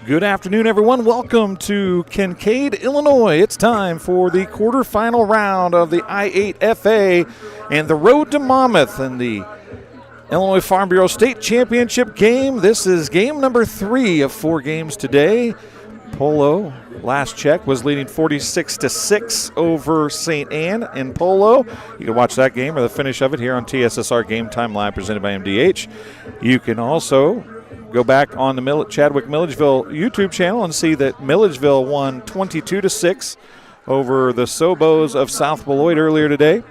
Good afternoon, everyone. Welcome to Kincaid, Illinois. It's time for the quarterfinal round of the I8FA and the road to Monmouth in the Illinois Farm Bureau State Championship game. This is game number 3 of 4 games today. Polo, last check, was leading 46-6 over St. Anne in Polo. You can watch that game or the finish of it here on TSSR Game Time Live presented by MDH. You can also go back on the Chadwick Milledgeville YouTube channel and see that Milledgeville won 22-6 over the Sobos of South Beloit earlier today.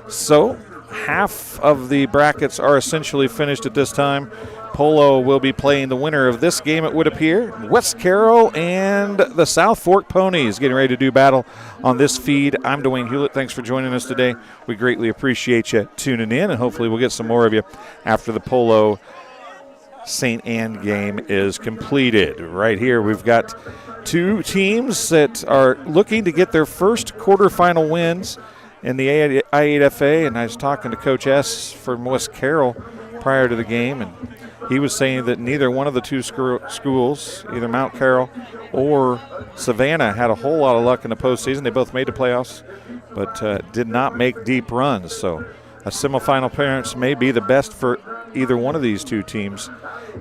So half of the brackets are essentially finished at this time. Polo will be playing the winner of this game, it would appear. West Carroll and the South Fork Ponies getting ready to do battle on this feed. I'm Dwayne Hulett. Thanks for joining us today. We greatly appreciate you tuning in, and hopefully we'll get some more of you after the Polo St. Anne game is completed. Right here we've got 2 teams that are looking to get their first quarterfinal wins in the I8FA, and I was talking to Coach S from West Carroll prior to the game, and he was saying that neither one of the 2 schools, either Mount Carroll or Savannah, had a whole lot of luck in the postseason. They both made the playoffs, but did not make deep runs. So a semifinal appearance may be the best for either one of these 2 teams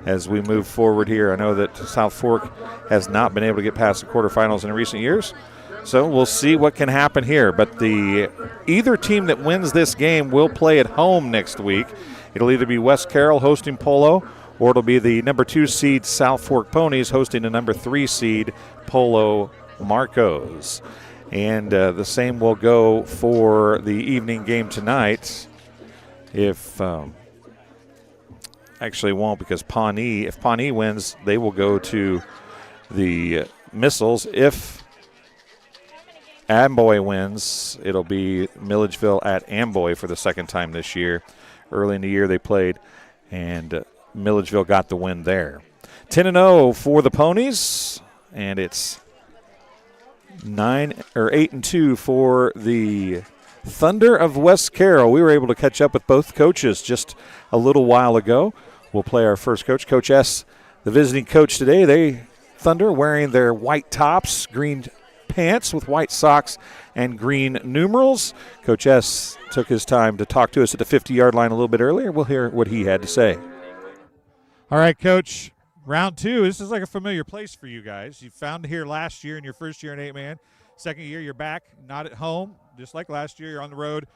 as we move forward here. I know that South Fork has not been able to get past the quarterfinals in recent years, so we'll see what can happen here. But either team that wins this game will play at home next week. It'll either be West Carroll hosting Polo, or it'll be the number 2 seed South Fork Ponies hosting the number 3 seed Polo Marcos. And the same will go for the evening game tonight. Actually won't, because if Pawnee wins, they will go to the Missiles. If Amboy wins, it'll be Milledgeville at Amboy for the second time this year. Early in the year they played, and Milledgeville got the win there. 10-0 for the Ponies, and it's 8-2 for the Thunder of West Carroll. We were able to catch up with both coaches just a little while ago. We'll play our first coach, Coach S, the visiting coach today. Thunder wearing their white tops, green pants with white socks and green numerals. Coach S took his time to talk to us at the 50-yard line a little bit earlier. We'll hear what he had to say. All right, Coach, round 2. This is like a familiar place for you guys. You found here last year in your first year in 8-man. Second year, you're back, not at home, just like last year. You're on the road.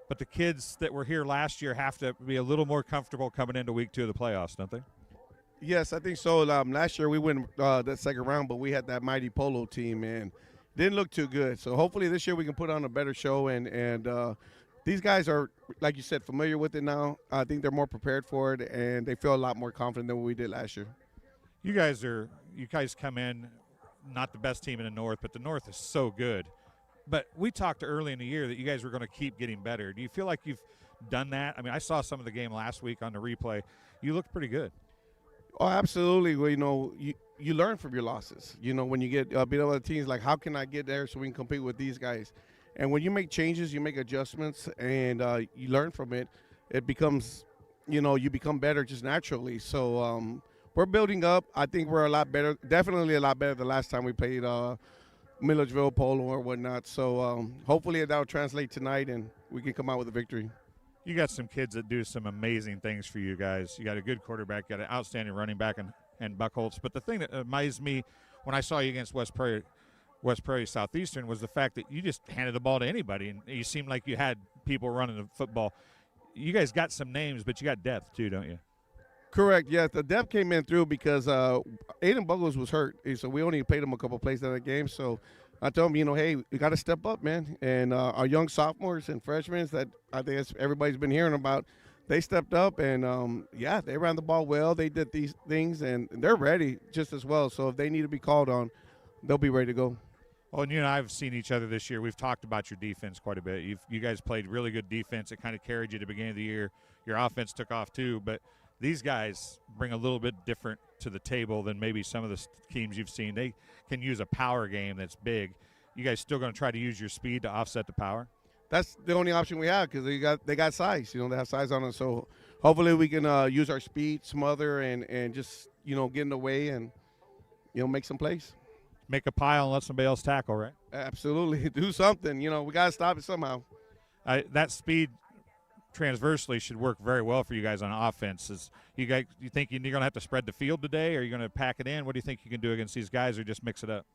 But the kids that were here last year have to be a little more comfortable coming into week 2 of the playoffs, don't they? Yes, I think so. Last year we went that second round, but we had that mighty Polo team, and didn't look too good. So hopefully this year we can put on a better show, and these guys are, like you said, familiar with it now. I think they're more prepared for it, and they feel a lot more confident than what we did last year. You guys come in not the best team in the North, but the North is so good. But we talked early in the year that you guys were going to keep getting better. Do you feel like you've done that? I mean, I saw some of the game last week on the replay. You looked pretty good. Oh, absolutely. Well, you learn from your losses. When you get beat up by teams, like, how can I get there so we can compete with these guys? And when you make changes, you make adjustments, and you learn from it, it becomes, you become better just naturally. So we're building up. I think we're a lot better, definitely a lot better than last time we played Milledgeville, Polo, or whatnot. So hopefully that'll translate tonight, and we can come out with a victory. You got some kids that do some amazing things for you guys. You got a good quarterback, got an outstanding running back and Buckholz. But the thing that amazed me when I saw you against West Prairie Southeastern was the fact that you just handed the ball to anybody, and you seemed like you had people running the football. You guys got some names, but you got depth too, don't you? Correct. Yes, the depth came in through because Aiden Buckholz was hurt, so we only played him a couple plays in that game. So I told him, hey, we got to step up, man. And our young sophomores and freshmen that I think everybody's been hearing about, they stepped up, and they ran the ball well. They did these things, and they're ready just as well. So if they need to be called on, they'll be ready to go. Well, and you and I have seen each other this year. We've talked about your defense quite a bit. You guys played really good defense. It kind of carried you at the beginning of the year. Your offense took off too, but these guys bring a little bit different to the table than maybe some of the teams you've seen. They can use a power game that's big. You guys still going to try to use your speed to offset the power? That's the only option we have because they got size. They have size on us. So hopefully we can use our speed, smother, and just get in the way and make some plays. Make a pile and let somebody else tackle, right? Absolutely. Do something. We got to stop it somehow. That speed transversely should work very well for you guys on offense. You think you're going to have to spread the field today, or are you going to pack it in? What do you think you can do against these guys, or just mix it up?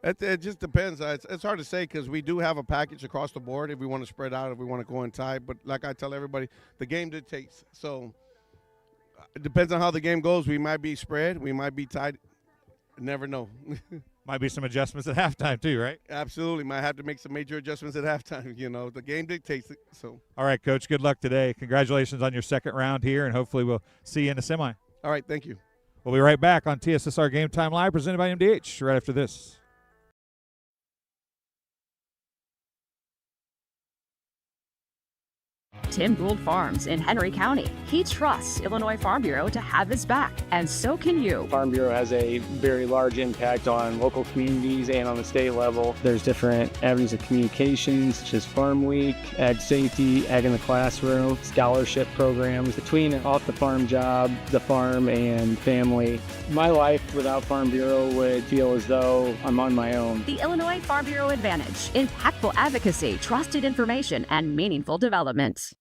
It just depends. It's hard to say because we do have a package across the board if we want to spread out, if we want to go in tight. But like I tell everybody, the game dictates. So it depends on how the game goes. We might be spread. We might be tight. Never know. Might be some adjustments at halftime too, right? Absolutely. Might have to make some major adjustments at halftime. The game dictates it. So. All right, Coach, good luck today. Congratulations on your second round here, and hopefully we'll see you in the semi. All right, thank you. We'll be right back on TSSR Game Time Live, presented by MDH, right after this. Tim Gould Farms in Henry County. He trusts Illinois Farm Bureau to have his back, and so can you. Farm Bureau has a very large impact on local communities and on the state level. There's different avenues of communications, such as Farm Week, Ag Safety, Ag in the Classroom, scholarship programs. Between an off-the-farm job, the farm, and family, my life without Farm Bureau would feel as though I'm on my own. The Illinois Farm Bureau Advantage: impactful advocacy, trusted information, and meaningful development.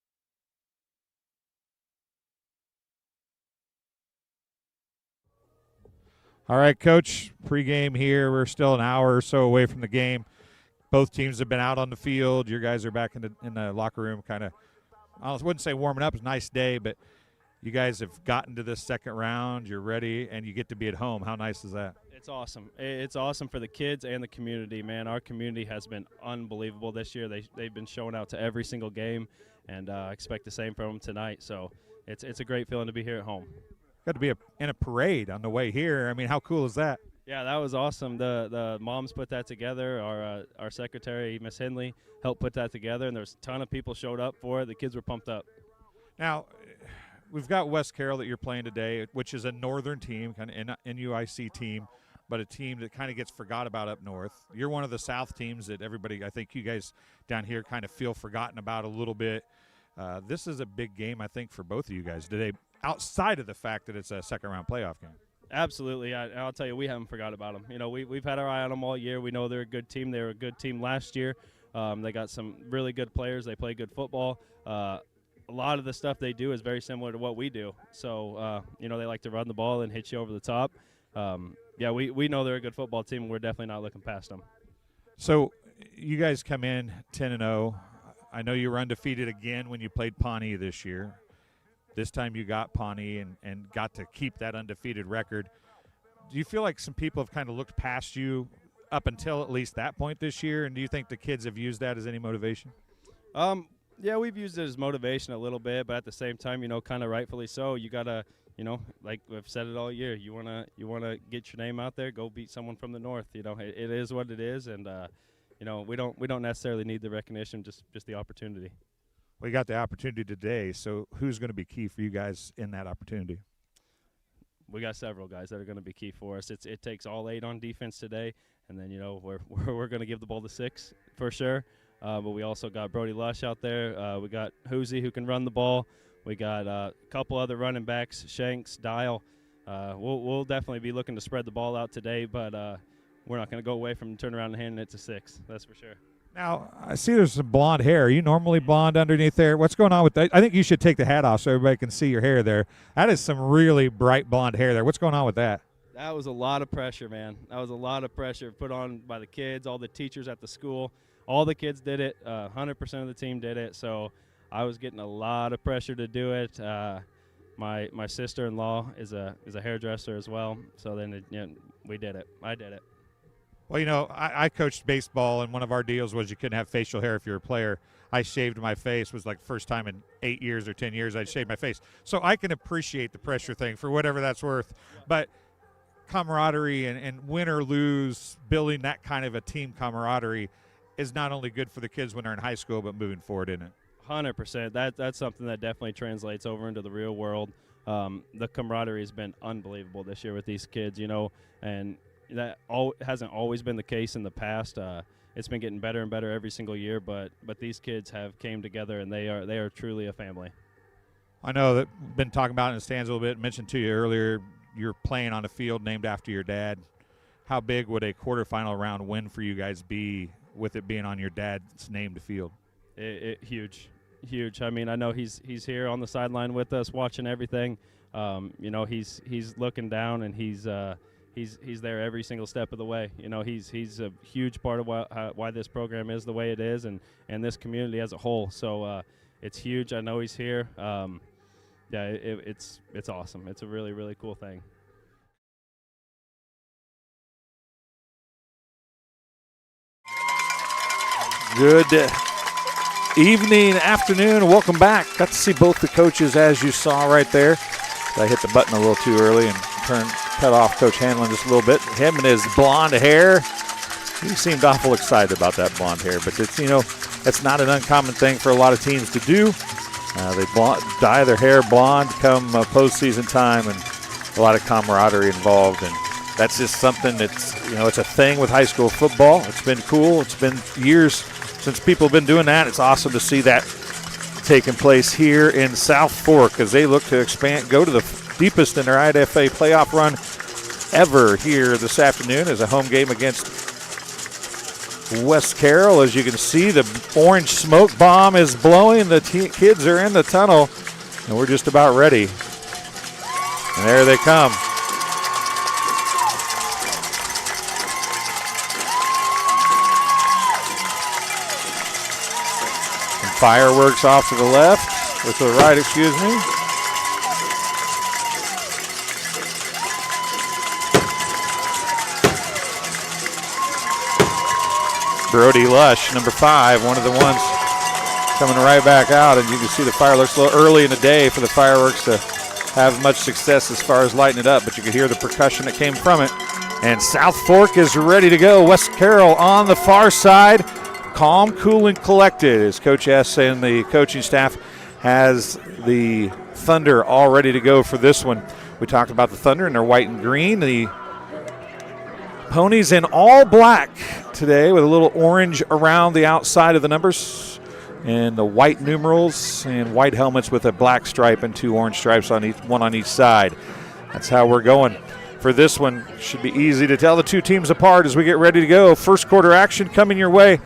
All right, Coach, pregame here. We're still an hour or so away from the game. Both teams have been out on the field. Your guys are back in the locker room kind of, I wouldn't say warming up. It's a nice day, but you guys have gotten to this second round. You're ready, and you get to be at home. How nice is that? It's awesome. It's awesome for the kids and the community, man. Our community has been unbelievable this year. They've been showing out to every single game, and I expect the same from them tonight. So it's a great feeling to be here at home. Got to be in a parade on the way here. I mean, how cool is that? Yeah, that was awesome. The moms put that together. Our secretary, Miss Henley, helped put that together, and there's a ton of people showed up for it. The kids were pumped up. Now, we've got West Carroll that you're playing today, which is a northern team, kind of an NUIC team, but a team that kind of gets forgot about up north. You're one of the South teams that everybody, I think you guys down here kind of feel forgotten about a little bit. This is a big game, I think, for both of you guys today, outside of the fact that it's a second-round playoff game. Absolutely. I'll tell you, we haven't forgot about them. We've had our eye on them all year. We know they're a good team. They were a good team last year. They got some really good players. They play good football. A lot of the stuff they do is very similar to what we do. So, they like to run the ball and hit you over the top. We know they're a good football team, and we're definitely not looking past them. So you guys come in 10-0. I know you were undefeated again when you played Pawnee this year. This time you got Pawnee and got to keep that undefeated record. Do you feel like some people have kind of looked past you up until at least that point this year, and do you think the kids have used that as any motivation? Yeah, we've used it as motivation a little bit, but at the same time, kind of rightfully so. You got to, like we've said it all year, you wanna get your name out there, go beat someone from the north. It is what it is, and we don't necessarily need the recognition, just the opportunity. We got the opportunity today, so who's going to be key for you guys in that opportunity? We got several guys that are going to be key for us. It takes all 8 on defense today, and then we're going to give the ball to 6 for sure. But we also got Brody Lush out there. We got Hoosie who can run the ball. We got a couple other running backs, Shanks, Dial. We'll definitely be looking to spread the ball out today, but we're not going to go away from turn around and handing it to 6. That's for sure. Now, I see there's some blonde hair. Are you normally blonde underneath there? What's going on with that? I think you should take the hat off so everybody can see your hair there. That is some really bright blonde hair there. What's going on with that? That was a lot of pressure, man. That was a lot of pressure put on by the kids, all the teachers at the school. All the kids did it. 100% of the team did it. So I was getting a lot of pressure to do it. My sister-in-law is a hairdresser as well. So then we did it. I did it. Well, I coached baseball, and one of our deals was you couldn't have facial hair if you're a player. I shaved my face. It was like the first time in 8 years or 10 years I'd shaved my face. So I can appreciate the pressure thing for whatever that's worth. But camaraderie and win or lose, building that kind of a team camaraderie is not only good for the kids when they're in high school, but moving forward, isn't it? 100%. That's something that definitely translates over into the real world. The camaraderie has been unbelievable this year with these kids, and that hasn't always been the case in the past. It's been getting better and better every single year, but these kids have came together, and they are truly a family. I know that been talking about it in the stands a little bit. Mentioned to you earlier, you're playing on a field named after your dad. how big would a quarterfinal round win for you guys be with it being on your dad's named field? Huge. I mean, I know he's here on the sideline with us, watching everything. You know, he's looking down, and he's there every single step of the way. You know, he's a huge part of why this program is the way it is, and this community as a whole. So it's huge. I know he's here. Yeah, it's awesome. It's a really, really cool thing. Good evening, afternoon, welcome back. Got to see both the coaches as you saw right there. I hit the button a little too early and cut off Coach Hanlon just a little bit. Him and his blonde hair. He seemed awful excited about that blonde hair, but it's, you know, it's not an uncommon thing for a lot of teams to do. They dye their hair blonde come postseason time, and a lot of camaraderie involved, and that's just something that's, you know, it's a thing with high school football. It's been cool. It's been years since people have been doing that. It's awesome to see that taking place here in South Fork as they look to expand, go to the deepest in their I8FA playoff run ever here this afternoon as a home game against West Carroll. As you can see, the orange smoke bomb is blowing. The kids are in the tunnel, and we're just about ready. And there they come. Fireworks off to the left, or to the right, excuse me. Brody Lush, number 5, one of the ones coming right back out, and you can see the fireworks a little early in the day for the fireworks to have much success as far as lighting it up, but you could hear the percussion that came from it. And South Fork is ready to go. West Carroll on the far side. Calm, cool, and collected as Coach S and the coaching staff has the Thunder all ready to go for this one. We talked about the Thunder in their white and green. The Ponies in all black today with a little orange around the outside of the numbers, and the white numerals and white helmets with a black stripe and 2 orange stripes on each, one on each side. That's how we're going for this one. Should be easy to tell the two teams apart as we get ready to go. First quarter action coming your way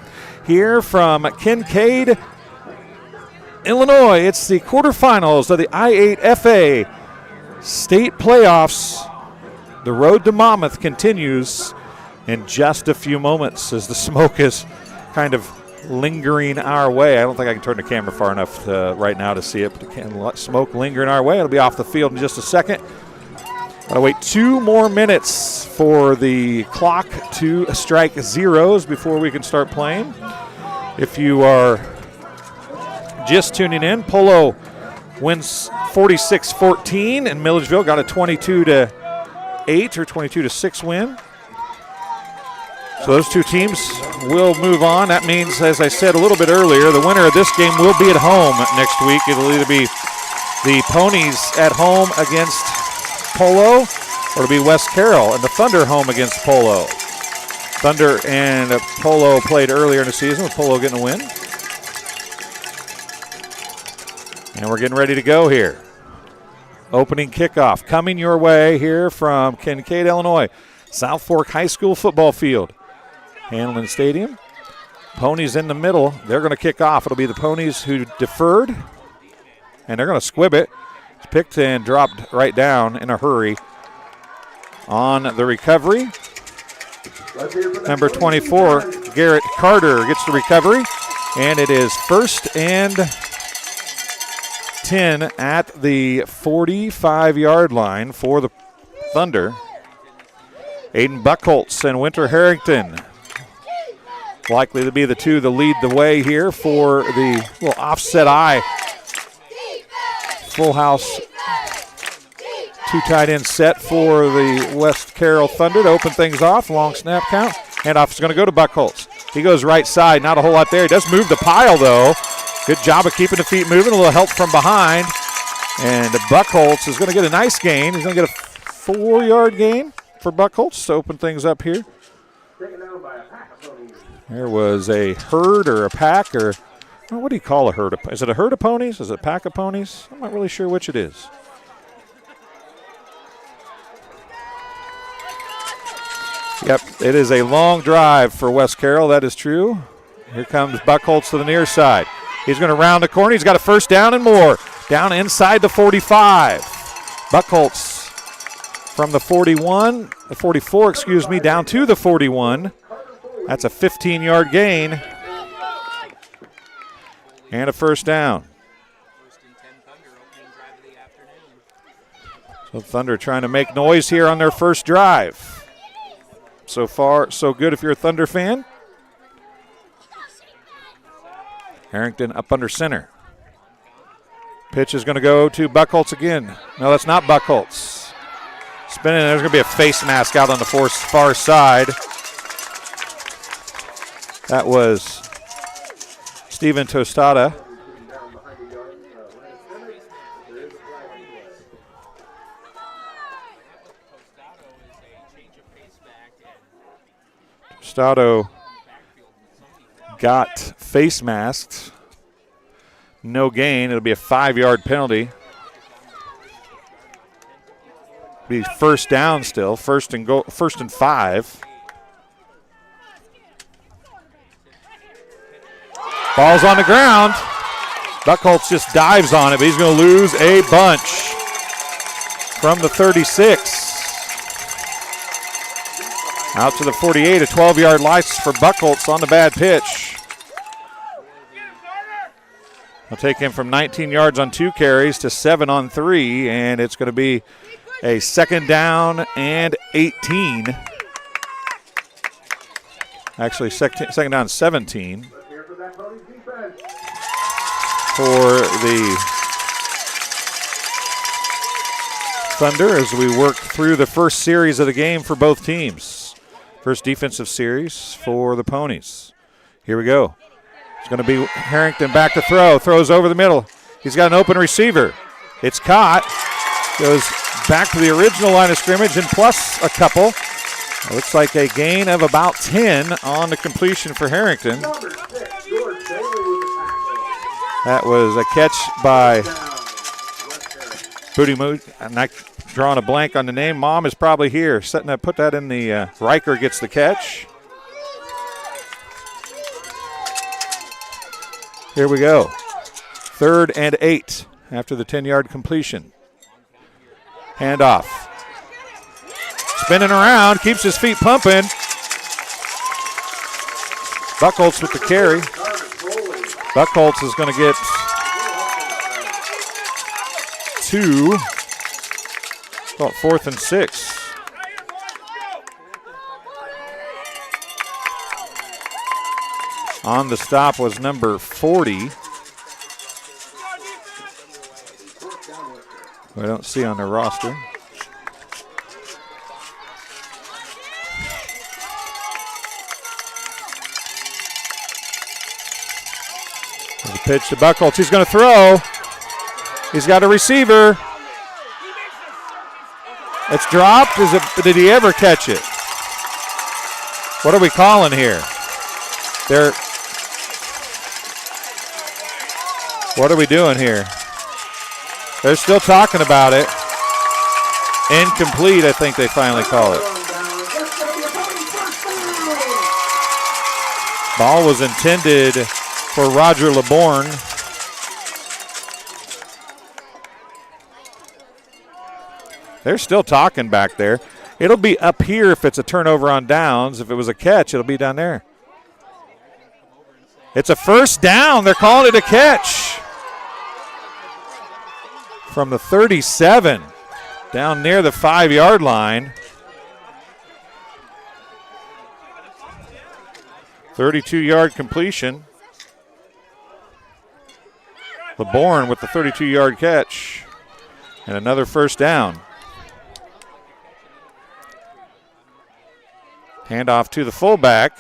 here from Kincaid, Illinois. It's the quarterfinals of the I8FA state playoffs. The road to Monmouth continues in just a few moments as the smoke is kind of lingering our way. I don't think I can turn the camera far enough right now to see it, but the smoke lingering our way. It'll be off the field in just a second. Gotta wait 2 more minutes for the clock to strike zeros before we can start playing. If you are just tuning in, Polo wins 46-14, and Milledgeville got a 22-8 or 22-6 win. So those two teams will move on. That means, as I said a little bit earlier, the winner of this game will be at home next week. It'll either be the Ponies at home against Polo, or it'll be West Carroll and the Thunder home against Polo. Thunder and Polo played earlier in the season with Polo getting a win. And we're getting ready to go here. Opening kickoff coming your way here from Kincaid, Illinois. South Fork High School football field. Hanlon Stadium. Ponies in the middle. They're going to kick off. It'll be the Ponies who deferred, and they're going to squib it. It's picked and dropped right down in a hurry. On the recovery, number 24, Garrett Carter gets the recovery, and it is 1st and 10 at the 45-yard line for the Thunder. Aiden Buckholtz and Winter Harrington likely to be the two to lead the way here for the little offset eye full house 2 tight end set for the West Carroll Thunder to open things off. Long snap count. Handoff is going to go to Buckholtz. He goes right side. Not a whole lot there. He does move the pile, though. Good job of keeping the feet moving. A little help from behind. And Buckholtz is going to get a nice gain. He's going to get a 4-yard gain for Buckholtz to open things up here. There was a herd or a pack, or what do you call a herd? Is it a herd of ponies? Is it a pack of ponies? I'm not really sure which it is. Yep, it is a long drive for West Carroll. That is true. Here comes Buckholz to the near side. He's going to round the corner. He's got a first down and more. Down inside the 45. Buckholz from the 41, the 44, excuse me, down to the 41. That's a 15-yard gain. And a first down. So Thunder trying to make noise here on their first drive. So far, so good if you're a Thunder fan. Harrington up under center. Pitch is going to go to Buckholz again. No, that's not Buckholz. Spinning, there's going to be a face mask out on the far side. That was Steven Tostada. Tostado got face masked. No gain. It'll be a 5-yard penalty. Be first down still. First and 5. Ball's on the ground. Buckholz just dives on it, but he's going to lose a bunch from the 36. Out to the 48, a 12-yard loss for Buckholz on the bad pitch. They'll take him from 19 yards on 2 carries to 7 on 3, and it's going to be a second down and 18. Actually, second down 17 for the Thunder as we work through the first series of the game for both teams. First defensive series for the Ponies. Here we go. It's going to be Harrington back to throw. Throws over the middle. He's got an open receiver. It's caught. Goes back to the original line of scrimmage and plus a couple. It looks like a gain of about 10 on the completion for Harrington. That was a catch by Booty Moot. I'm not drawing a blank on the name. Mom is probably here. Setting that, put that in the Riker gets the catch. Here we go. 3rd and 8 after the 10-yard completion. Handoff. Spinning around, keeps his feet pumping. Buckholz with the carry. Buckholz is going to get 2. About 4th and 6. On the stop was number 40. I don't see on their roster. There's a pitch to Buckholz. He's going to throw. He's got a receiver. It's dropped. Did he ever catch it? What are we calling here? What are we doing here? They're still talking about it. Incomplete, I think they finally call it. Ball was intended for Roger LeBourne. They're still talking back there. It'll be up here if it's a turnover on downs. If it was a catch, it'll be down there. It's a first down. They're calling it a catch. From the 37, down near the 5-yard line. 32-yard completion. LeBourne with the 32-yard catch. And another first down. Handoff to the fullback.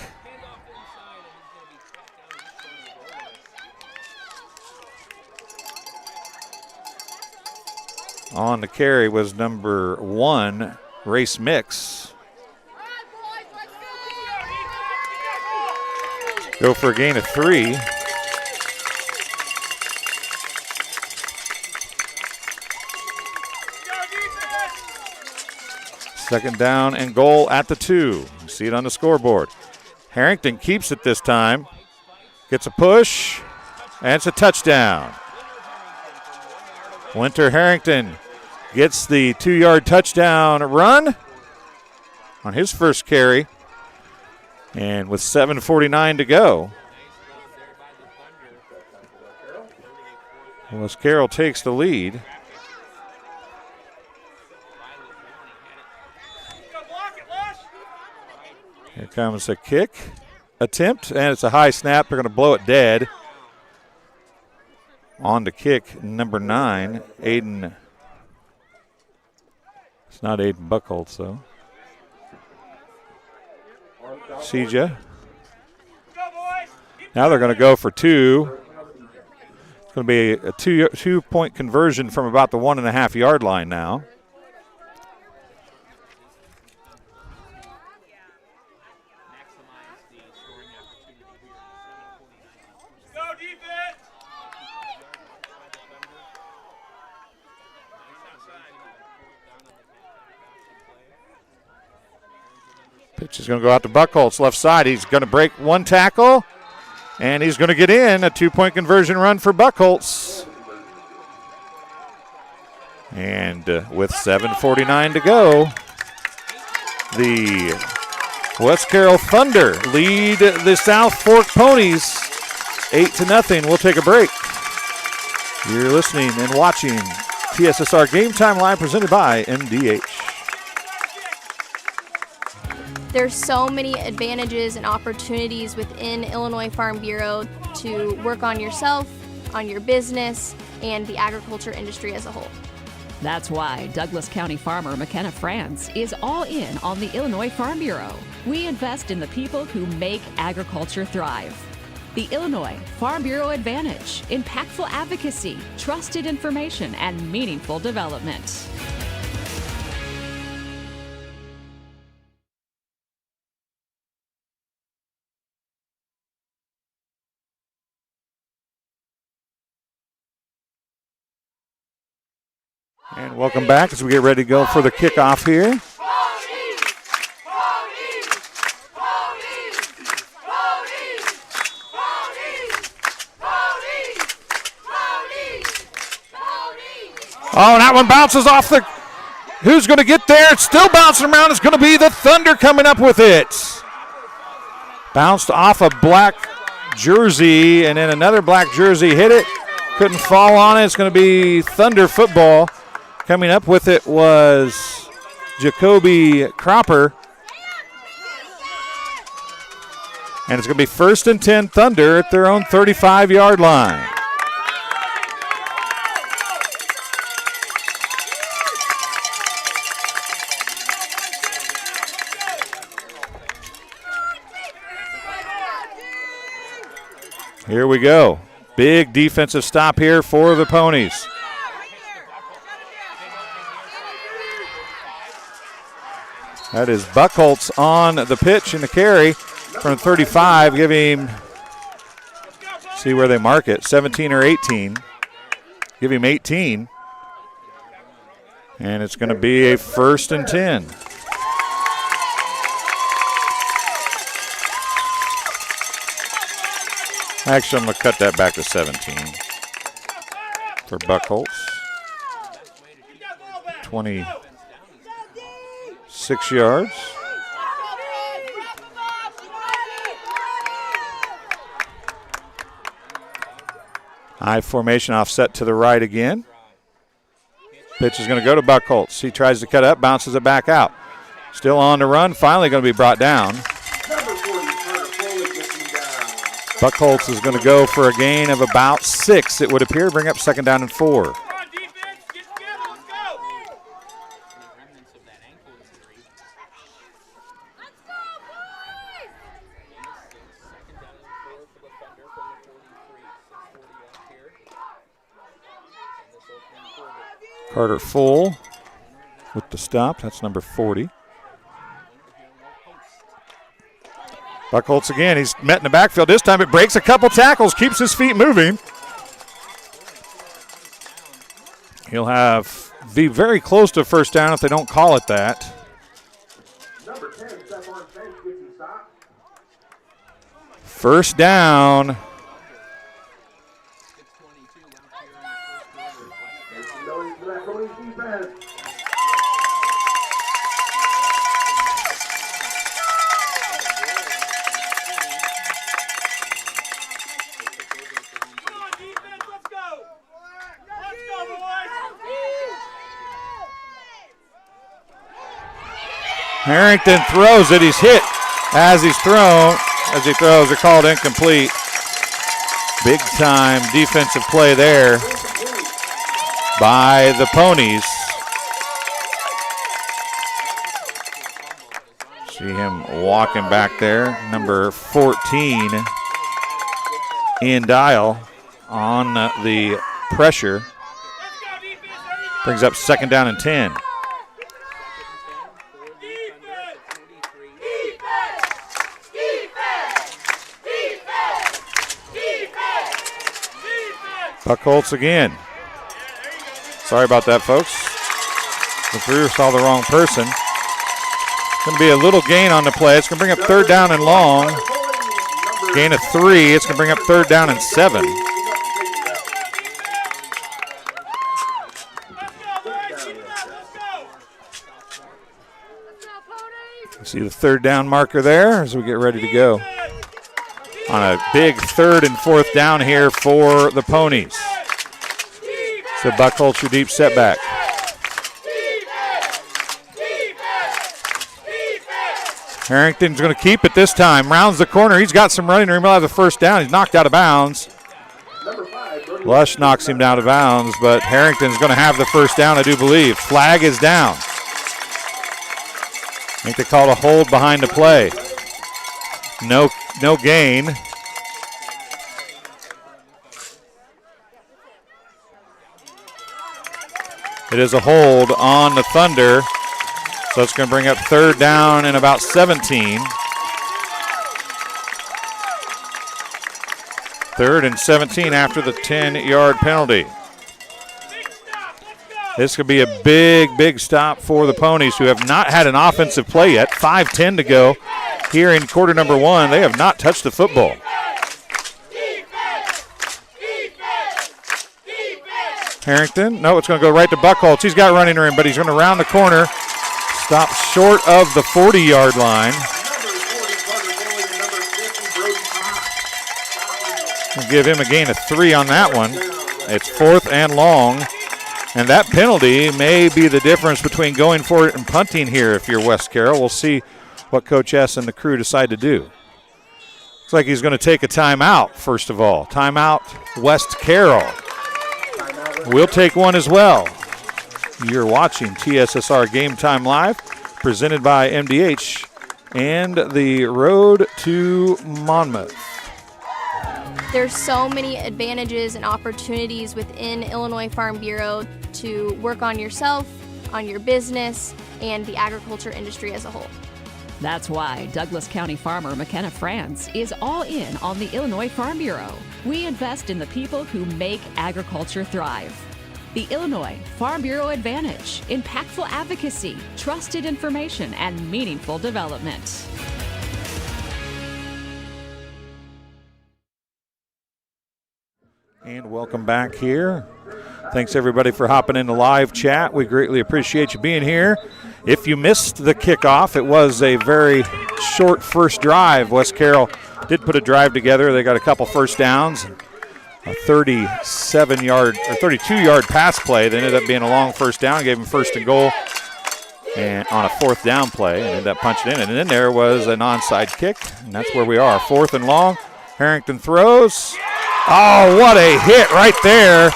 On the carry was number 1, Race Mix. Go for a gain of 3. Second down and goal at the 2. see it on the scoreboard. Harrington keeps it this time. Gets a push, and it's a touchdown. Winter Harrington gets the 2-yard touchdown run on his first carry. And with 7:49 to go, West Carroll takes the lead. Here comes a kick attempt, and it's a high snap. They're going to blow it dead. On to kick number 9, Aiden. It's not Aiden Buckholtz, though. Seja. Now they're going to go for 2. It's going to be a two-point conversion from about the 1.5-yard line now. Pitch is going to go out to Buckholtz, left side. He's going to break one tackle, and he's going to get in. A 2-point conversion run for Buckholtz. And with 7:49 to go, the West Carroll Thunder lead the South Fork Ponies 8-0. We'll take a break. You're listening and watching TSSR Game Time Live presented by MDH. There's so many advantages and opportunities within Illinois Farm Bureau to work on yourself, on your business, and the agriculture industry as a whole. That's why Douglas County farmer McKenna France is all in on the Illinois Farm Bureau. We invest in the people who make agriculture thrive. The Illinois Farm Bureau Advantage: impactful advocacy, trusted information, and meaningful development. And welcome back as we get ready to go for the kickoff here. Oh, that one bounces off the... Who's going to get there? It's still bouncing around. It's going to be the Thunder coming up with it. Bounced off a black jersey, and then another black jersey hit it. Couldn't fall on it. It's going to be Thunder football. Coming up with it was Jacoby Cropper. And it's going to be 1st and 10 Thunder at their own 35-yard line. Here we go. Big defensive stop here for the Ponies. That is Buckholtz on the pitch and the carry from 35. Give him, see where they mark it, 17 or 18. Give him 18. And it's going to be a 1st and 10. Actually, I'm going to cut that back to 17 for Buckholtz. 26 yards. I formation offset to the right again. Pitch is going to go to Buckholtz. He tries to cut up, bounces it back out. Still on the run, finally going to be brought down. Buckholtz is going to go for a gain of about 6, it would appear, bring up 2nd down and 4. Carter Full with the stop. That's number 40. Buckholtz again. He's met in the backfield. This time it breaks a couple tackles, keeps his feet moving. He'll be very close to 1st down if they don't call it that. First down. Harrington throws it. He's hit as he throws. They're called incomplete. Big time defensive play there by the Ponies. See him walking back there. Number 14 in Dial on the pressure. Brings up second down and 10. Buckholz again. Sorry about that, folks. The three saw the wrong person. It's going to be a little gain on the play. It's going to bring up third down and long. Gain of 3. It's going to bring up third down and 7. See the third down marker there as we get ready to go on a big third and fourth down here for the Ponies. So Buckholz deep setback. Harrington's going to keep it this time. Rounds the corner. He's got some running room. He'll have the first down. He's knocked out of bounds. Lush knocks him down of bounds, but Harrington's going to have the first down, I do believe. Flag is down. I think they called a hold behind the play. No gain. It is a hold on the Thunder. So it's going to bring up third down and about 17. Third and 17 after the 10-yard penalty. This could be a big stop for the Ponies, who have not had an offensive play yet. 5:10 to go here in quarter number 1. They have not touched the football. Harrington, no, it's going to go right to Buckholz. He's got running room, but he's going to round the corner. Stop short of the 40-yard line. We'll give him a gain of 3 on that one. It's fourth and long. And that penalty may be the difference between going for it and punting here if you're West Carroll. We'll see what Coach S and the crew decide to do. Looks like he's going to take a timeout, first of all. Timeout, West Carroll. We'll take one as well. You're watching TSSR Game Time Live, presented by MDH and the Road to Monmouth. There's so many advantages and opportunities within Illinois Farm Bureau to work on yourself, on your business, and the agriculture industry as a whole. That's why Douglas County farmer McKenna France is all in on the Illinois Farm Bureau. We invest in the people who make agriculture thrive. The Illinois Farm Bureau Advantage: impactful advocacy, trusted information, and meaningful development. And welcome back here. Thanks everybody for hopping in the live chat. We greatly appreciate you being here. If you missed the kickoff, it was a very short first drive. West Carroll did put a drive together. They got a couple first downs, a 32-yard pass play that ended up being a long first down, gave them first and goal, and on a fourth down play, and ended up punching in. And then there was an onside kick, and that's where we are. Fourth and long. Harrington throws. Oh, what a hit right there.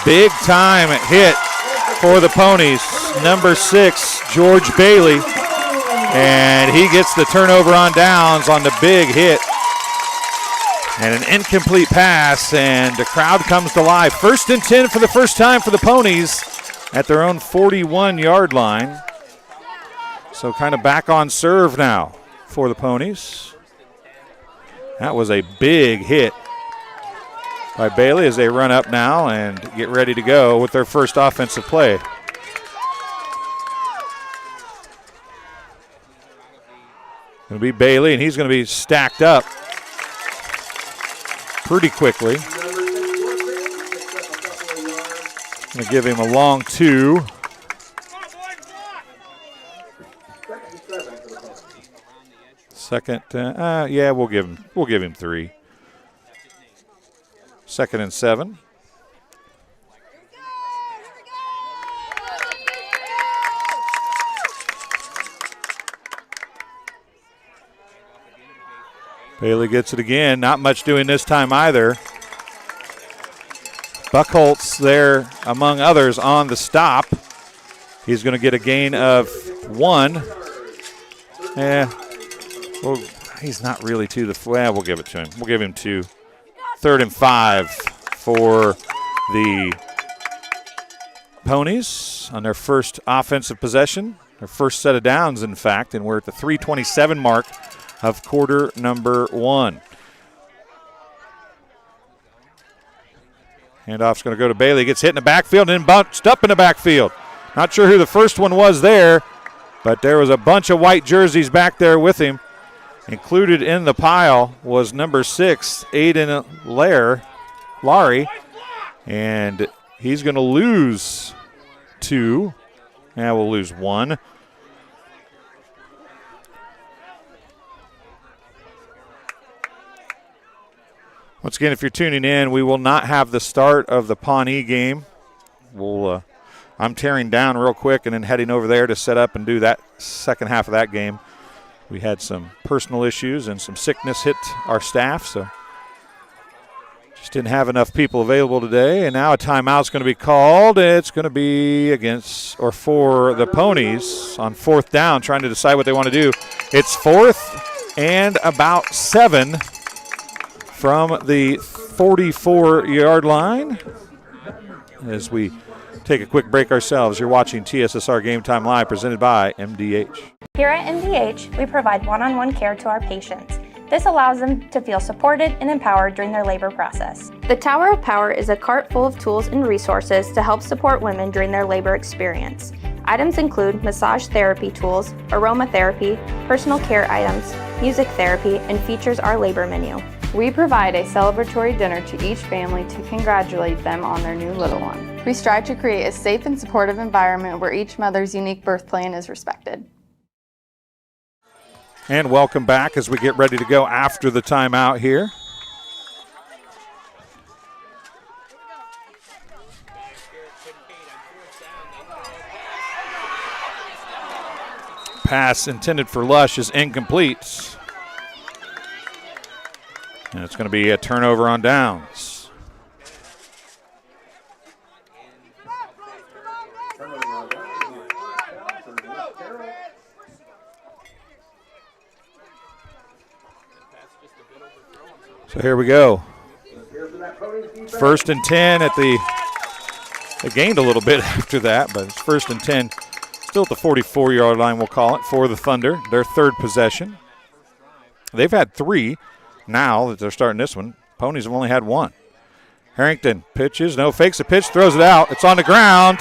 Big time hit for the Ponies. Number 6, George Bailey. And he gets the turnover on downs on the big hit. And an incomplete pass, and the crowd comes to life. First and 10 for the first time for the Ponies at their own 41-yard line. So kind of back on serve now for the Ponies. That was a big hit by Bailey as they run up now and get ready to go with their first offensive play. Going to be Bailey, and he's going to be stacked up pretty quickly. Going to give him a long 2. Second, yeah, we'll give him 3. 2nd and 7. Bailey gets it again. Not much doing this time either. Buckholtz there, among others, on the stop. He's going to get a gain of 1. Well, he's not really to the – well, we'll give it to him. We'll give him 2. 3rd and 5 for the Ponies on their first offensive possession, their first set of downs, in fact, and we're at the 3:27 mark of quarter number 1. Handoff's going to go to Bailey. Gets hit in the backfield and then bounced up in the backfield. Not sure who the first one was there, but there was a bunch of white jerseys back there with him. Included in the pile was number 6, Aiden Laurie, and he's going to lose 2. Yeah, we'll lose 1. Once again, if you're tuning in, we will not have the start of the Pawnee game. I'm tearing down real quick and then heading over there to set up and do that second half of that game. We had some personal issues and some sickness hit our staff, so just didn't have enough people available today. And now a timeout's going to be called. It's going to be against or for the Ponies on 4th down, trying to decide what they want to do. It's 4th and about 7 from the 44-yard line. As we take a quick break ourselves, you're watching TSSR Game Time Live, presented by MDH. Here at MDH, we provide one-on-one care to our patients. This allows them to feel supported and empowered during their labor process. The Tower of Power is a cart full of tools and resources to help support women during their labor experience. Items include massage therapy tools, aromatherapy, personal care items, music therapy, and features our labor menu. We provide a celebratory dinner to each family to congratulate them on their new little one. We strive to create a safe and supportive environment where each mother's unique birth plan is respected. And welcome back as we get ready to go after the timeout here. Pass intended for Lush is incomplete. And it's going to be a turnover on downs. So here we go. 1st and 10 at the, they gained a little bit after that, but it's 1st and 10, still at the 44-yard line, we'll call it, for the Thunder, their 3rd possession. They've had 3 now that they're starting this one. Ponies have only had 1. Harrington pitches, no, fakes a pitch, throws it out. It's on the ground.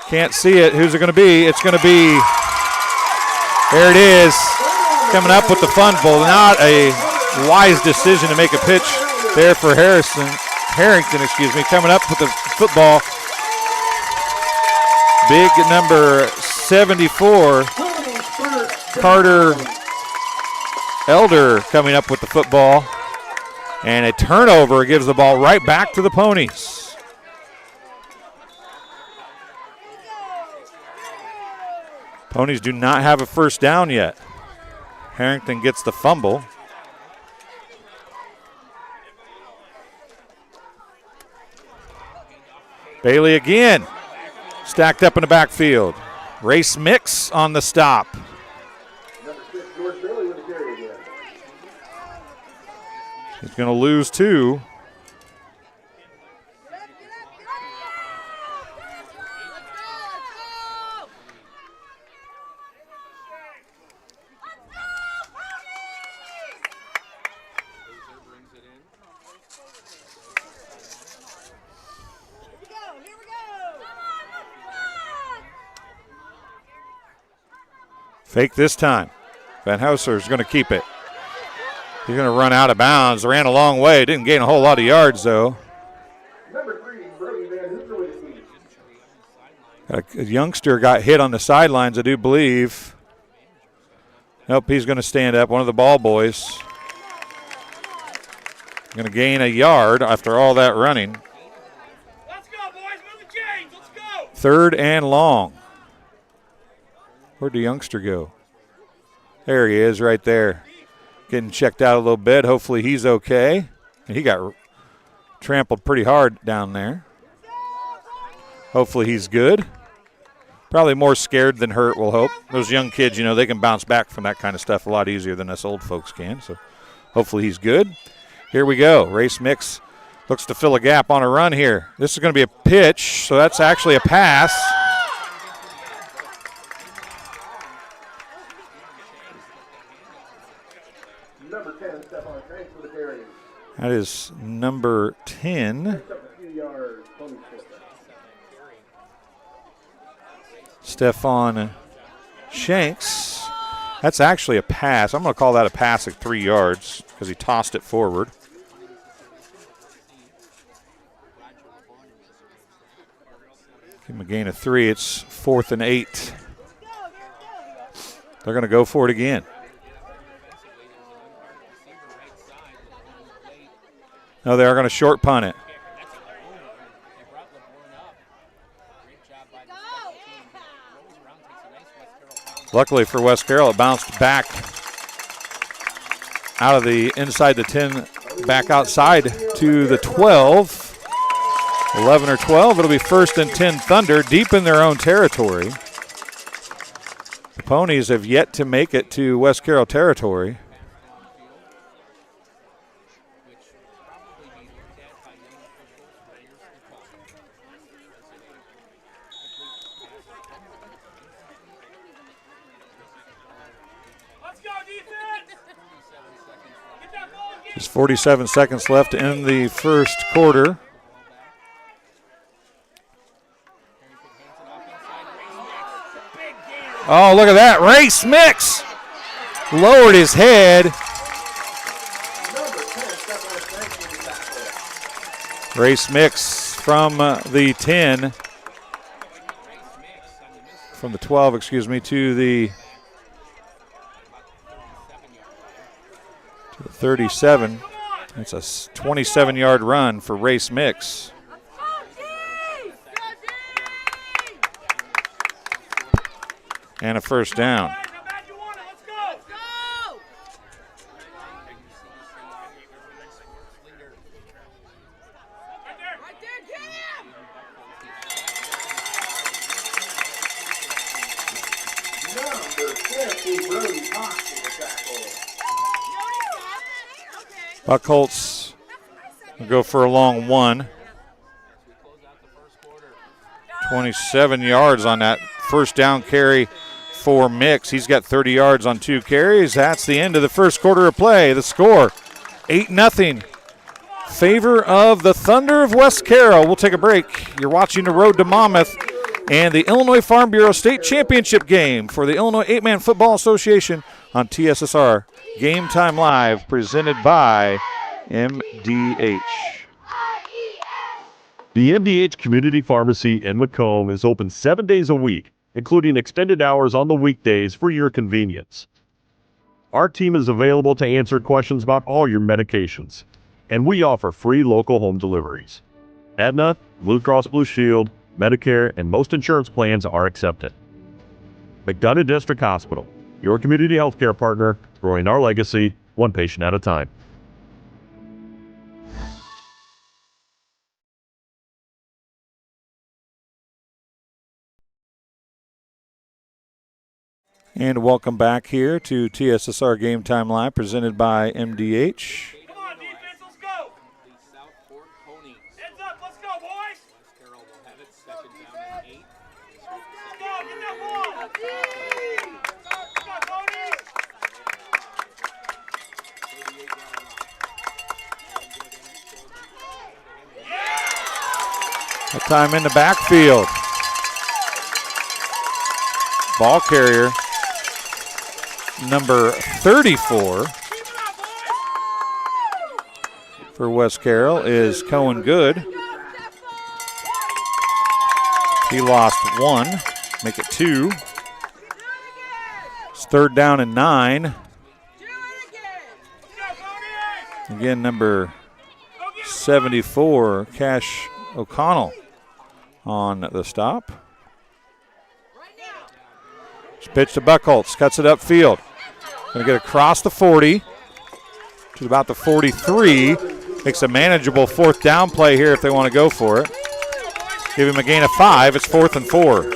Can't see it. Who's it going to be? It's going to be, there it is, coming up with the fumble. Not a wise decision to make a pitch there for Harrington, coming up with the football. Big number 74, Carter Elder, coming up with the football. And a turnover gives the ball right back to the Ponies. Ponies do not have a first down yet. Harrington gets the fumble. Bailey again, stacked up in the backfield. Race Mix on the stop. He's going to lose 2. Fake this time. Van Houser's going to keep it. He's going to run out of bounds. Ran a long way. Didn't gain a whole lot of yards, though. A youngster got hit on the sidelines, I do believe. Nope, he's going to stand up. One of the ball boys. Going to gain a yard after all that running. Let's go, boys. Move the chains. Let's go. 3rd and long. Where'd the youngster go? There he is right there. Getting checked out a little bit. Hopefully he's okay. He got trampled pretty hard down there. Hopefully he's good. Probably more scared than hurt, we'll hope. Those young kids, you know, they can bounce back from that kind of stuff a lot easier than us old folks can. So hopefully he's good. Here we go. Race Mix looks to fill a gap on a run here. This is going to be a pitch, so that's actually a pass. Number 10, Stefan Shanks for the carry. That is number 10. Stefan Shanks. That's actually a pass. I'm going to call that a pass at 3 yards because he tossed it forward. Give him a gain of 3. It's 4th and 8. They're going to go for it again. No, they are going to short punt it. Luckily for West Carroll, it bounced back out of the inside the 10, back outside to the 12. 11 or 12, it'll be 1st and 10 Thunder, deep in their own territory. The Ponies have yet to make it to West Carroll territory. There's 47 seconds left in the first quarter. Oh, look at that. Race Mix lowered his head. Race Mix from the 10, from the 12, excuse me, to the 37. It's a 27-yard run for Race Mix. And a first down. Buckholz will go for a long one. 27 yards on that first down carry for Mix. He's got 30 yards on 2 carries. That's the end of the first quarter of play. The score, 8-0. Favor of the Thunder of West Carroll. We'll take a break. You're watching the Road to Monmouth and the Illinois Farm Bureau State Championship game for the Illinois 8-Man Football Association on TSSR Game Time Live, presented by MDH. The MDH Community Pharmacy in Macomb is open 7 days a week, including extended hours on the weekdays for your convenience. Our team is available to answer questions about all your medications, and we offer free local home deliveries. Aetna, Blue Cross Blue Shield, Medicare, and most insurance plans are accepted. McDonough District Hospital, your community healthcare partner, growing our legacy one patient at a time. And welcome back here to TSSR Game Time Live, presented by MDH. Come on, defense, let's go. Heads up, let's go, boys. West Carroll will have it second down and 8. Let's go, get that ball. Come on, Tony. That time in the backfield. Ball carrier number 34 for West Carroll is Cohen Good. He lost 1, make it 2. It's 3rd down and 9. Again, number 74, Cash O'Connell on the stop. Pitch to Buckholtz, cuts it upfield. Going to get across the 40 to about the 43. Makes a manageable 4th down play here if they want to go for it. Give him a gain of 5. It's 4th and 4.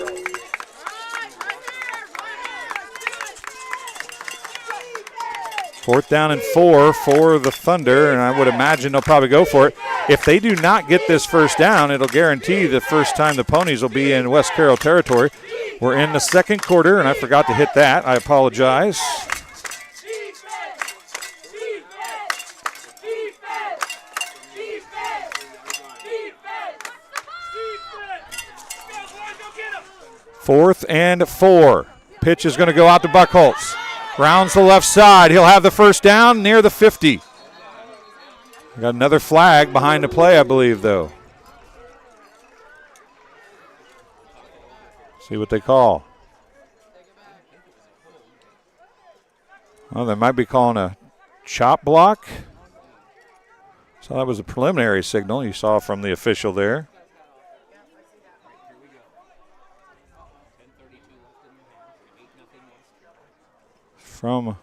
Fourth down and 4 for the Thunder, and I would imagine they'll probably go for it. If they do not get this first down, it'll guarantee the first time the Ponies will be in West Carroll territory. We're in the second quarter, and I forgot to hit that. I apologize. Fourth and 4. Pitch is going to go out to Buckholtz. Rounds the left side. He'll have the first down near the 50. Got another flag behind the play, I believe, though. See what they call. Well, they might be calling a chop block. So that was a preliminary signal you saw from the official there. From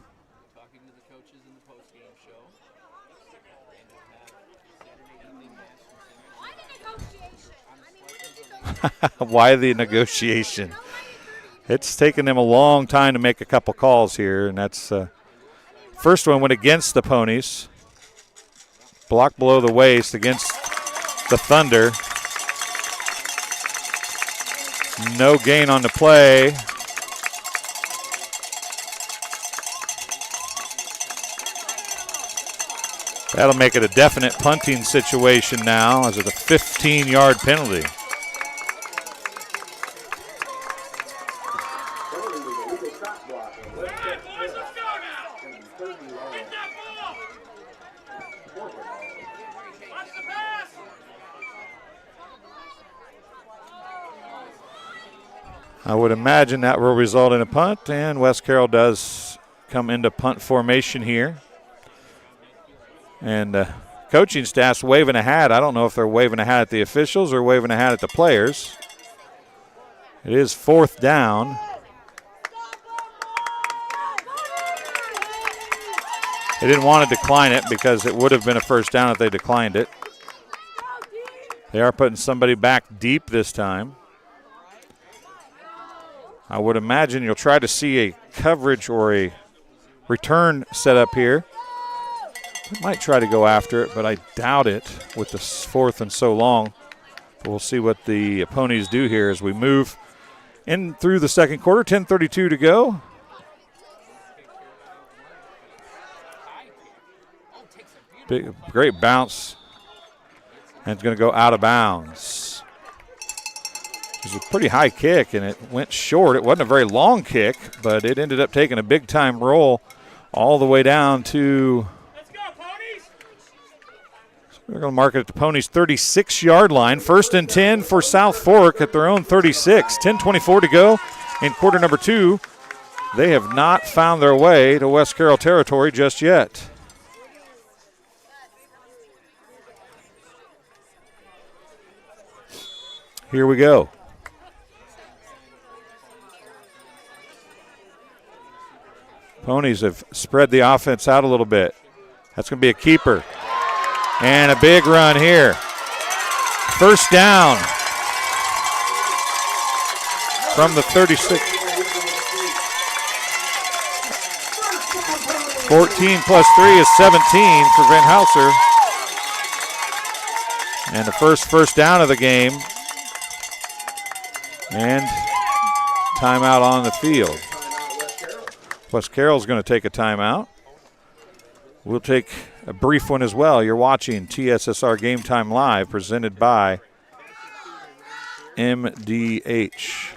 why the negotiation? It's taken them a long time to make a couple calls here, and that's first one went against the Ponies. Block below the waist against the Thunder. No gain on the play. That'll make it a definite punting situation now as it's a 15-yard penalty. I would imagine that will result in a punt, and West Carroll does come into punt formation here. And coaching staff's waving a hat. I don't know if they're waving a hat at the officials or waving a hat at the players. It is 4th down. They didn't want to decline it because it would have been a first down if they declined it. They are putting somebody back deep this time. I would imagine you'll try to see a coverage or a return set up here. Might try to go after it, but I doubt it with the 4th and so long. But we'll see what the Ponies do here as we move in through the second quarter. 10:32 to go. Great bounce. And it's going to go out of bounds. It was a pretty high kick, and it went short. It wasn't a very long kick, but it ended up taking a big-time roll all the way down to... We're going to mark it at the Ponies' 36-yard line. 1st and 10 for South Fork at their own 36. 10:24 to go in quarter number 2. They have not found their way to West Carroll territory just yet. Here we go. Ponies have spread the offense out a little bit. That's going to be a keeper. And a big run here. First down from the 36. 14 plus 3 is 17 for Van Houser. And the first down of the game. And timeout on the field. West Carroll's going to take a timeout. We'll take a brief one as well. You're watching TSSR Game Time Live, presented by MDH.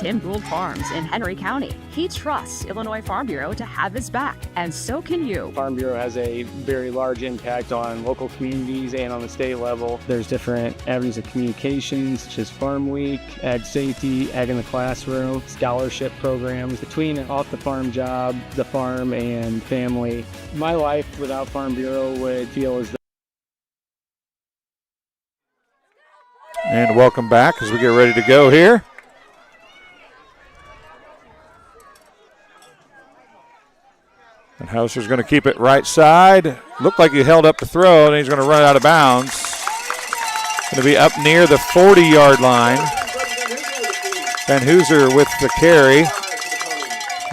Tim Gould Farms in Henry County. He trusts Illinois Farm Bureau to have his back, and so can you. Farm Bureau has a very large impact on local communities and on the state level. There's different avenues of communications, such as Farm Week, Ag Safety, Ag in the Classroom, scholarship programs. Between off the farm job, the farm, and family, my life without Farm Bureau would feel as though. And welcome back as we get ready to go here. And Hauser's going to keep it right side. Looked like he held up the throw, and he's going to run out of bounds. Going to be up near the 40-yard line. Van Hooser with the carry.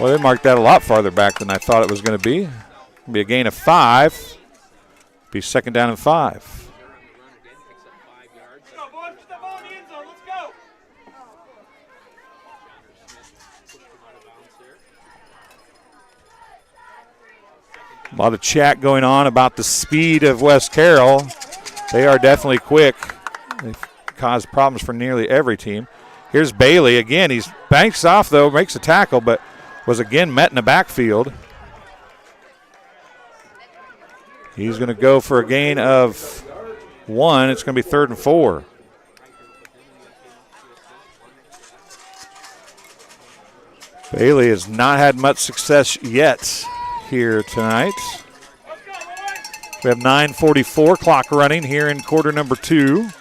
Well, they marked that a lot farther back than I thought it was going to be. It'll be a gain of 5. Be second down and 5. A lot of chat going on about the speed of West Carroll. They are definitely quick. They've caused problems for nearly every team. Here's Bailey again. He's banks off, though, makes a tackle, but was again met in the backfield. He's going to go for a gain of 1. It's going to be 3rd and 4. Bailey has not had much success yet here tonight. We have 9:44 clock running here in quarter number 2. This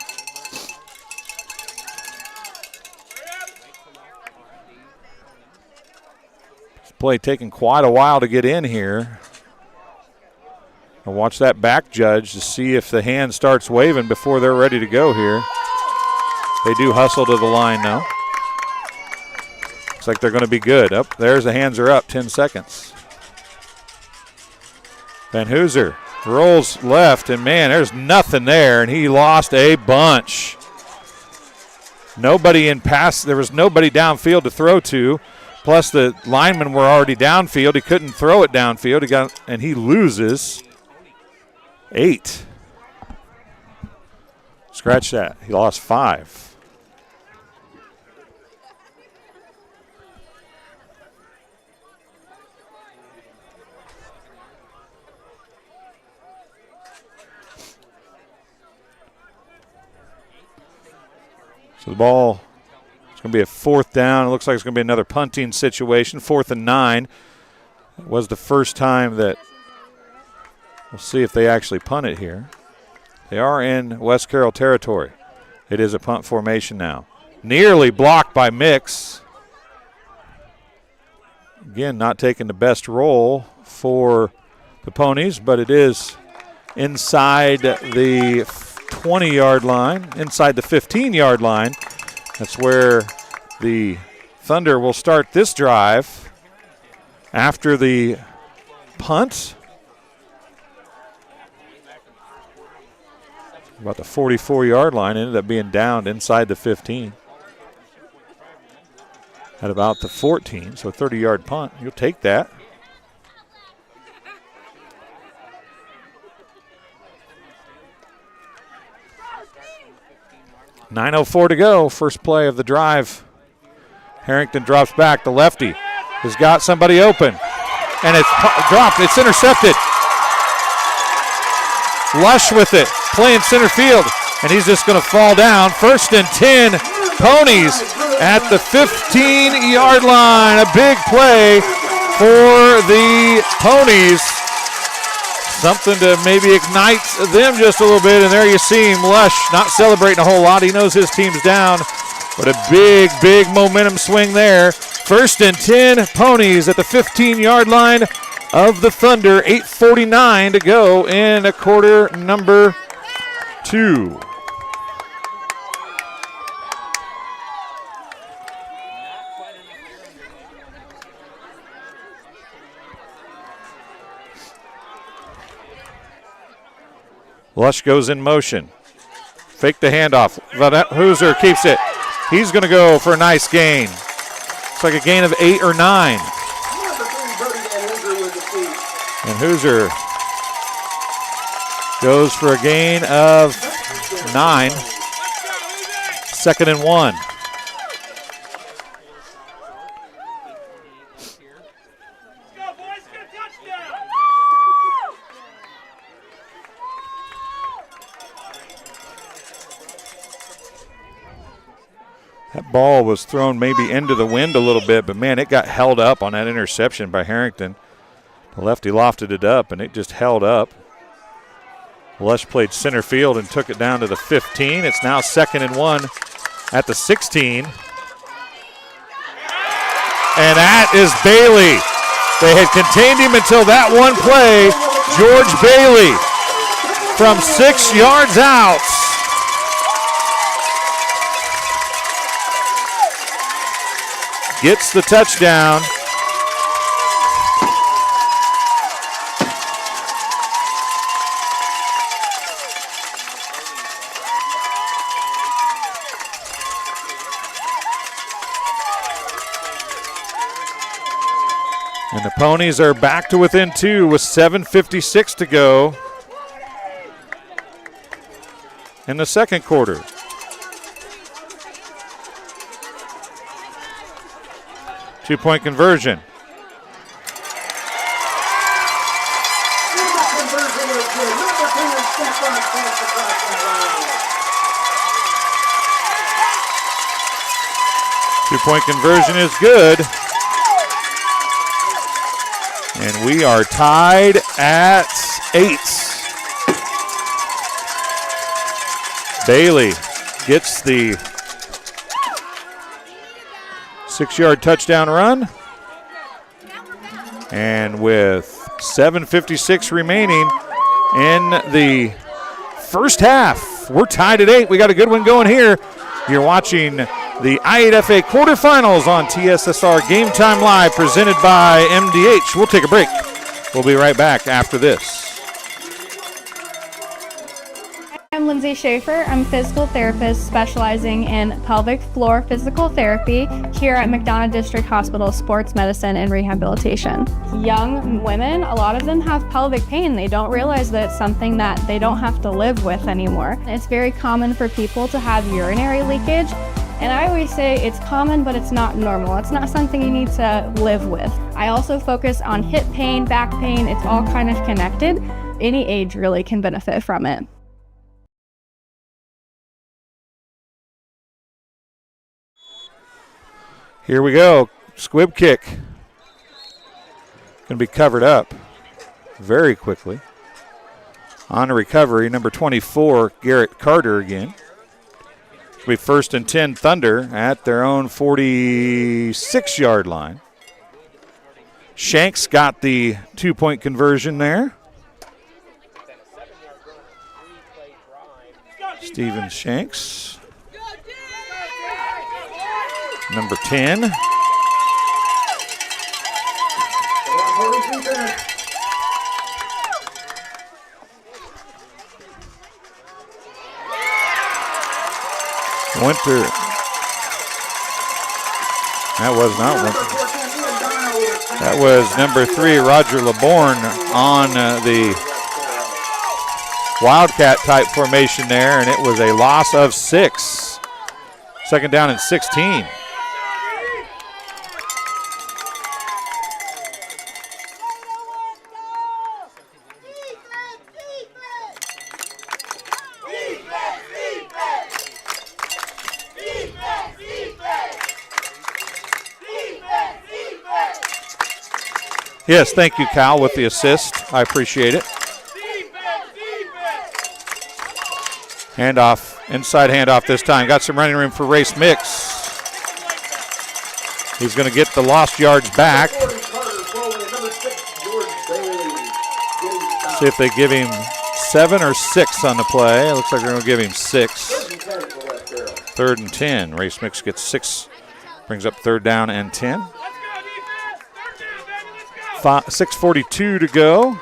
play taking quite a while to get in here. I'll watch that back judge to see if the hand starts waving before they're ready to go here. They do hustle to the line now. Looks like they're going to be good. Up there's the hands are up, 10 seconds. Van Hooser rolls left, and man, there's nothing there, and he lost a bunch. Nobody in pass, there was nobody downfield to throw to, plus the linemen were already downfield. He couldn't throw it downfield, and he loses 8. Scratch that, he lost 5. So the ball, it's going to be a 4th down. It looks like it's going to be another punting situation. 4th and 9. It was the first time that we'll see if they actually punt it here. They are in West Carroll territory. It is a punt formation now. Nearly blocked by Mix. Again, not taking the best roll for the Ponies, but it is inside the 20-yard line, inside the 15-yard line. That's where the Thunder will start this drive after the punt. About the 44-yard line, ended up being downed inside the 15. At about the 14, so 30-yard punt. You'll take that. .9:04 to go, first play of the drive. Harrington drops back. The lefty has got somebody open, and it's dropped. It's intercepted. Lush with it, playing center field, and he's just going to fall down. 1st and 10, Ponies at the 15-yard line. A big play for the Ponies. Something to maybe ignite them just a little bit, and there you see him, Lush, not celebrating a whole lot. He knows his team's down, but a big, big momentum swing there. 1st and 10, Ponies at the 15-yard line of the Thunder. 8:49 to go in a quarter number 2. Lush goes in motion. Fake the handoff. Hooser keeps it. He's going to go for a nice gain. It's like a gain of 8 or 9. And Hooser goes for a gain of 9. 2nd and 1. That ball was thrown maybe into the wind a little bit, but, man, it got held up on that interception by Harrington. The lefty lofted it up, and it just held up. Lush played center field and took it down to the 15. It's now 2nd and 1 at the 16. And that is Bailey. They had contained him until that one play. George Bailey from 6 yards out. Gets the touchdown. And the Ponies are back to within 2 with 7:56 to go in the second quarter. Two-point conversion. Two-point conversion is good. And we are tied at 8. Bailey gets the 6-yard touchdown run. And with 7:56 remaining in the first half, we're tied at 8. We got a good one going here. You're watching the I8FA quarterfinals on TSSR Game Time Live, presented by MDH. We'll take a break. We'll be right back after this. I'm Lindsay Schaefer. I'm a physical therapist specializing in pelvic floor physical therapy here at McDonough District Hospital Sports Medicine and Rehabilitation. Young women, a lot of them have pelvic pain. They don't realize that it's something that they don't have to live with anymore. It's very common for people to have urinary leakage. And I always say it's common, but it's not normal. It's not something you need to live with. I also focus on hip pain, back pain. It's all kind of connected. Any age really can benefit from it. Here we go. Squib kick. Going to be covered up very quickly. On a recovery, number 24, Garrett Carter again. It'll be 1st and 10 Thunder at their own 46-yard line. Shanks got the 2-point conversion there. Steven Shanks. Number 10. Winter. That was not Winter. That was number 3, Roger LeBourne, on the Wildcat type formation there, and it was a loss of 6. 2nd down and 16. Yes, thank you, Cal, with the assist. I appreciate it. Handoff, inside handoff this time. Got some running room for Race Mix. He's going to get the lost yards back. See if they give him 7 or 6 on the play. It looks like they're going to give him 6. 3rd and 10. Race Mix gets 6, brings up 3rd down and 10. 6:42 to go.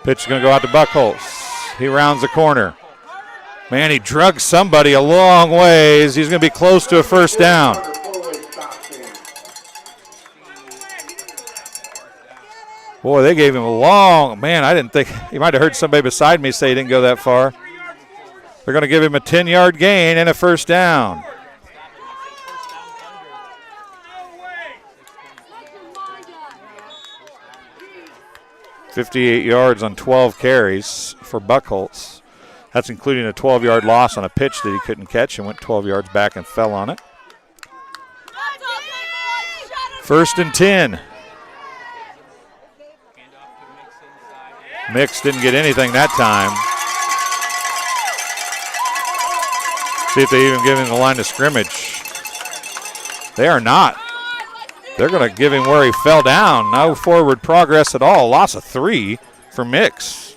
Pitch is going to go out to Buckholz. He rounds the corner. Man, he drugged somebody a long ways. He's going to be close to a 1st down. Boy, they gave him a long, man, I didn't think, he might have heard somebody beside me say he didn't go that far. They're going to give him a 10-yard gain and a 1st down. 58 yards on 12 carries for Buchholz. That's including a 12-yard loss on a pitch that he couldn't catch and went 12 yards back and fell on it. 1st and 10. Mix didn't get anything that time. See if they even give him the line of scrimmage. They are not. They're going to give him where he fell down. No forward progress at all. Loss of 3 for Mix.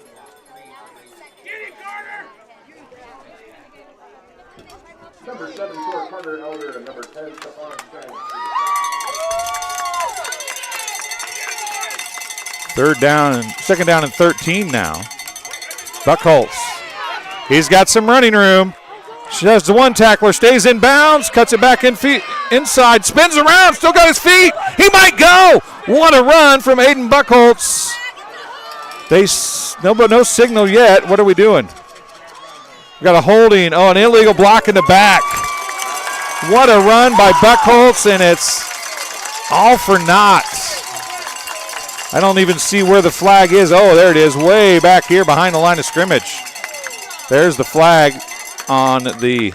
Number 7 for Carter Elder and number 10 Stefan Frank. 2nd down and 13 now. Buchholz. He's got some running room. Does the one tackler, stays in bounds, cuts it back inside, spins around, still got his feet. He might go. What a run from Aiden Buchholz. No signal yet. What are we doing? We got a holding. Oh, an illegal block in the back. What a run by Buchholz, and it's all for naught. I don't even see where the flag is. Oh, there it is, way back here behind the line of scrimmage. There's the flag on the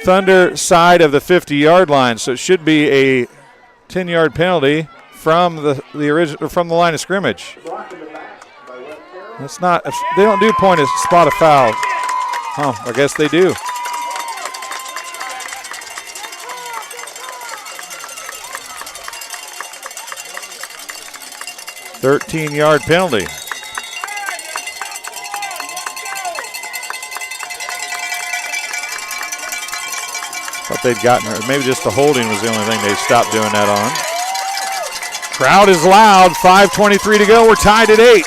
Thunder side of the 50-yard line, so it should be a 10-yard penalty from the line of scrimmage. That's not. They don't do point as spot a foul. Oh, I guess they do. $13-yard penalty. Thought they'd gotten her. Maybe just the holding was the only thing they stopped doing that on. Crowd is loud. 5:23 to go. We're tied at 8.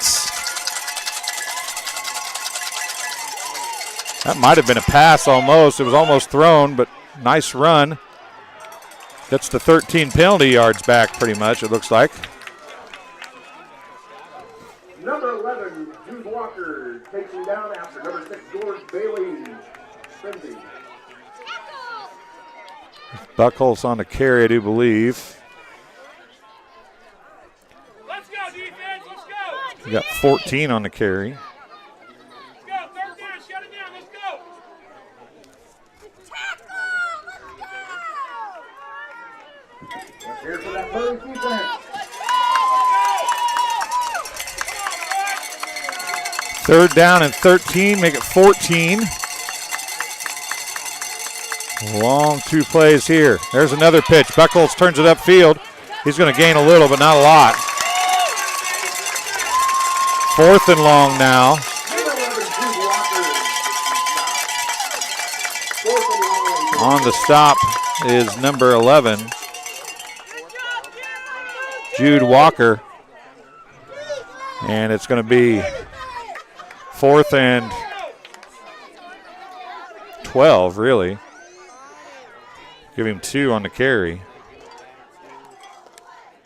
That might have been a pass almost. It was almost thrown, but nice run. Gets the 13 penalty yards back pretty much, it looks like. Number 11, Jude Walker, takes him down after number 6, George Bailey. Frenzy. Buchholz on the carry, I do believe. Let's go, defense. Let's go. We got 14 on the carry. Let's go. 3rd down. Shut it down. Let's go. Let's hear for that third defense. 3rd down and 13, make it 14. Long 2 plays here. There's another pitch. Buchholz turns it upfield. He's going to gain a little, but not a lot. 4th and long now. On the stop is number 11, Jude Walker. And it's going to be 4th and 12, really. Give him 2 on the carry.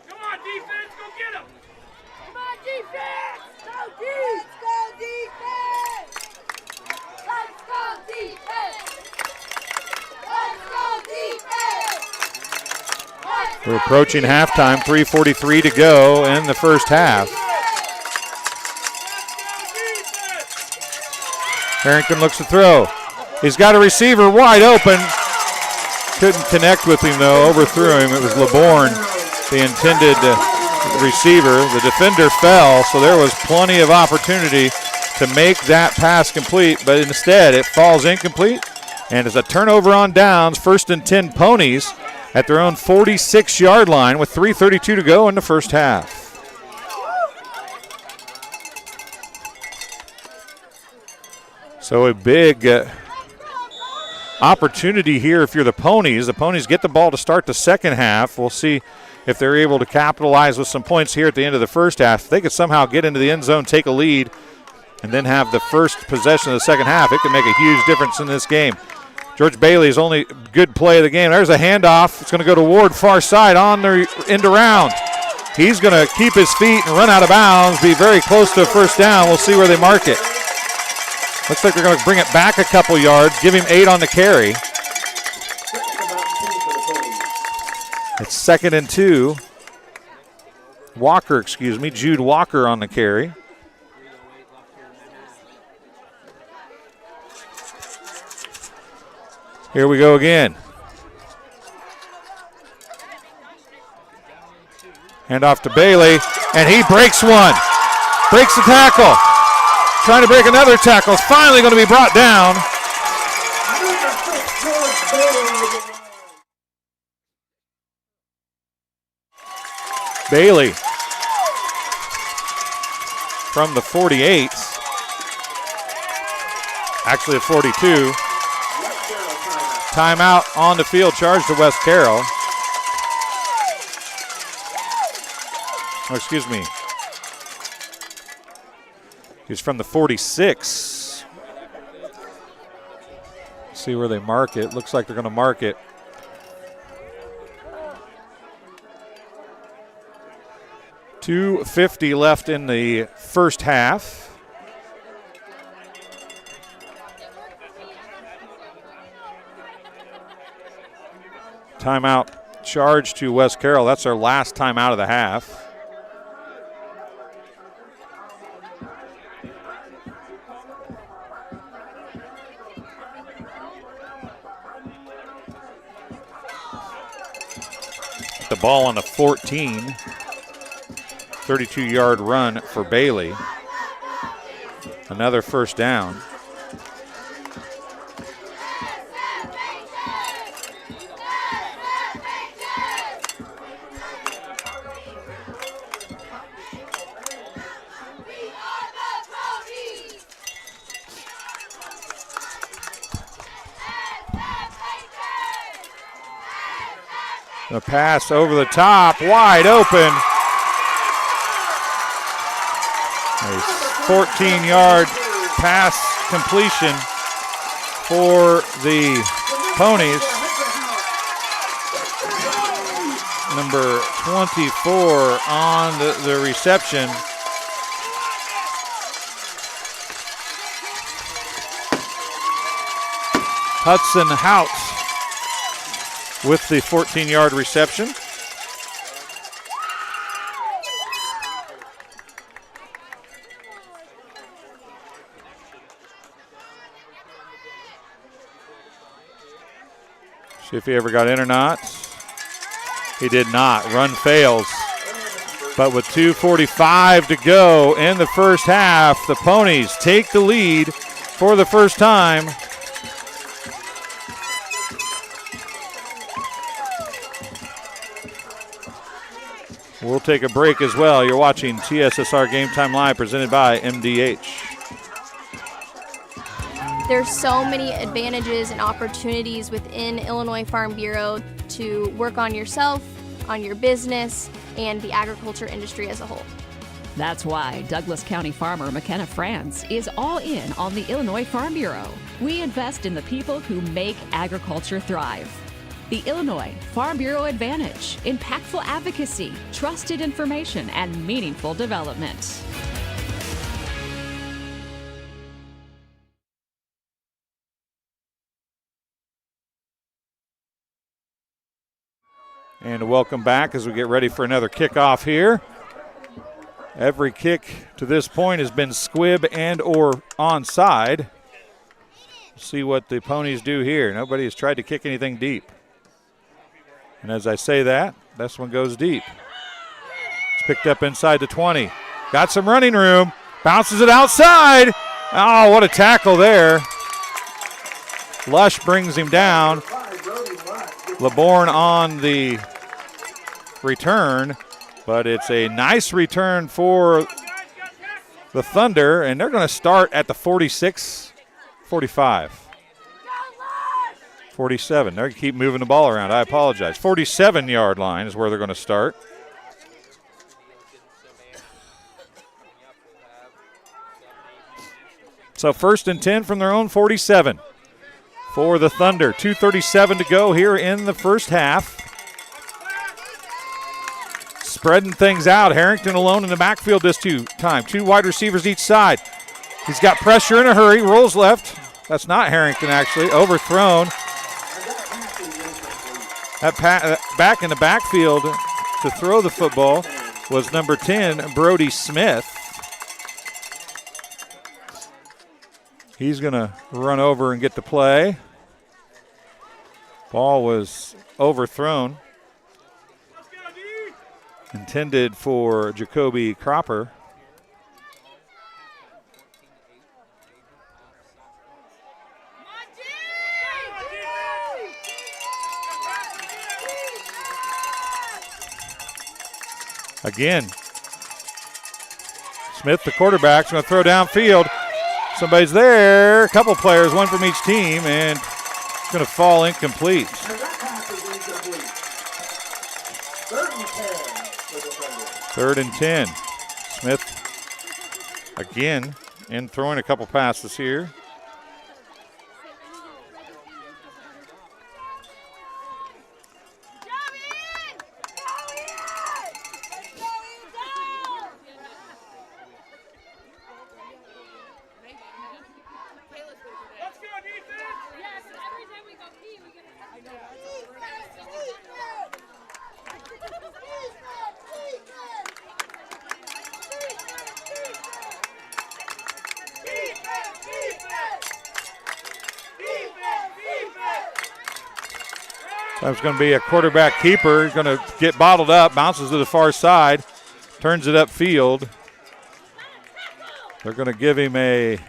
Come on, defense. Go get him. Come on, defense. Go defense. Let's go defense. Let's go defense. We're approaching halftime, 3:43 to go in the first half. Harrington looks to throw. He's got a receiver wide open. Couldn't connect with him, though. Overthrew him. It was LeBourne, the intended receiver. The defender fell, so there was plenty of opportunity to make that pass complete, but instead it falls incomplete, and it's a turnover on downs. 1st and 10 Ponies at their own 46-yard line with 3:32 to go in the first half. So a big opportunity here if you're the Ponies. The Ponies get the ball to start the second half. We'll see if they're able to capitalize with some points here at the end of the first half. If they could somehow get into the end zone, take a lead, and then have the first possession of the second half, it could make a huge difference in this game. George Bailey's only good play of the game. There's a handoff. It's going to go to Ward, far side, on the end around. He's going to keep his feet and run out of bounds, be very close to a first down. We'll see where they mark it. Looks like they're going to bring it back a couple yards, give him 8 on the carry. It's 2nd and 2. Walker, excuse me, Jude Walker on the carry. Here we go again. Hand off to Bailey, and he breaks one. Breaks the tackle. Trying to break another tackle. It's finally going to be brought down. Bailey from the 48, actually at 42. Timeout on the field, charge to West Carroll. Oh, excuse me. He's from the 46. See where they mark it. Looks like they're going to mark it. .250 left in the first half. Timeout charge to West Carroll. That's our last timeout of the half. The ball on the 14. 32-yard run for Bailey. Another first down. The pass over the top, wide open. A 14-yard pass completion for the Ponies. Number 24 on the reception. Hudson Hout with the 14-yard reception. See if he ever got in or not. He did not. Run fails. But with 2:45 to go in the first half, the Ponies take the lead for the first time. We'll take a break as well. You're watching TSSR Game Time Live presented by MDH. There's so many advantages and opportunities within Illinois Farm Bureau to work on yourself, on your business, and the agriculture industry as a whole. That's why Douglas County farmer McKenna France is all in on the Illinois Farm Bureau. We invest in the people who make agriculture thrive. The Illinois Farm Bureau Advantage: impactful advocacy, trusted information, and meaningful development. And welcome back as we get ready for another kickoff here. Every kick to this point has been squib and or onside. See what the Ponies do here. Nobody has tried to kick anything deep. And as I say that, this one goes deep. It's picked up inside the 20. Got some running room. Bounces it outside. Oh, what a tackle there. Lush brings him down. LeBourne on the return, but it's a nice return for the Thunder, and they're going to start at the 46, 45, 47. They're going to keep moving the ball around. I apologize. 47-yard line is where they're going to start. So 1st and 10 from their own 47. For the Thunder. 2:37 to go here in the first half. Spreading things out. Harrington alone in the backfield this time. 2 wide receivers each side. He's got pressure in a hurry. Rolls left. That's not Harrington, actually. Overthrown. That back in the backfield to throw the football was number 10, Brody Smith. He's going to run over and get the play. Ball was overthrown. Intended for Jacoby Cropper. Again, Smith, the quarterback, is going to throw downfield. Somebody's there, a couple players, one from each team, and it's going to fall incomplete. Third and 10. Smith again in throwing a couple passes here. That's going to be a quarterback keeper. He's going to get bottled up, bounces to the far side, turns it upfield. They're going to give him a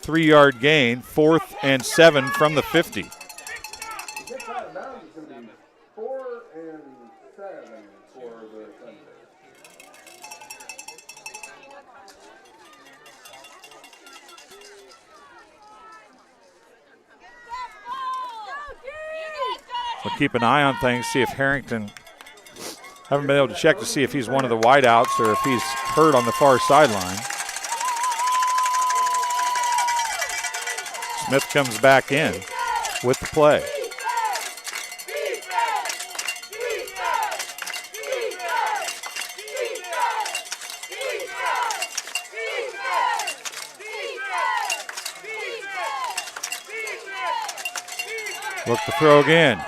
3-yard gain, 4th and 7 from the 50. We'll keep an eye on things, see if Harrington, haven't been able to check to see if he's one of the wideouts or if he's hurt on the far sideline. Smith comes back in with the play. Look to throw again.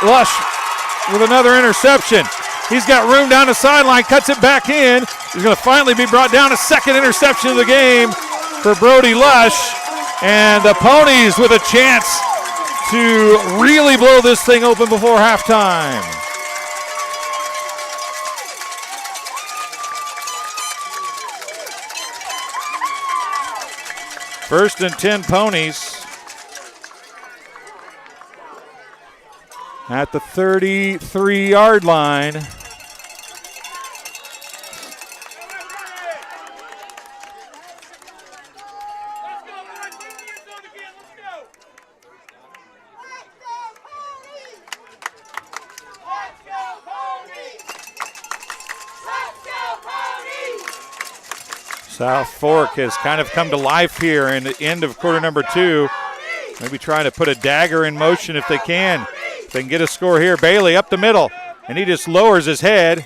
Lush with another interception. He's got room down the sideline, cuts it back in. He's going to finally be brought down. A second interception of the game for Brody Lush. And the Ponies with a chance to really blow this thing open before halftime. First and 10 Ponies. At the 33-yard line. South Fork has kind of come to life here in the end of quarter number 2. Maybe trying to put a dagger in motion if they can. If they can get a score here. Bailey up the middle, and he just lowers his head.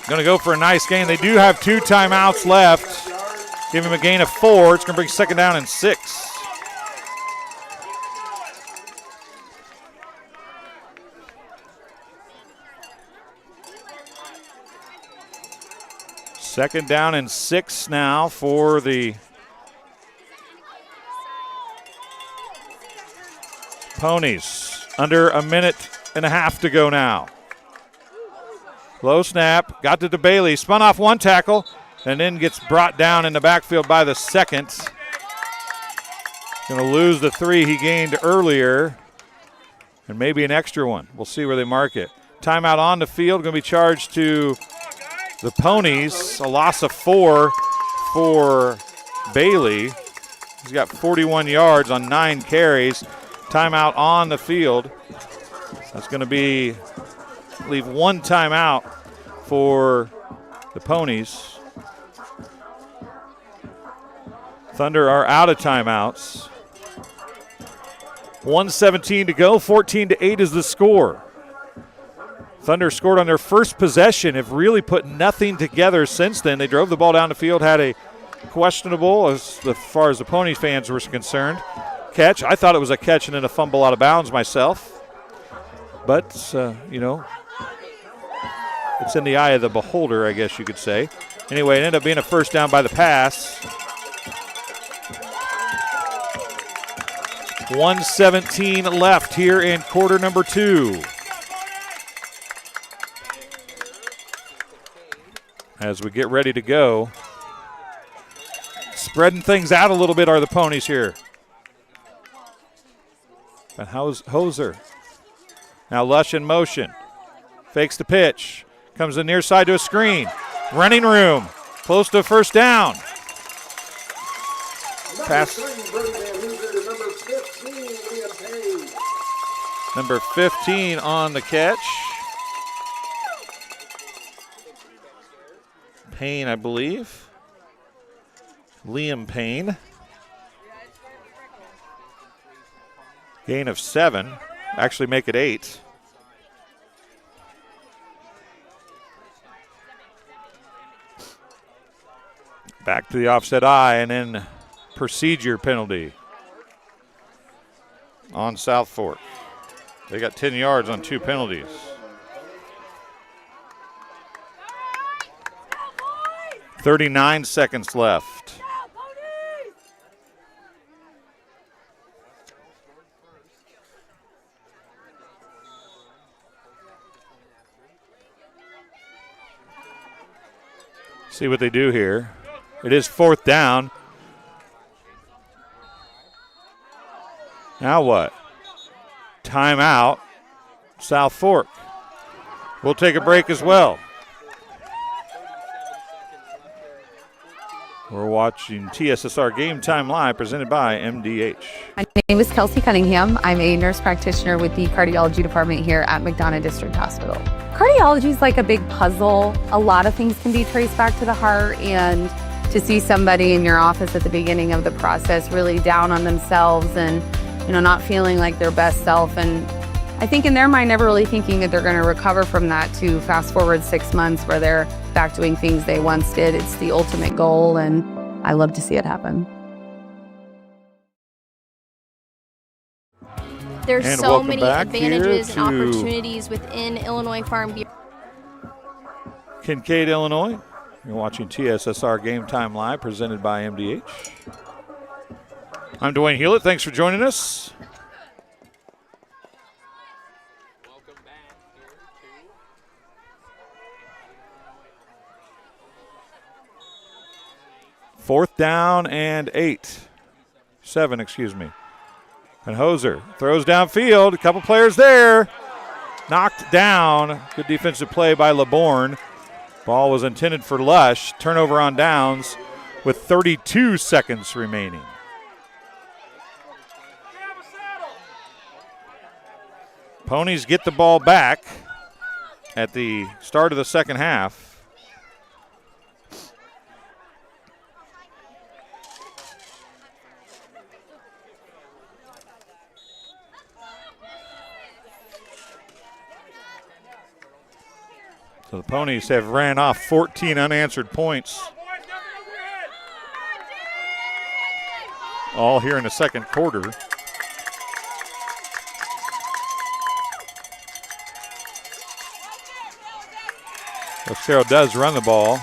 Going to go for a nice gain. They do have 2 timeouts left. Give him a gain of 4. It's going to bring second down and 6. Second down and 6 now for the Ponies. Under a minute and a half to go now. Low snap, got to Bailey, spun off one tackle, and then gets brought down in the backfield by the second. Going to lose the 3 he gained earlier, and maybe an extra one. We'll see where they mark it. Timeout on the field, going to be charged to the Ponies. A loss of 4 for Bailey. He's got 41 yards on 9 carries. Timeout on the field. That's going to be, I believe, 1 timeout for the Ponies. Thunder are out of timeouts. 1:17 to go, 14-8 is the score. Thunder scored on their first possession, have really put nothing together since then. They drove the ball down the field, had a questionable, as far as the Ponies fans were concerned, catch. I thought it was a catch and then a fumble out of bounds myself. But, it's in the eye of the beholder, I guess you could say. Anyway, it ended up being a first down by the pass. 1:17 left here in quarter number 2. As we get ready to go. Spreading things out a little bit are the Ponies here. And Hoser. Now Lush in motion. Fakes the pitch. Comes the near side to a screen. Running room. Close to a first down. Pass. Number 15 on the catch. Payne, I believe. Liam Payne. Gain of 7. Actually make it 8. Back to the offset eye and then procedure penalty on South Fork. They got 10 yards on 2 penalties. .39 seconds left. See what they do here. It is 4th down. Now what? Timeout, South Fork. We'll take a break as well. We're watching TSSR Game Time Live presented by MDH. My name is Kelsey Cunningham. I'm a nurse practitioner with the cardiology department here at McDonough District Hospital. Cardiology is like a big puzzle. A lot of things can be traced back to the heart, and to see somebody in your office at the beginning of the process really down on themselves and not feeling like their best self, and I think in their mind never really thinking that they're going to recover from that, to fast forward 6 months where they're back doing things they once did. It's the ultimate goal, and I love to see it happen. There's And so welcome many back advantages here and to opportunities within Illinois Farm Bureau. Kincaid, Illinois. You're watching TSSR Game Time Live presented by MDH. I'm Dwayne Hulett. Thanks for joining us. Welcome back here to 4th down and 7, excuse me. And Hoser throws downfield. A couple players there. Knocked down. Good defensive play by LeBourne. Ball was intended for Lush. Turnover on downs with 32 seconds remaining. Ponies get the ball back at the start of the second half. So the Ponies have ran off 14 unanswered points. All here in the second quarter. Carroll does run the ball.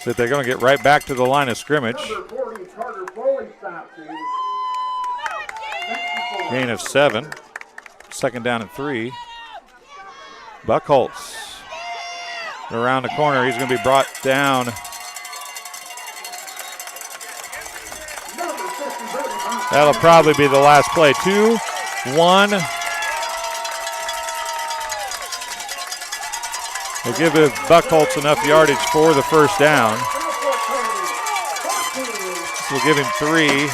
So they're going to get right back to the line of scrimmage. Gain of 7. 2nd down and 3. Buckholz around the corner. He's going to be brought down. That'll probably be the last play. 2-1. We'll give Buckholz enough yardage for the first down. We'll give him 3.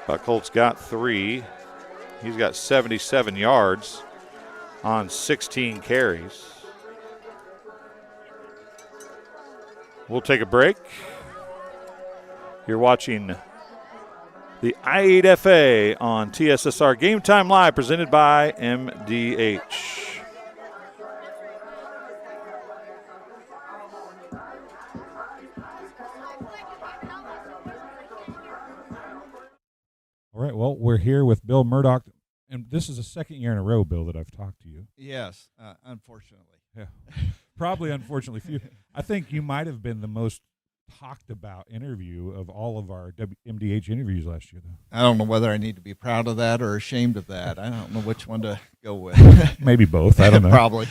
Buckholz got 3. He's got 77 yards on 16 carries. We'll take a break. You're watching the I8FA on TSSR Game Time Live, presented by MDH. All right, well, we're here with Bill Murdoch, and this is the second year in a row, Bill, that I've talked to you. Yes, unfortunately. Yeah, probably unfortunately for you. I think you might have been the most talked about interview of all of our MDH interviews last year, though. I don't know whether I need to be proud of that or ashamed of that. I don't know which one to go with. Maybe both. I don't know. Probably.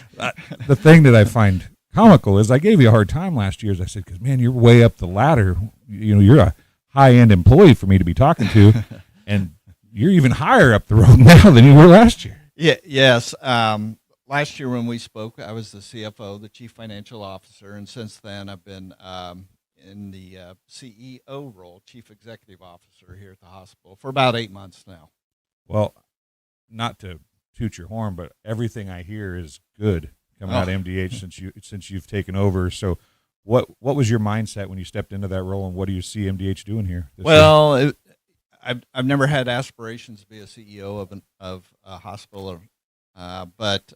The thing that I find comical is I gave you a hard time last year, as I said, because, man, you're way up the ladder. You know, you're a high-end employee for me to be talking to, and you're even higher up the road now than you were last year. Yeah. Yes. Last year when we spoke, I was the CFO, the Chief Financial Officer, and since then I've been in the CEO role, Chief Executive Officer here at the hospital for about 8 months now. Well, not to toot your horn, but everything I hear is good coming out of MDH since you've taken over. So what was your mindset when you stepped into that role, and what do you see MDH doing here? Well, I've never had aspirations to be a CEO of a hospital, but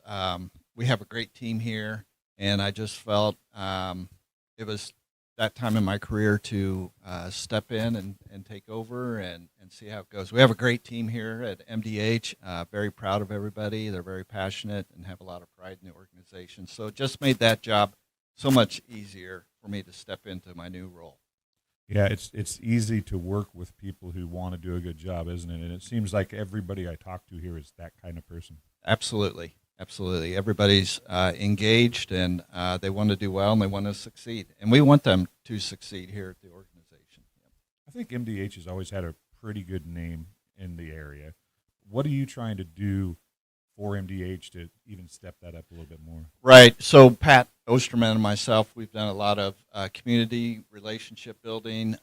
we have a great team here, and I just felt it was that time in my career to step in and take over and see how it goes. We have a great team here at MDH, very proud of everybody. They're very passionate and have a lot of pride in the organization. So it just made that job so much easier for me to step into my new role. Yeah, it's easy to work with people who want to do a good job, isn't it? And it seems like everybody I talk to here is that kind of person. Absolutely. Absolutely. Everybody's engaged, and they want to do well, and they want to succeed. And we want them to succeed here at the organization. I think MDH has always had a pretty good name in the area. What are you trying to do for MDH to even step that up a little bit more? Right. So Pat Osterman and myself, we've done a lot of community relationship building,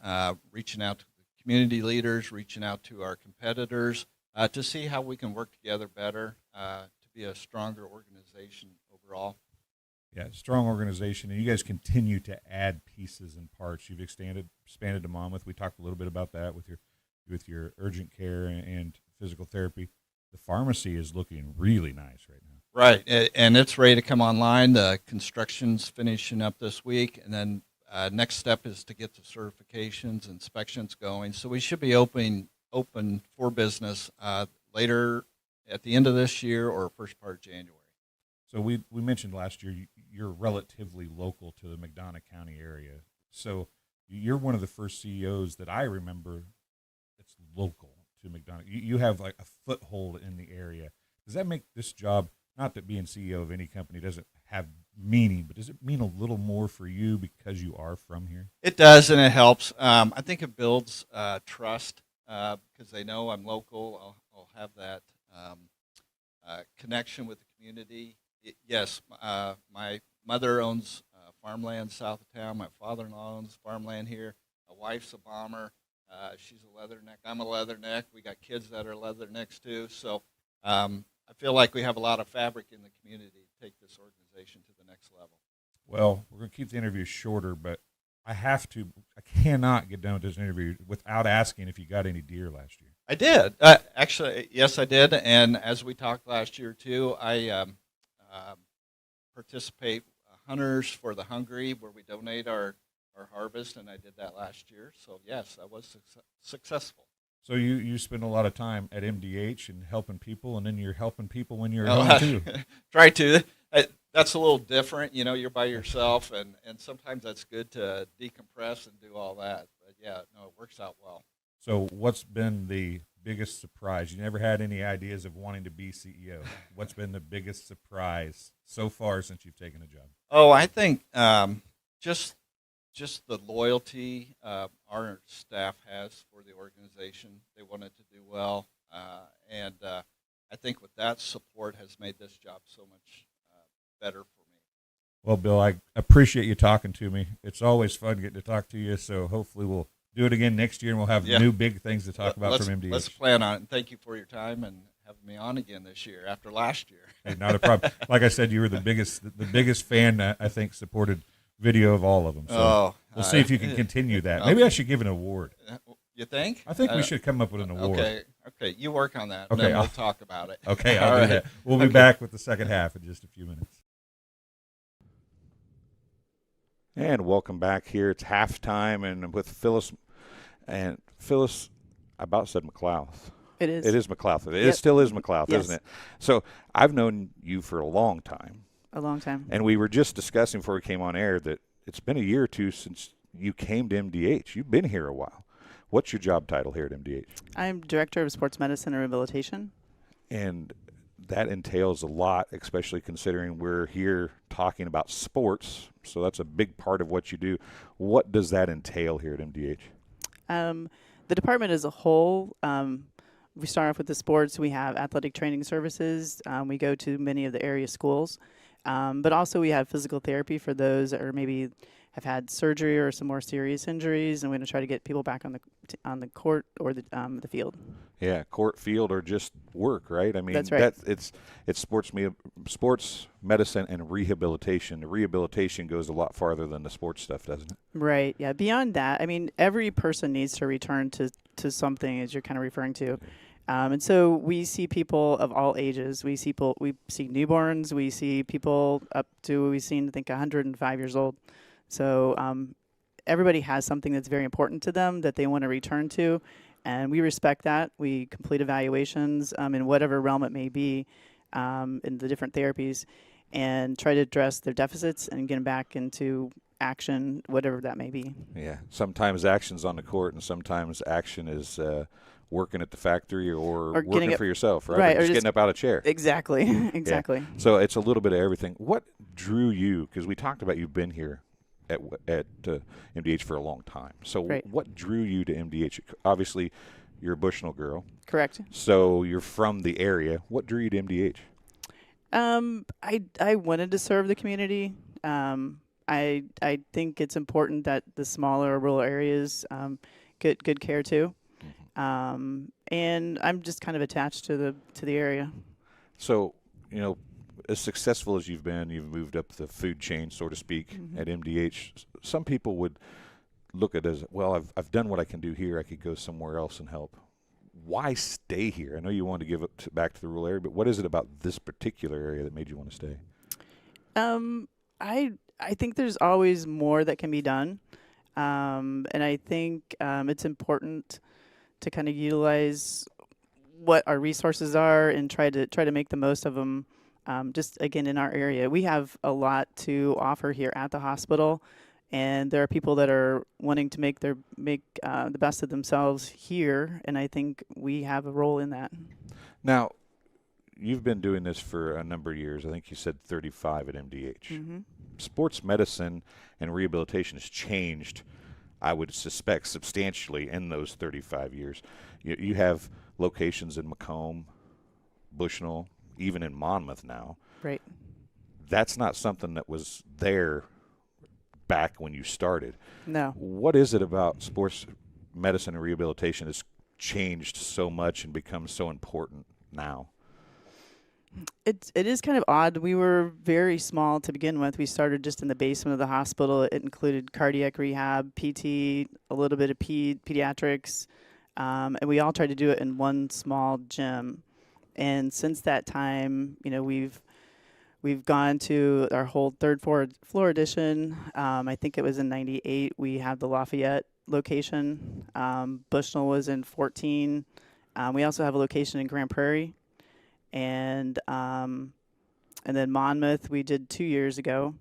reaching out to the community leaders, reaching out to our competitors to see how we can work together better to be a stronger organization overall. Yeah, strong organization, and you guys continue to add pieces and parts. You've expanded to Monmouth. We talked a little bit about that with your urgent care and physical therapy. The pharmacy is looking really nice right now. Right, and it's ready to come online. The construction's finishing up this week, and then next step is to get the certifications, inspections going. So we should be open for business later at the end of this year or first part of January. So we mentioned last year you're relatively local to the McDonough County area. So you're one of the first CEOs that I remember that's local to McDonough. You have like a foothold in the area. Does that make this job, not that being CEO of any company doesn't have meaning, but does it mean a little more for you because you are from here? It does, and it helps. I think it builds trust because they know I'm local. I'll have that connection with the community. Yes, my mother owns farmland south of town. My father-in-law owns farmland here. My wife's a bomber. She's a leatherneck. I'm a leatherneck. We got kids that are leathernecks too. So I feel like we have a lot of fabric in the community to take this organization to the next level. Well, we're going to keep the interview shorter, but I cannot get done with this interview without asking if you got any deer last year. I did. Actually, yes, I did. And as we talked last year too, I participate Hunters for the Hungry, where we donate our harvest, and I did that last year. So yes, I was successful. So you spend a lot of time at MDH and helping people, and then you're helping people when you're at home too. Try to. That's a little different. You know, you're by yourself, and sometimes that's good to decompress and do all that. But yeah, no, it works out well. So what's been the biggest surprise? You never had any ideas of wanting to be CEO. What's been the biggest surprise so far since you've taken a job? Oh, I think just the loyalty our staff has for the organization. They want it to do well, and I think with that support has made this job so much better for me. Well, Bill, I appreciate you talking to me. It's always fun getting to talk to you, so hopefully we'll do it again next year, and we'll have new big things to talk about from MDH. Let's plan on it, and thank you for your time and having me on again this year after last year. Hey, not a problem. Like I said, you were the biggest fan, I think, supported video of all of them. So we'll see if you can continue that. Maybe I should give an award. You think? I think we should come up with an award. Okay, you work on that, Okay, and then we'll talk about it. Okay, I'll do that. We'll be back with the second half in just a few minutes. And welcome back here. It's halftime, and with Phyllis, I about said McLouth. It is. It is McLouth. It still is McLouth, yes. isn't it? So I've known you for a long time. A long time. And we were just discussing before we came on air that it's been a year or two since you came to MDH. You've been here a while. What's your job title here at MDH? I'm Director of Sports Medicine and Rehabilitation. And that entails a lot, especially considering we're here talking about sports. So that's a big part of what you do. What does that entail here at MDH? The department as a whole, we start off with the sports. We have athletic training services. We go to many of the area schools. But also we have physical therapy for those that are maybe have had surgery or some more serious injuries, and we're going to try to get people back on the court or the field. Yeah, court, field, or just work, right? I mean, that's right. It's sports medicine and rehabilitation. The rehabilitation goes a lot farther than the sports stuff, doesn't it? Right. Yeah. Beyond that, I mean, every person needs to return to something, as you're kind of referring to. And so we see people of all ages. We see newborns. We see people up to, we've seen, I think, 105 years old. So everybody has something that's very important to them that they want to return to, and we respect that. We complete evaluations in whatever realm it may be in the different therapies and try to address their deficits and get them back into action, whatever that may be. Yeah. Sometimes action's on the court, and sometimes action is working at the factory or working for yourself, right? Right. Or just getting up out of a chair. Exactly. Exactly. Yeah. So it's a little bit of everything. What drew you, because we talked about you've been here at MDH for a long time. So what drew you to MDH? Obviously, you're a Bushnell girl. Correct. So you're from the area. What drew you to MDH? I wanted to serve the community. I think it's important that the smaller rural areas get good care too. And I'm just kind of attached to the area. So, as successful as you've been, you've moved up the food chain, so to speak, at MDH. Some people would look at it as, well, I've done what I can do here. I could go somewhere else and help. Why stay here? I know you wanted to give it back to the rural area, but what is it about this particular area that made you want to stay? I think there's always more that can be done, and I think it's important to kind of utilize what our resources are and try to make the most of them. Just again, in our area, we have a lot to offer here at the hospital, and there are people that are wanting to make the best of themselves here, and I think we have a role in that. Now, you've been doing this for a number of years. I think you said 35 at MDH. Mm-hmm. Sports medicine and rehabilitation has changed, I would suspect, substantially in those 35 years. You have locations in Macomb, Bushnell, even in Monmouth now. Right. That's not something that was there back when you started. No. What is it about sports medicine and rehabilitation that's changed so much and become so important now? It is kind of odd. We were very small to begin with. We started just in the basement of the hospital. It included cardiac rehab, PT, a little bit of pediatrics, and we all tried to do it in one small gym. And since that time, we've gone to our whole third floor addition. I think it was in '98. We have the Lafayette location. Bushnell was in 14. We also have a location in Grand Prairie. And then Monmouth we did 2 years ago.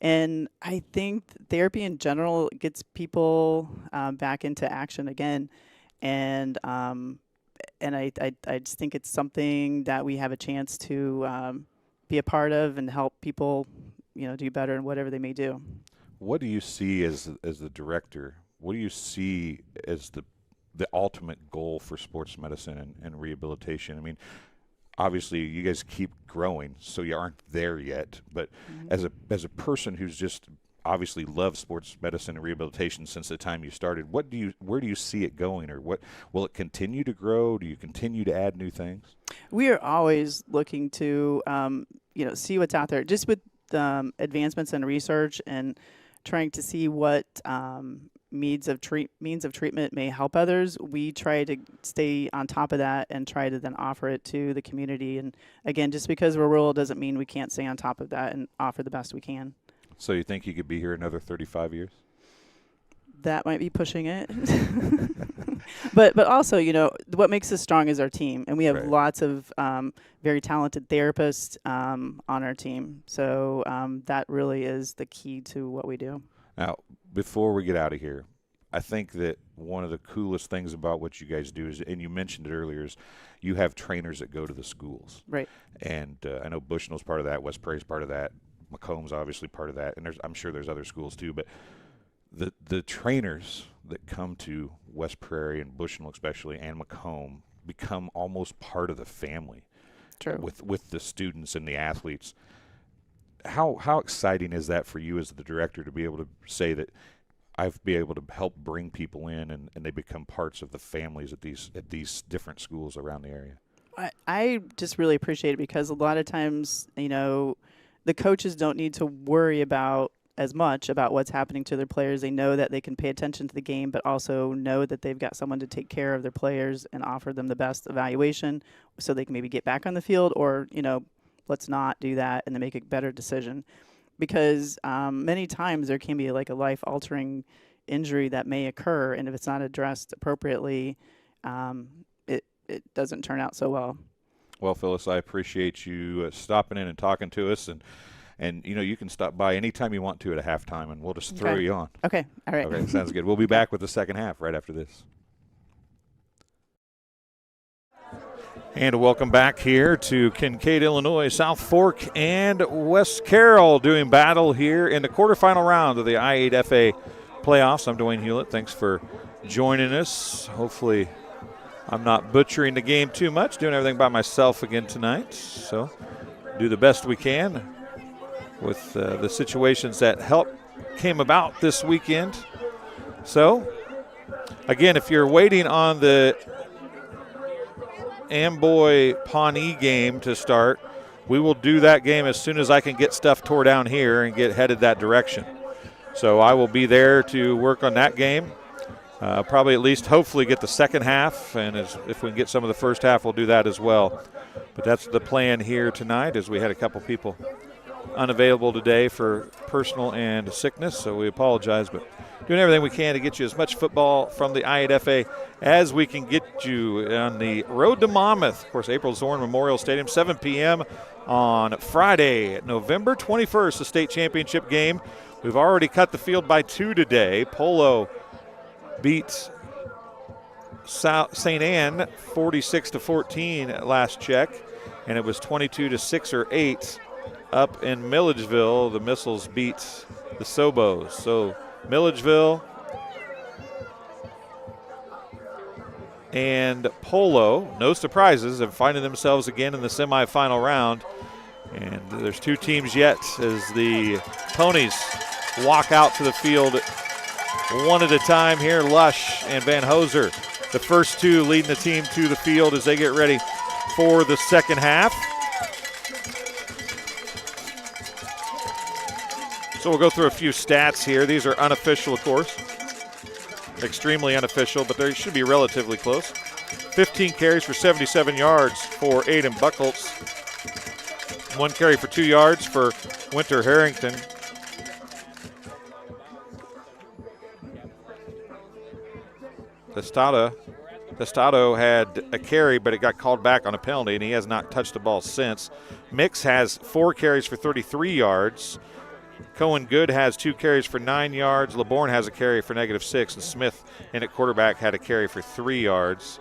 And I think therapy in general gets people back into action again. And I just think it's something that we have a chance to be a part of and help people, do better in whatever they may do. What do you see as the director? What do you see as the ultimate goal for sports medicine and rehabilitation? I mean, obviously you guys keep growing, so you aren't there yet. But as a person who's just obviously loved sports medicine and rehabilitation since the time you started, where do you see it going, or what will it continue to grow? Do you continue to add new things? We are always looking to see what's out there, just with advancements in research and trying to see what means of treatment may help others. We try to stay on top of that and try to then offer it to the community. And again, just because we're rural doesn't mean we can't stay on top of that and offer the best we can. So you think you could be here another 35 years? That might be pushing it. But also, you know, what makes us strong is our team. And we have lots of very talented therapists on our team. So that really is the key to what we do. Now, before we get out of here, I think that one of the coolest things about what you guys do is, and you mentioned it earlier, is you have trainers that go to the schools. Right. And I know Bushnell's part of that, West Prairie's part of that, Macomb's obviously part of that, and I'm sure there's other schools too, but the trainers that come to West Prairie and Bushnell especially and Macomb become almost part of the family. True. With the students and the athletes. How exciting is that for you as the director to be able to say that I've been able to help bring people in and they become parts of the families at these different schools around the area? I just really appreciate it because a lot of times, you know, the coaches don't need to worry about as much about what's happening to their players. They know that they can pay attention to the game, but also know that they've got someone to take care of their players and offer them the best evaluation so they can maybe get back on the field or, you know, let's not do that and then make a better decision. Because many times there can be like a life-altering injury that may occur, and if it's not addressed appropriately, it doesn't turn out so well. Well, Phyllis, I appreciate you stopping in and talking to us, and you know, you can stop by anytime you want to at a halftime, and we'll just throw you on. Okay, all right. Okay, sounds good. We'll be back with the second half right after this. And welcome back here to Kincaid, Illinois. South Fork and West Carroll doing battle here in the quarterfinal round of the I8FA playoffs. I'm Dwayne Hulett. Thanks for joining us. Hopefully I'm not butchering the game too much, doing everything by myself again tonight. So do the best we can with the situations that came about this weekend. So, again, if you're waiting on the Amboy Pawnee game to start, we will do that game as soon as I can get stuff tore down here and get headed that direction. So I will be there to work on that game. Probably at least hopefully get the second half, and if we can get some of the first half, we'll do that as well. But that's the plan here tonight, as we had a couple people unavailable today for personal and sickness, so we apologize, but doing everything we can to get you as much football from the I8FA as we can get you on the road to Monmouth. Of course, April Zorn Memorial Stadium, 7 p.m. on Friday, November 21st, the state championship game. We've already cut the field by 2 today. Polo beat St. Anne 46-14 at last check, and it was 22-6 or 8 up in Milledgeville. The Missiles beat the Sobos. So Milledgeville and Polo, no surprises, have finding themselves again in the semifinal round. And there's 2 teams yet as the Ponies walk out to the field one at a time here. Lush and Van Hoser, the first 2 leading the team to the field as they get ready for the second half. So we'll go through a few stats here. These are unofficial, of course. Extremely unofficial, but they should be relatively close. 15 carries for 77 yards for Aiden Buckholz. 1 carry for 2 yards for Winter Harrington. Testado had a carry, but it got called back on a penalty, and he has not touched the ball since. Mix has 4 carries for 33 yards. Cohen Good has 2 carries for 9 yards. LeBourne has a carry for -6, and Smith in at quarterback had a carry for 3 yards.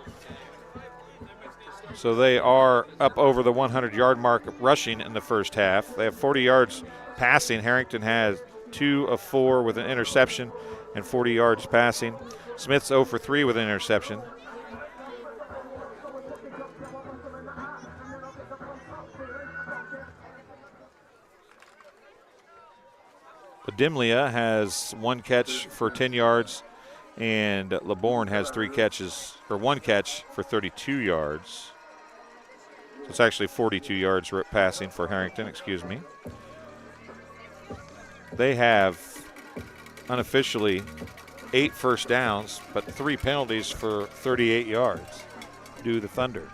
So they are up over the 100-yard mark rushing in the first half. They have 40 yards passing. Harrington has 2 of 4 with an interception and 40 yards passing. Smith's 0 for 3 with an interception. Dimlia has 1 catch for 10 yards, and LeBourne has 1 catch for 32 yards. So it's actually 42 yards passing for Harrington, excuse me. They have unofficially 8 first downs, but 3 penalties for 38 yards due to the Thunder.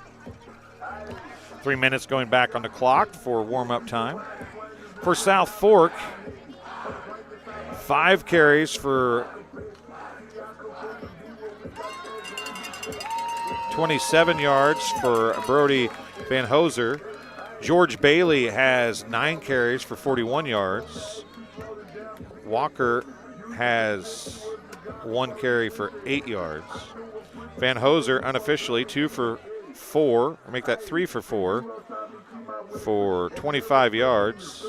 3 minutes going back on the clock for warm-up time. For South Fork, 5 carries for 27 yards for Brody Van Hoser. George Bailey has 9 carries for 41 yards. Walker has 1 carry for 8 yards. Van Hoser unofficially 2 for 4, or make that 3 for 4 for 25 yards.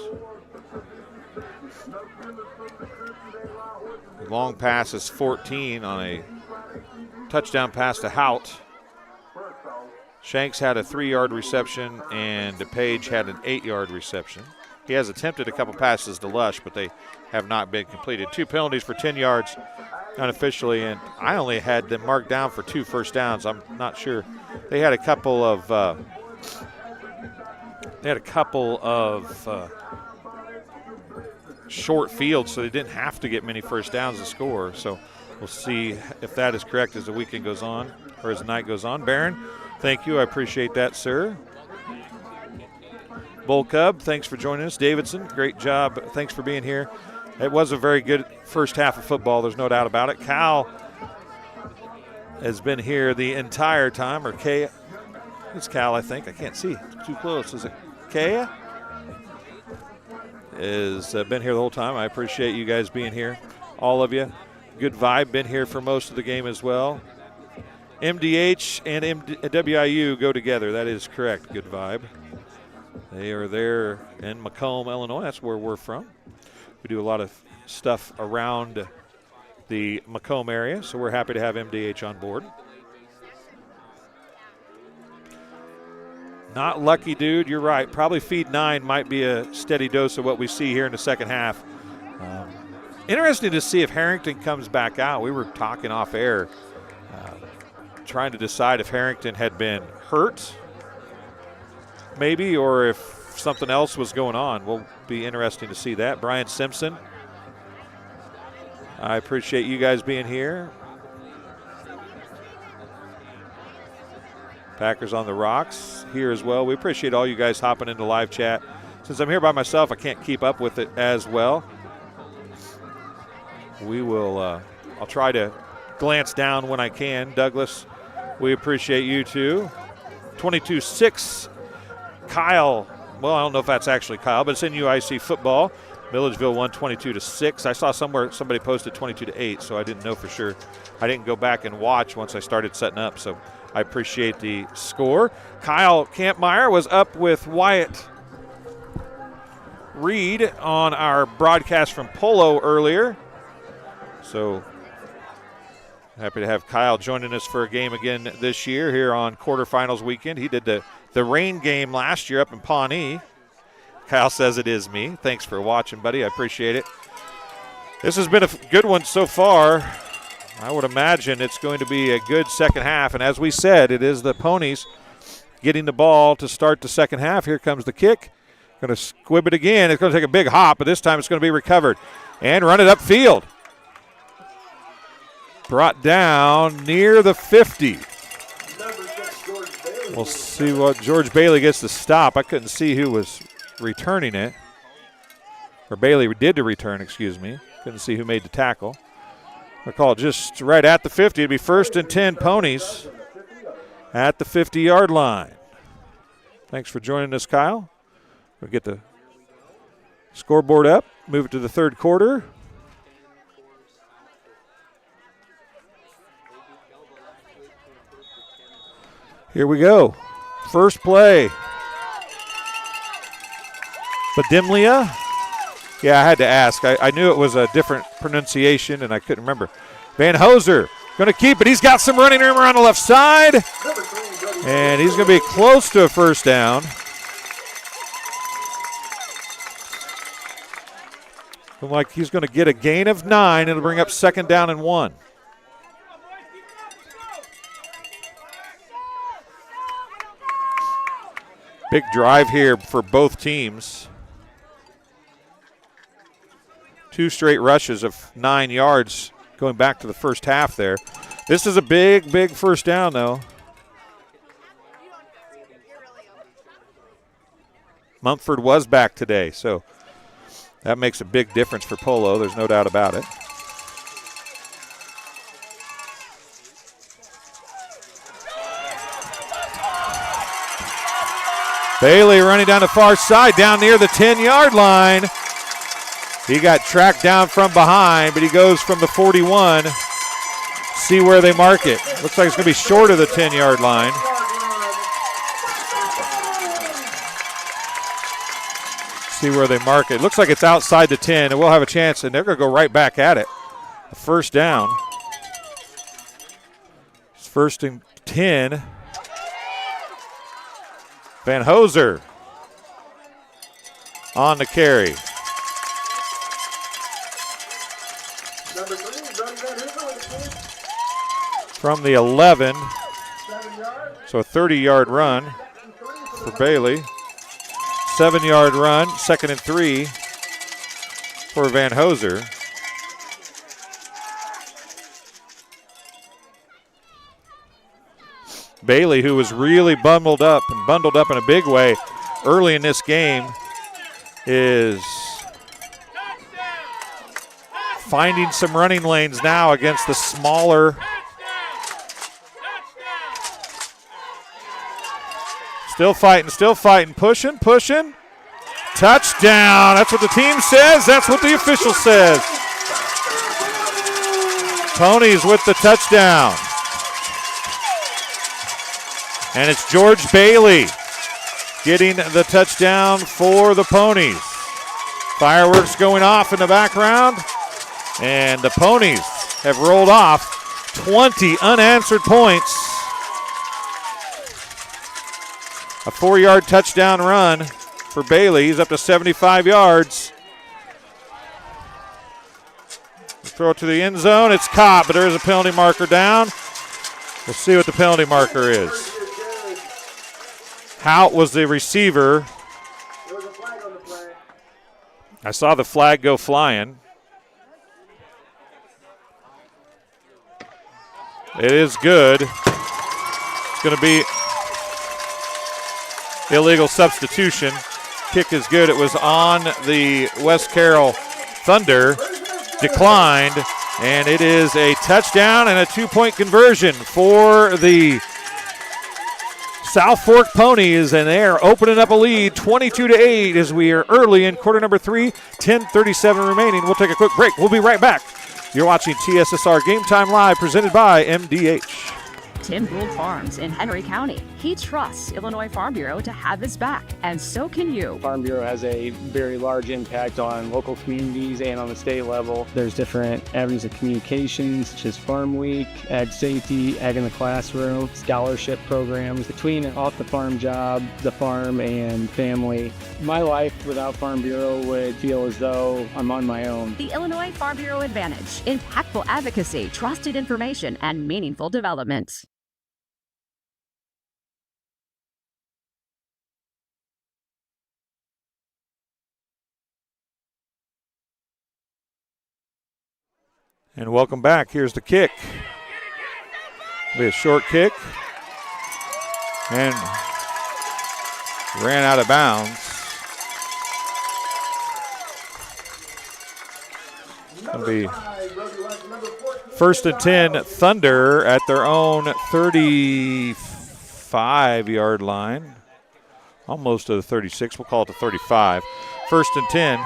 Long pass is 14 on a touchdown pass to Hout. Shanks had a 3-yard reception, and DePage had an 8-yard reception. He has attempted a couple passes to Lush, but they have not been completed. 2 penalties for 10 yards unofficially, and I only had them marked down for 2 first downs. I'm not sure. They had a couple of short fields, so they didn't have to get many first downs to score. So we'll see if that is correct as the weekend goes on, or as the night goes on. Barron, thank you. I appreciate that, sir. Bull Cub, thanks for joining us. Davidson, great job. Thanks for being here. It was a very good first half of football. There's no doubt about it. Cal has been here the entire time, or Kay. It's Cal, I think. I can't see. It's too close. Is it Kay? Has been here the whole time. I appreciate you guys being here, all of you. Good vibe. Been here for most of the game as well. MDH and WIU go together. That is correct. Good vibe. They are there in Macomb, Illinois. That's where we're from. We do a lot of stuff around the Macomb area, so we're happy to have MDH on board. Not lucky, dude. You're right. Probably feed 9 might be a steady dose of what we see here in the second half. Interesting to see if Harrington comes back out. We were talking off air, trying to decide if Harrington had been hurt, maybe, or if something else was going on. Will be interesting to see that. Brian Simpson, I appreciate you guys being here. Packers on the rocks here as well. We appreciate all you guys hopping into live chat. Since I'm here by myself, I can't keep up with it as well. We will, I'll try to glance down when I can. Douglas, we appreciate you too. 22-6, Kyle. Well, I don't know if that's actually Kyle, but it's in UIC football. Milledgeville won 22-6. I saw somewhere somebody posted 22-8, so I didn't know for sure. I didn't go back and watch once I started setting up, so I appreciate the score. Kyle Kampmeyer was up with Wyatt Reed on our broadcast from Polo earlier. So happy to have Kyle joining us for a game again this year here on quarterfinals weekend. He did the rain game last year up in Pawnee. Kyle says it is me. Thanks for watching, buddy. I appreciate it. This has been a good one so far. I would imagine it's going to be a good second half. And as we said, it is the Ponies getting the ball to start the second half. Here comes the kick. Going to squib it again. It's going to take a big hop, but this time it's going to be recovered. And run it upfield. Brought down near the 50. We'll see what George Bailey gets to stop. I couldn't see who was returning it. Or Bailey did to return, excuse me. Couldn't see who made the tackle. I call it just right at the 50. It'd be 1st and 10 Ponies at the 50-yard line. Thanks for joining us, Kyle. We'll get the scoreboard up, move it to the third quarter. Here we go. First play. Badimlia. Yeah, I had to ask. I knew it was a different pronunciation, and I couldn't remember. Van Hoser going to keep it. He's got some running room around the left side. And he's going to be close to a first down. Looks like he's going to get a gain of 9. It'll bring up 2nd down and 1. Big drive here for both teams. 2 straight rushes of 9 yards going back to the first half there. This is a big, big first down, though. Mumford was back today, so that makes a big difference for Polo. There's no doubt about it. Bailey running down the far side, down near the 10-yard line. He got tracked down from behind, but he goes from the 41. See where they mark it. Looks like it's going to be short of the 10-yard line. See where they mark it. Looks like it's outside the 10, and we'll have a chance, and they're going to go right back at it. A first down. It's 1st and 10. Van Hoser on the carry. From the 11, so a 30-yard run for Bailey. 7-yard run, 2nd and 3 for Van Hoser. Bailey, who was really bundled up in a big way early in this game, is finding some running lanes now against the smaller. Still fighting, pushing. Touchdown. That's what the team says. That's what the official says. Ponies with the touchdown. And it's George Bailey getting the touchdown for the Ponies. Fireworks going off in the background. And the Ponies have rolled off 20 unanswered points. A 4-yard touchdown run for Bailey. He's up to 75 yards. Throw it to the end zone. It's caught, but there is a penalty marker down. We'll see what the penalty marker is. Hout was the receiver. I saw the flag go flying. It is good. It's going to be illegal substitution. Kick is good. It was on the West Carroll Thunder. Declined, and it is a touchdown and a 2-point conversion for the South Fork Ponies, and they are opening up a lead 22-8 as we are early in quarter number 3, 10:37 remaining. We'll take a quick break. We'll be right back. You're watching TSSR Game Time Live, presented by MDH. Tim Gould Farms in Henry County. He trusts Illinois Farm Bureau to have his back, and so can you. Farm Bureau has a very large impact on local communities and on the state level. There's different avenues of communications, such as Farm Week, Ag Safety, Ag in the Classroom, scholarship programs. Between off the farm job, the farm, and family, my life without Farm Bureau would feel as though I'm on my own. The Illinois Farm Bureau Advantage: impactful advocacy, trusted information, and meaningful development. And welcome back. Here's the kick. It'll be a short kick. And ran out of bounds. It'll be 1st and 10, Thunder at their own 35-yard line. Almost to the 36. We'll call it the 35. 1st and 10.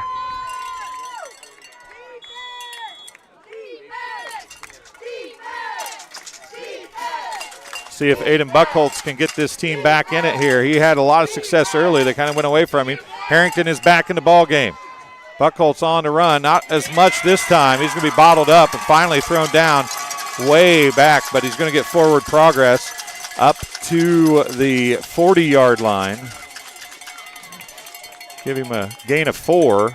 See if Aiden Buckholtz can get this team back in it here. He had a lot of success early. They kind of went away from him. Harrington is back in the ball game. Buckholtz on the run. Not as much this time. He's going to be bottled up and finally thrown down way back, but he's going to get forward progress up to the 40-yard line. Give him a gain of 4.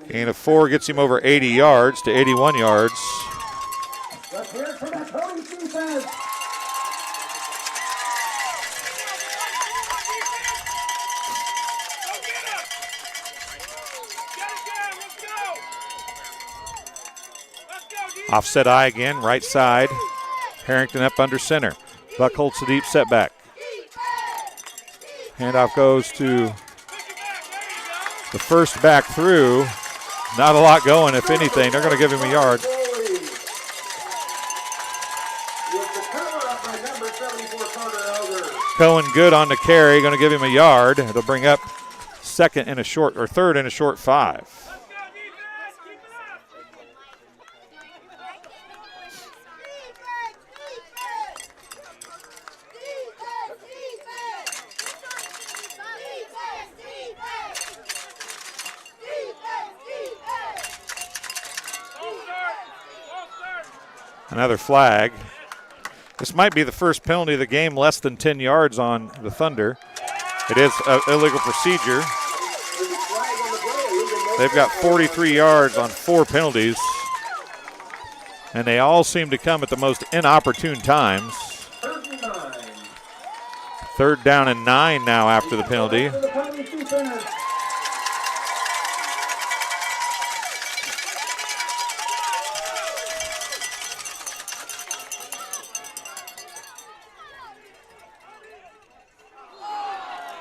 Gain of 4 gets him over 80 yards to 81 yards. Offset I again, right side. Harrington up under center. Buckholz a deep setback. Handoff goes to the first back through. Not a lot going, if anything. They're going to give him a yard. Cohen good on the carry, going to give him a yard. It'll bring up third in a short 5. Another flag. This might be the first penalty of the game, less than 10 yards on the Thunder. It is an illegal procedure. They've got 43 yards on 4 penalties, and they all seem to come at the most inopportune times. 3rd down and 9 now after the penalty.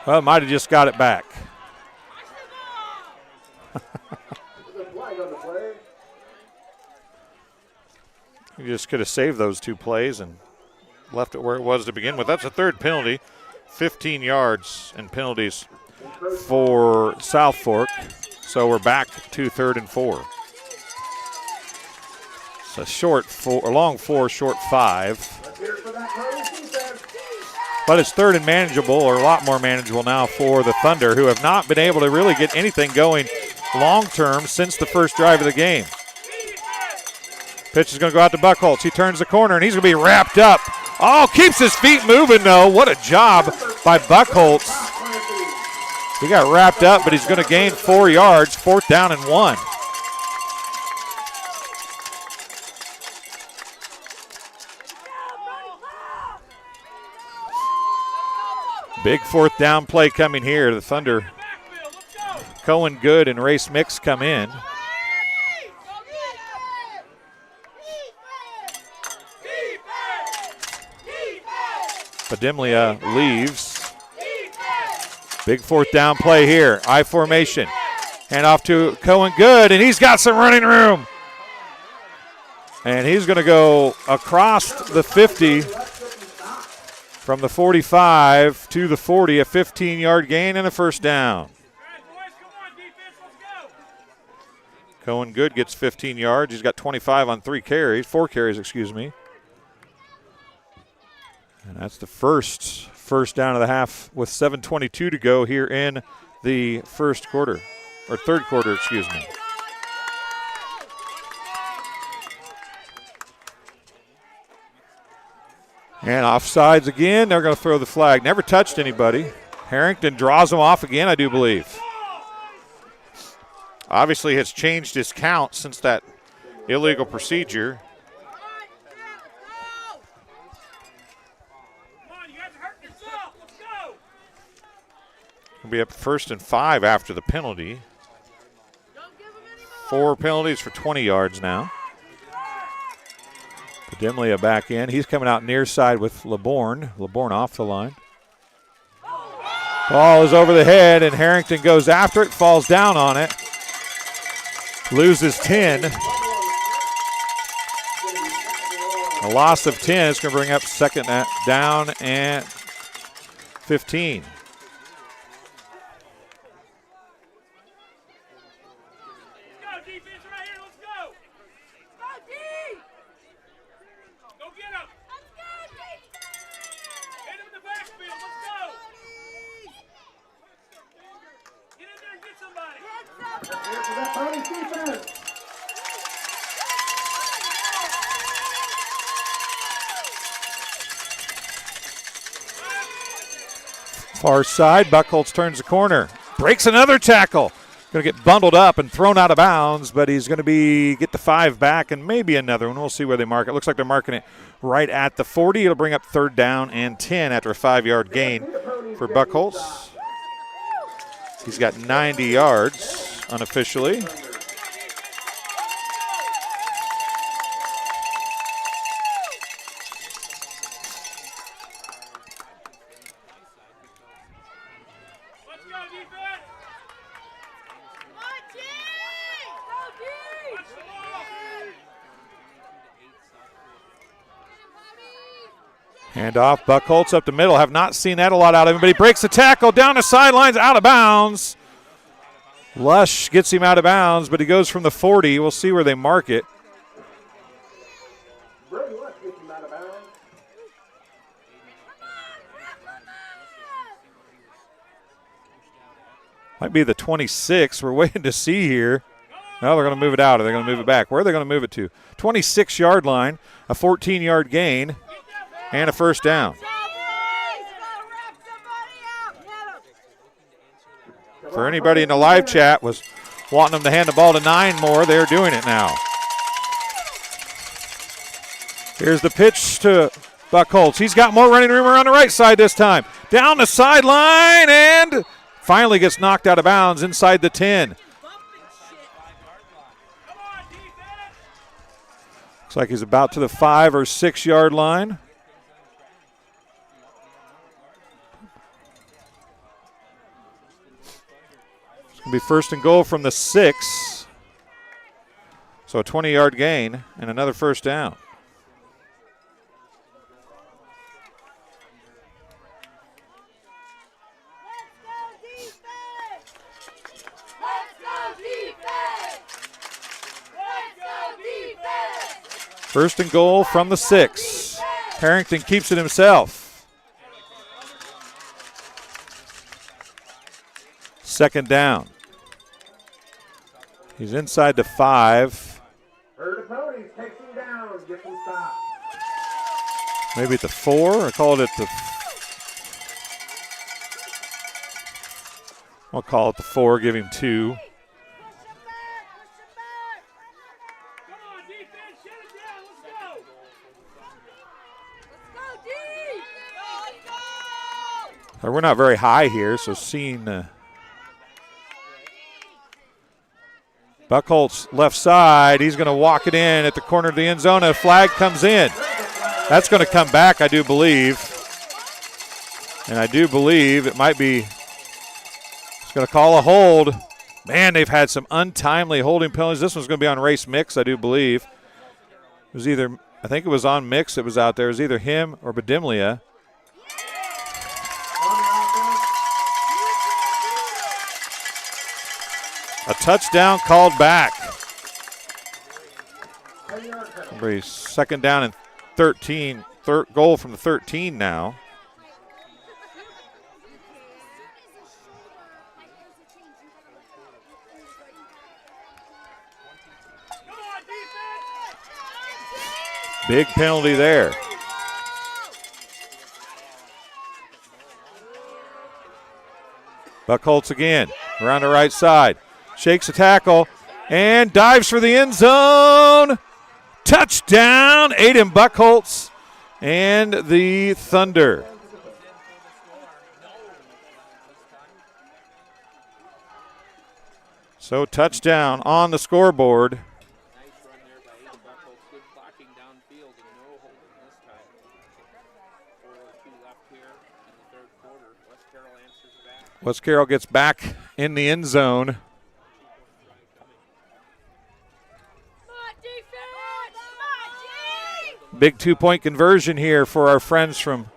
Well, might have just got it back. You just could have saved those 2 plays and left it where it was to begin with. That's a 3rd penalty. 15 yards and penalties for South Fork. So we're back to 3rd and 4. It's a long 4, short 5. But it's 3rd and manageable, or a lot more manageable now for the Thunder, who have not been able to really get anything going long term since the first drive of the game. Pitch is going to go out to Buckholz. He turns the corner, and he's going to be wrapped up. Oh, keeps his feet moving, though. What a job by Buckholz. He got wrapped up, but he's going to gain 4 yards, 4th down and 1. Big 4th down play coming here. The Thunder, Cohen Good and Race Mix come in. Padimlia leaves. Big 4th down play here. I formation. Hand off to Cohen Good, and he's got some running room. And he's going to go across the 50. From the 45 to the 40, a 15-yard gain and a 1st down. Cohen Good gets 15 yards. He's got 25 on 4 carries, excuse me. And that's the first down of the half with 7:22 to go here in the third quarter, excuse me. And offsides again. They're going to throw the flag. Never touched anybody. Harrington draws them off again, I do believe. Obviously has changed his count since that illegal procedure. We'll be up 1st and 5 after the penalty. 4 penalties for 20 yards now. Padimlia back in. He's coming out near side with LeBourne. LeBourne off the line. Ball is over the head, and Harrington goes after it, falls down on it. Loses 10. A loss of 10 is going to bring up 2nd down and 15. Far side, Buckholz turns the corner, breaks another tackle. Going to get bundled up and thrown out of bounds, but he's going to get the 5 back and maybe another one. We'll see where they mark it. Looks like they're marking it right at the 40. It'll bring up 3rd down and 10 after a 5-yard gain for Buckholz. He's got 90 yards unofficially. Hand off, Buckholz up the middle. Have not seen that a lot out of him, but he breaks the tackle down the sidelines, out of bounds. Lush gets him out of bounds, but he goes from the 40. We'll see where they mark it. Might be the 26. We're waiting to see here. No, they're going to move it out, or they're going to move it back. Where are they going to move it to? 26-yard line, a 14-yard gain, and a first down. For anybody in the live chat was wanting them to hand the ball to 9 more, they're doing it now. Here's the pitch to Buckholz. He's got more running room around the right side this time. Down the sideline and finally gets knocked out of bounds inside the 10. Looks like he's about to the 5 or 6 yard line. It's going to be first and goal from the 6. So a 20-yard gain and another first down. First and goal from the 6. Harrington keeps it himself. Second down. He's inside the 5. Maybe at the 4. I called it the. I'll call it the 4. Give him 2. We're not very high here, so seeing Buckholz left side, he's going to walk it in at the corner of the end zone. A flag comes in. That's going to come back, I do believe. And I do believe it might be, it's going to call a hold. Man, they've had some untimely holding penalties. This one's going to be on race mix, I do believe. It was either, I think it was on mix that was out there. It was either him or Badimlia. A touchdown called back. Second down and 13. Third goal from the 13 now. Big penalty there. Buckholz again, around the right side. Shakes a tackle and dives for the end zone. Touchdown, Aiden Buckholz and the Thunder. So touchdown on the scoreboard. West Carroll gets back in the end zone. Big 2-point conversion here for our friends from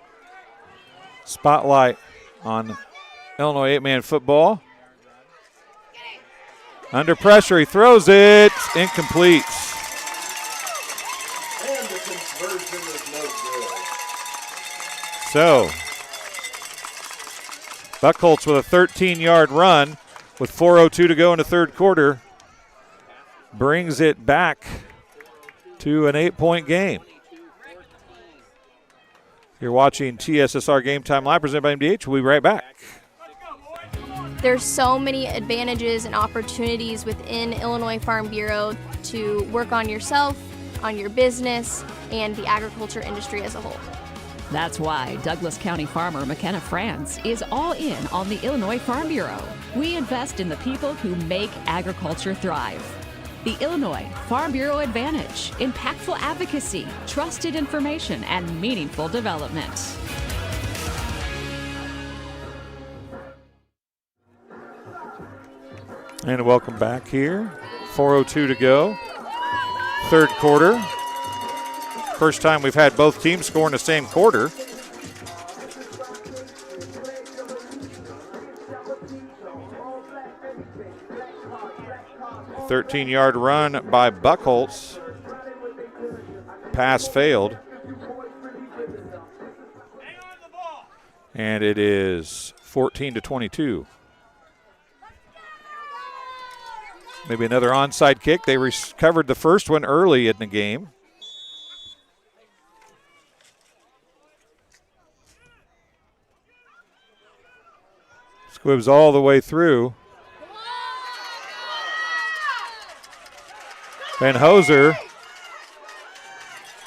Spotlight on Illinois 8-man football. Under pressure, he throws it, incomplete. And the conversion is no good. So, Buckholz with a 13-yard run with 4:02 to go in the third quarter brings it back to an 8-point game. You're watching TSSR Game Time Live presented by MDH. We'll be right back. There's so many advantages and opportunities within Illinois Farm Bureau to work on yourself, on your business, and the agriculture industry as a whole. That's why Douglas County farmer McKenna France is all in on the Illinois Farm Bureau. We invest in the people who make agriculture thrive. The Illinois Farm Bureau Advantage: impactful advocacy, trusted information, and meaningful development. And welcome back here. 4:02 to go. Third quarter. First time we've had both teams score in the same quarter. A 13-yard run by Buchholz. Pass failed. And it is 14-22. Maybe another onside kick. They recovered the first one early in the game. Squibs all the way through. Van Hoser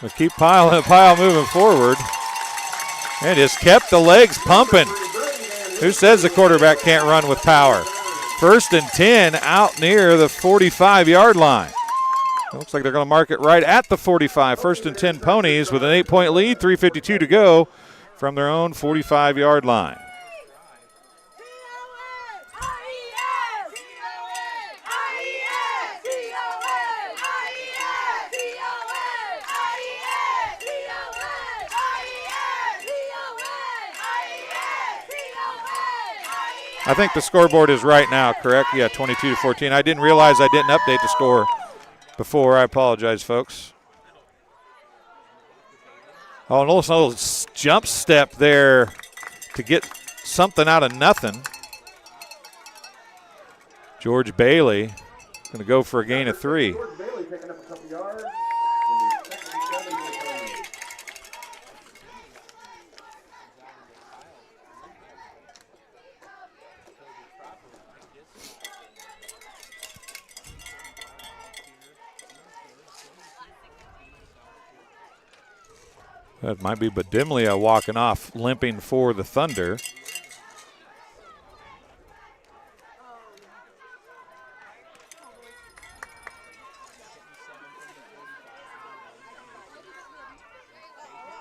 will keep pile moving forward. And just kept the legs pumping. Who says the quarterback can't run with power? 1st and 10 out near the 45-yard line. Looks like they're going to mark it right at the 45. 1st and 10 Ponies with an 8-point lead, 3:52 to go from their own 45-yard line. I think the scoreboard is right now, correct? Yeah, 22-14. I didn't realize I didn't update the score before. I apologize, folks. Oh, and a little jump step there to get something out of nothing. George Bailey going to go for a gain of 3. That might be Badimlia walking off, limping for the Thunder.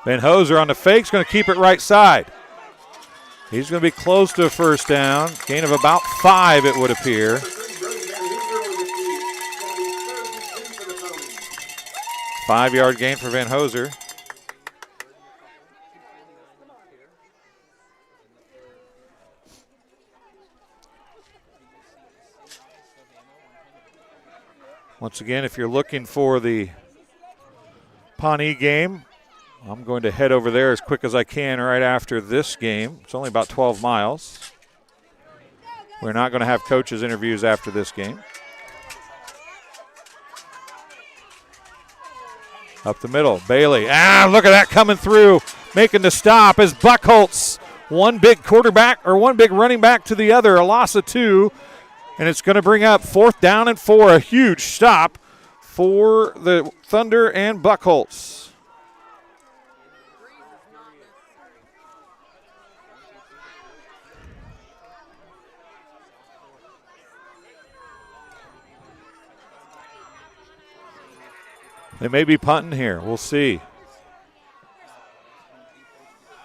Van Hoser on the fake's going to keep it right side. He's going to be close to a first down. Gain of about 5, it would appear. 5-yard gain for Van Hoser. Once again, if you're looking for the Pawnee game, I'm going to head over there as quick as I can right after this game. It's only about 12 miles. We're not going to have coaches' interviews after this game. Up the middle, Bailey. Look at that coming through, making the stop as Buchholz. One big running back to the other, a loss of 2. And it's going to bring up 4th down and 4, a huge stop for the Thunder and Buchholz. They may be punting here. We'll see.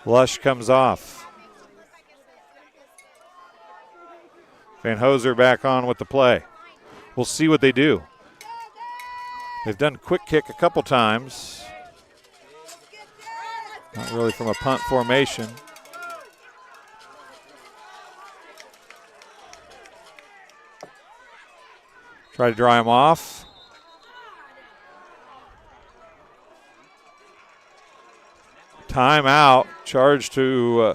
Lush comes off. Van Hoser back on with the play. We'll see what they do. They've done quick kick a couple times. Not really from a punt formation. Try to dry him off. Timeout. Charge to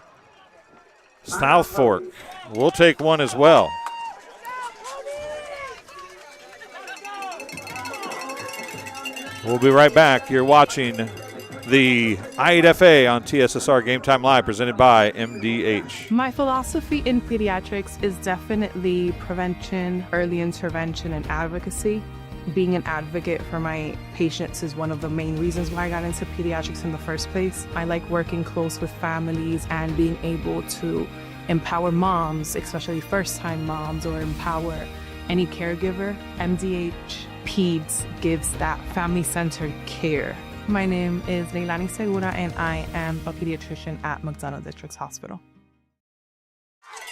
South Fork. We'll take one as well. We'll be right back. You're watching the I8FA on TSSR Game Time Live, presented by MDH. My philosophy in pediatrics is definitely prevention, early intervention, and advocacy. Being an advocate for my patients is one of the main reasons why I got into pediatrics in the first place. I like working close with families and being able to empower moms, especially first-time moms, or empower any caregiver. MDH Peds gives that family-centered care. My name is Leilani Segura, and I am a pediatrician at McDonough Districts Hospital.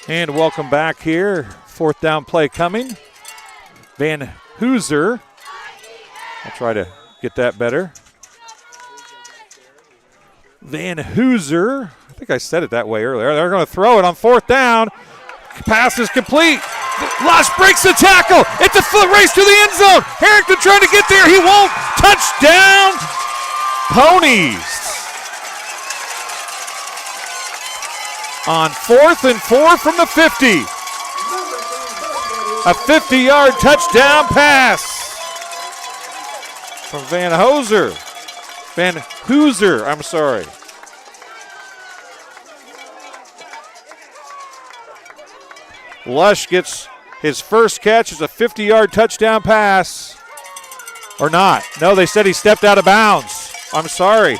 And welcome back here. 4th down play coming. Van Hooser. I'll try to get that better. Van Hooser. I think I said it that way earlier. They're going to throw it on 4th down. Pass is complete. Lush breaks the tackle. It's a foot race to the end zone. Harrington trying to get there. He won't. Touchdown, Ponies. On 4th and 4 from the 50. A 50-yard touchdown pass from Van Hooser. I'm sorry. Lush gets his first catch as a 50-yard touchdown pass. Or not. No, they said he stepped out of bounds. I'm sorry.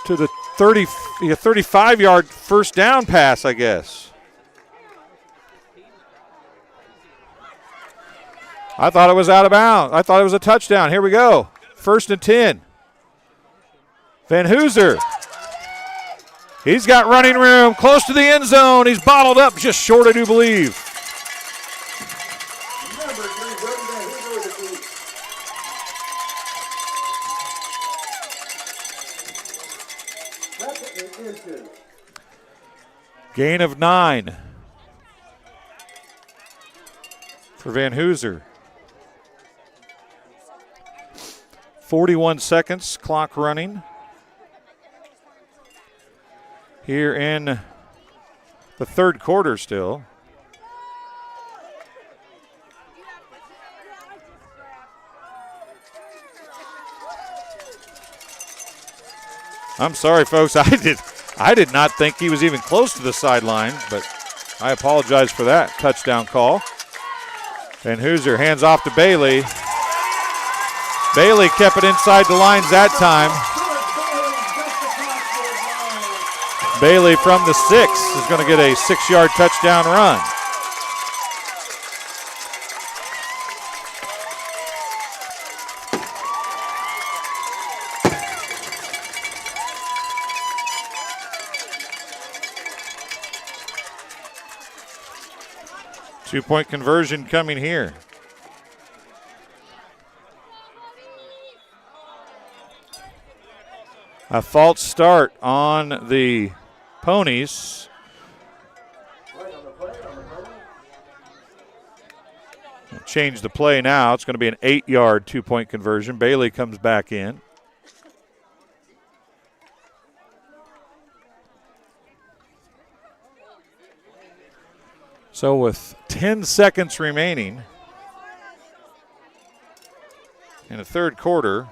To the 35-yard first down pass, I guess. I thought it was out of bounds. I thought it was a touchdown. Here we go. 1st and 10. Van Hooser. He's got running room close to the end zone. He's bottled up just short, I do believe. Gain of 9 for Van Hooser. 41 seconds, clock running. Here in the 3rd quarter still. I'm sorry, folks. I did not think he was even close to the sideline, but I apologize for that touchdown call. Van Hooser hands off to Bailey. Bailey kept it inside the lines that time. Bailey from the 6 is going to get a 6-yard touchdown run. Two-point conversion coming here. A false start on the Ponies. Change the play now. It's going to be an 8-yard two-point conversion. Bailey comes back in. So with 10 seconds remaining in the 3rd quarter,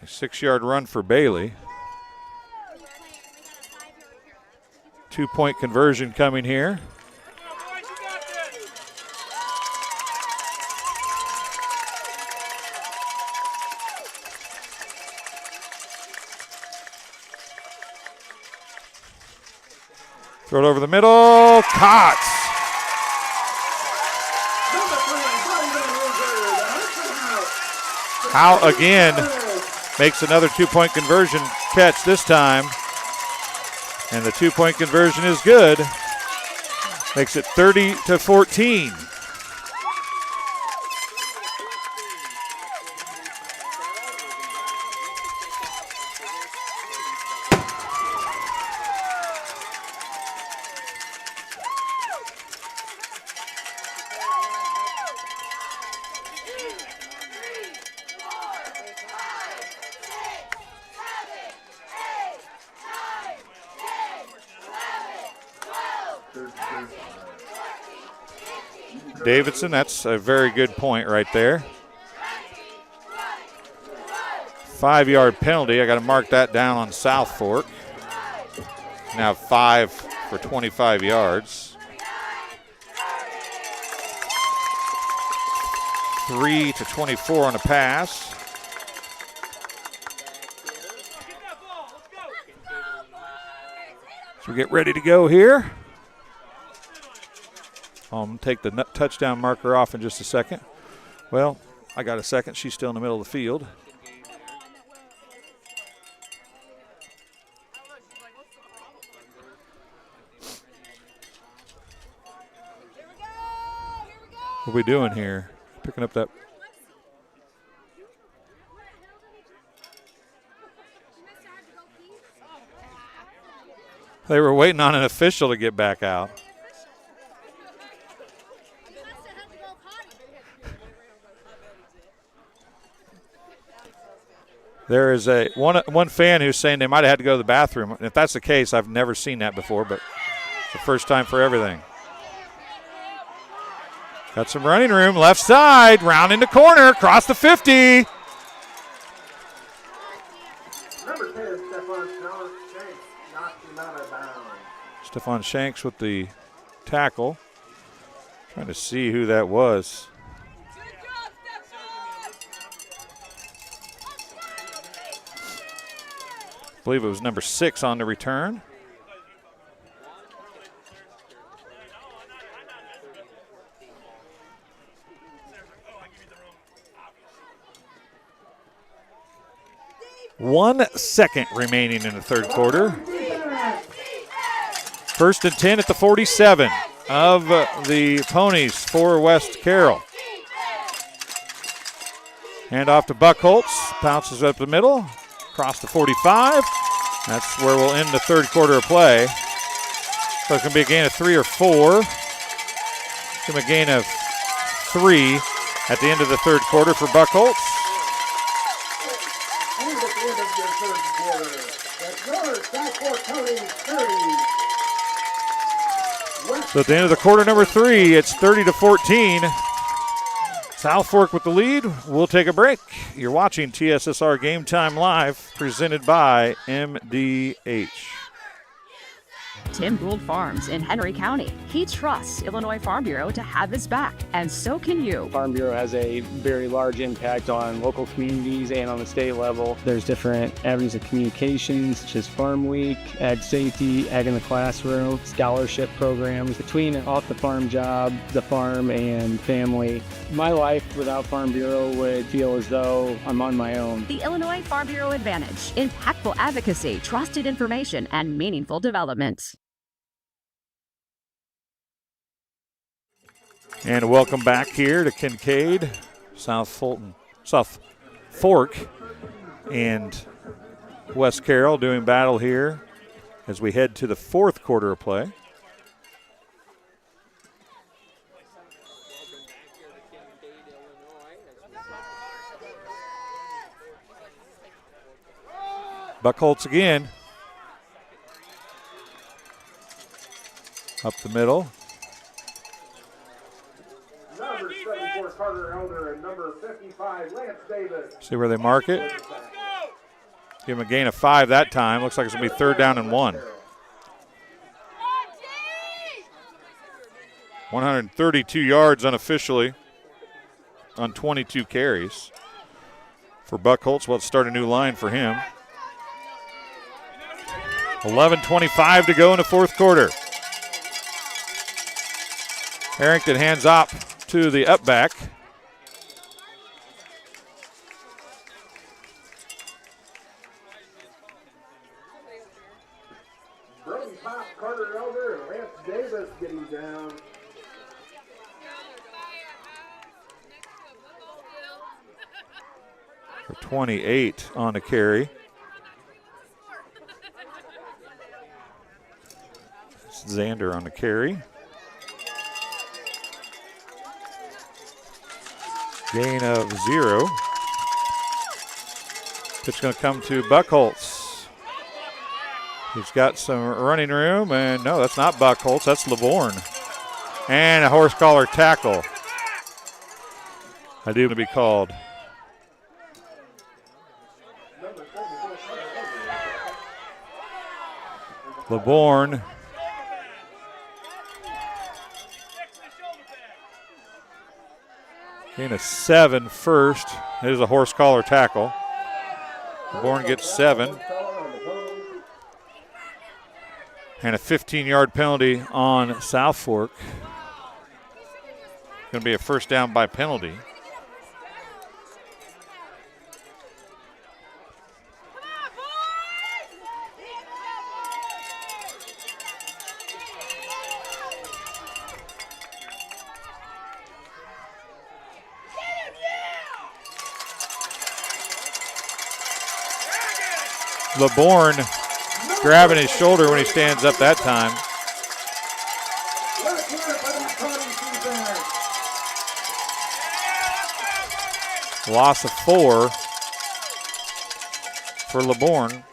a 6-yard run for Bailey. Two-point conversion coming here. Throw it over the middle. Caught. Howe again makes another two-point conversion catch this time. And the two-point conversion is good. Makes it 30-14. Davidson, that's a very good point right there. 5-yard penalty. I got to mark that down on South Fork. Now 5 for 25 yards. 3 to 24 on a pass. So we get ready to go here. I'm going to take the touchdown marker off in just a second. Well, I got a second. She's still in the middle of the field. What are we doing here? Picking up that. They were waiting on an official to get back out. There is one fan who's saying they might have had to go to the bathroom. And if that's the case, I've never seen that before, but it's the first time for everything. Got some running room, left side, round into corner, across the 50. Number 10, Stefan Shanks, knocked him out of bounds. Stefan Shanks with the tackle. Trying to see who that was. I believe it was number 6 on the return. One second remaining in the third quarter. First and 10 at the 47 of the Ponies for West Carroll. Hand off to Buckholz, bounces up the middle, across the 45. That's where we'll end the third quarter of play. So it's going to be a gain of 3 or 4. It's going to be a gain of 3 at the end of the third quarter for Buckholz. So at the end of the quarter number 3, it's 30-14. South Fork with the lead. We'll take a break. You're watching TSSR Game Time Live, presented by MDH. Tim Gould Farms in Henry County. He trusts Illinois Farm Bureau to have his back, and so can you. Farm Bureau has a very large impact on local communities and on the state level. There's different avenues of communications, such as Farm Week, Ag Safety, Ag in the Classroom, scholarship programs, between an off-the-farm job, the farm, and family. My life without Farm Bureau would feel as though I'm on my own. The Illinois Farm Bureau Advantage. Impactful advocacy, trusted information, and meaningful development. And welcome back here to Kincaid, South Fork, and West Carroll doing battle here as we head to the fourth quarter of play. Buckholz again. Up the middle. Number 74, Carter Elder, and number 55, Lance Davis. See where they mark it? Give him a gain of 5 that time. Looks like it's going to be 3rd down and 1. 132 yards unofficially on 22 carries for Buckholz. Well, let's start a new line for him. 11:25 to go in the fourth quarter. Harrington hands off to the up back. Brody Pop, Carter Elder, and Lance Davis getting down. For 28 on the carry. Xander on the carry. Gain of 0. Pitch going to come to Buckholz. He's got some running room, and no, that's not Buckholz, that's LeBourne. And a horse collar tackle. I do to be called. LeBourne. Gain of 7 first. There's a horse collar tackle. LeBourne gets 7. And a 15-yard penalty on South Fork. Going to be a first down by penalty. LeBourne grabbing his shoulder when he stands up that time. Loss of 4 for LeBourne.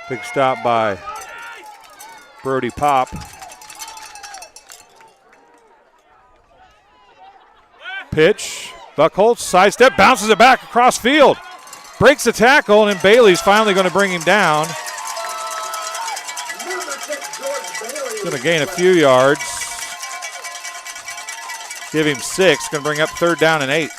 Big stop by Brody Pop. Pitch. Buckholz sidestep, bounces it back across field. Breaks the tackle, and then Bailey's finally going to bring him down. Going to gain a few yards. Give him 6. Going to bring up 3rd down and 8.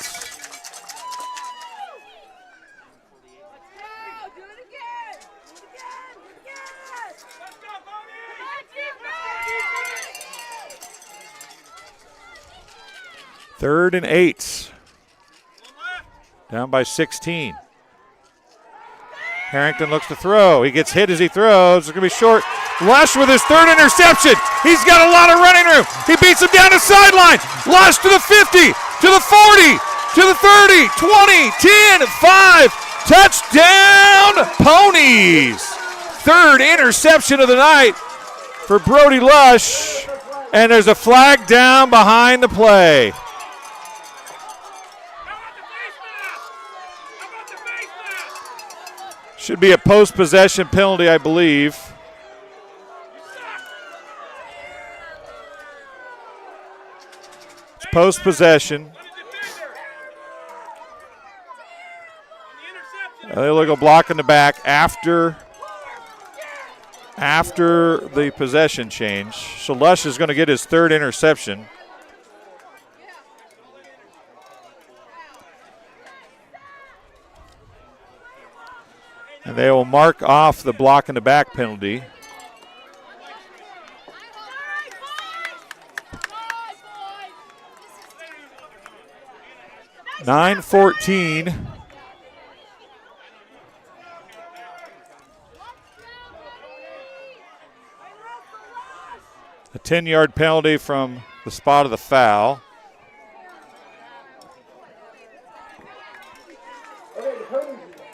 Third and 8. Down by 16. Harrington looks to throw. He gets hit as he throws. It's going to be short. Lush with his 3rd interception. He's got a lot of running room. He beats him down the sideline. Lush to the 50, to the 40, to the 30, 20, 10, 5. Touchdown, Ponies. 3rd interception of the night for Brody Lush. And there's a flag down behind the play. Should be a post-possession penalty, I believe. It's post-possession. They look a block in the back after the possession change. So Lush is going to get his 3rd interception. And they will mark off the block in the back penalty. (9:14). A 10-yard penalty from the spot of the foul.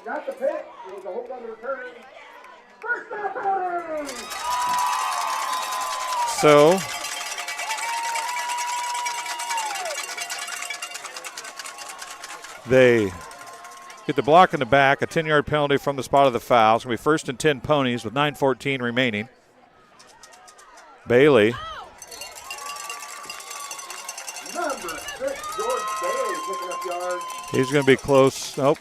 Got the pick. It was a hold on the return. First down, So they get the block in the back, a 10-yard penalty from the spot of the foul. It's going to be 1st and 10 Ponies with 9:14 remaining. Bailey. Number 6, George Bailey picking up yards. He's going to be close. Nope.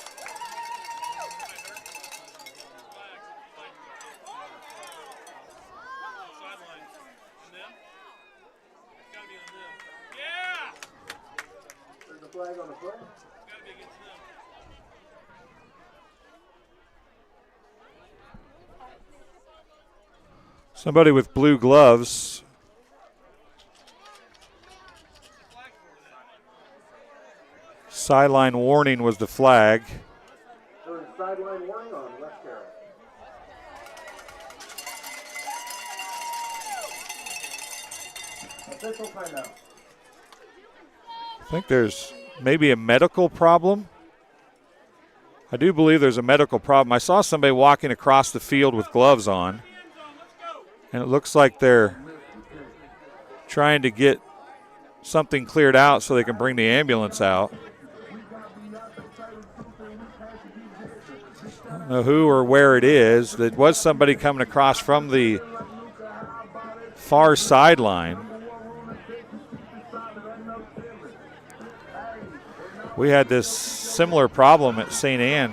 There's a flag on the play. Somebody with blue gloves. Sideline warning was the flag. There's a sideline warning on left Carroll. Official timeout. I think there's maybe a medical problem. I do believe there's a medical problem. I saw somebody walking across the field with gloves on, and it looks like they're trying to get something cleared out so they can bring the ambulance out. I don't know who or where it is. There was somebody coming across from the far sideline. We had this similar problem at St. Anne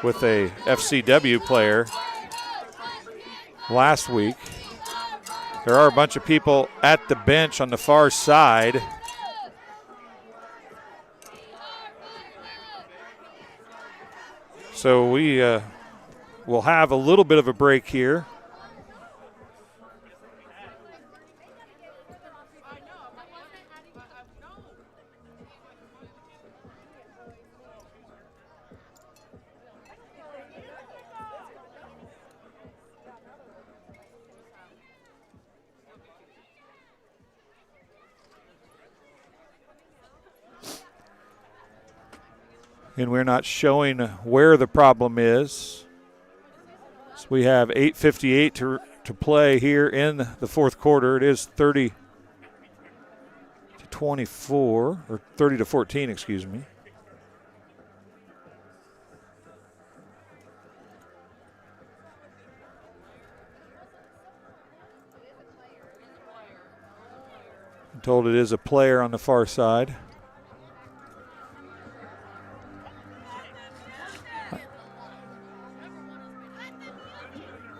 with a FCW player last week. There are a bunch of people at the bench on the far side. So we will have a little bit of a break here. And we're not showing where the problem is. So we have 8:58 to play here in the fourth quarter. It is 30-24, or 30-14, excuse me. I'm told it is a player on the far side.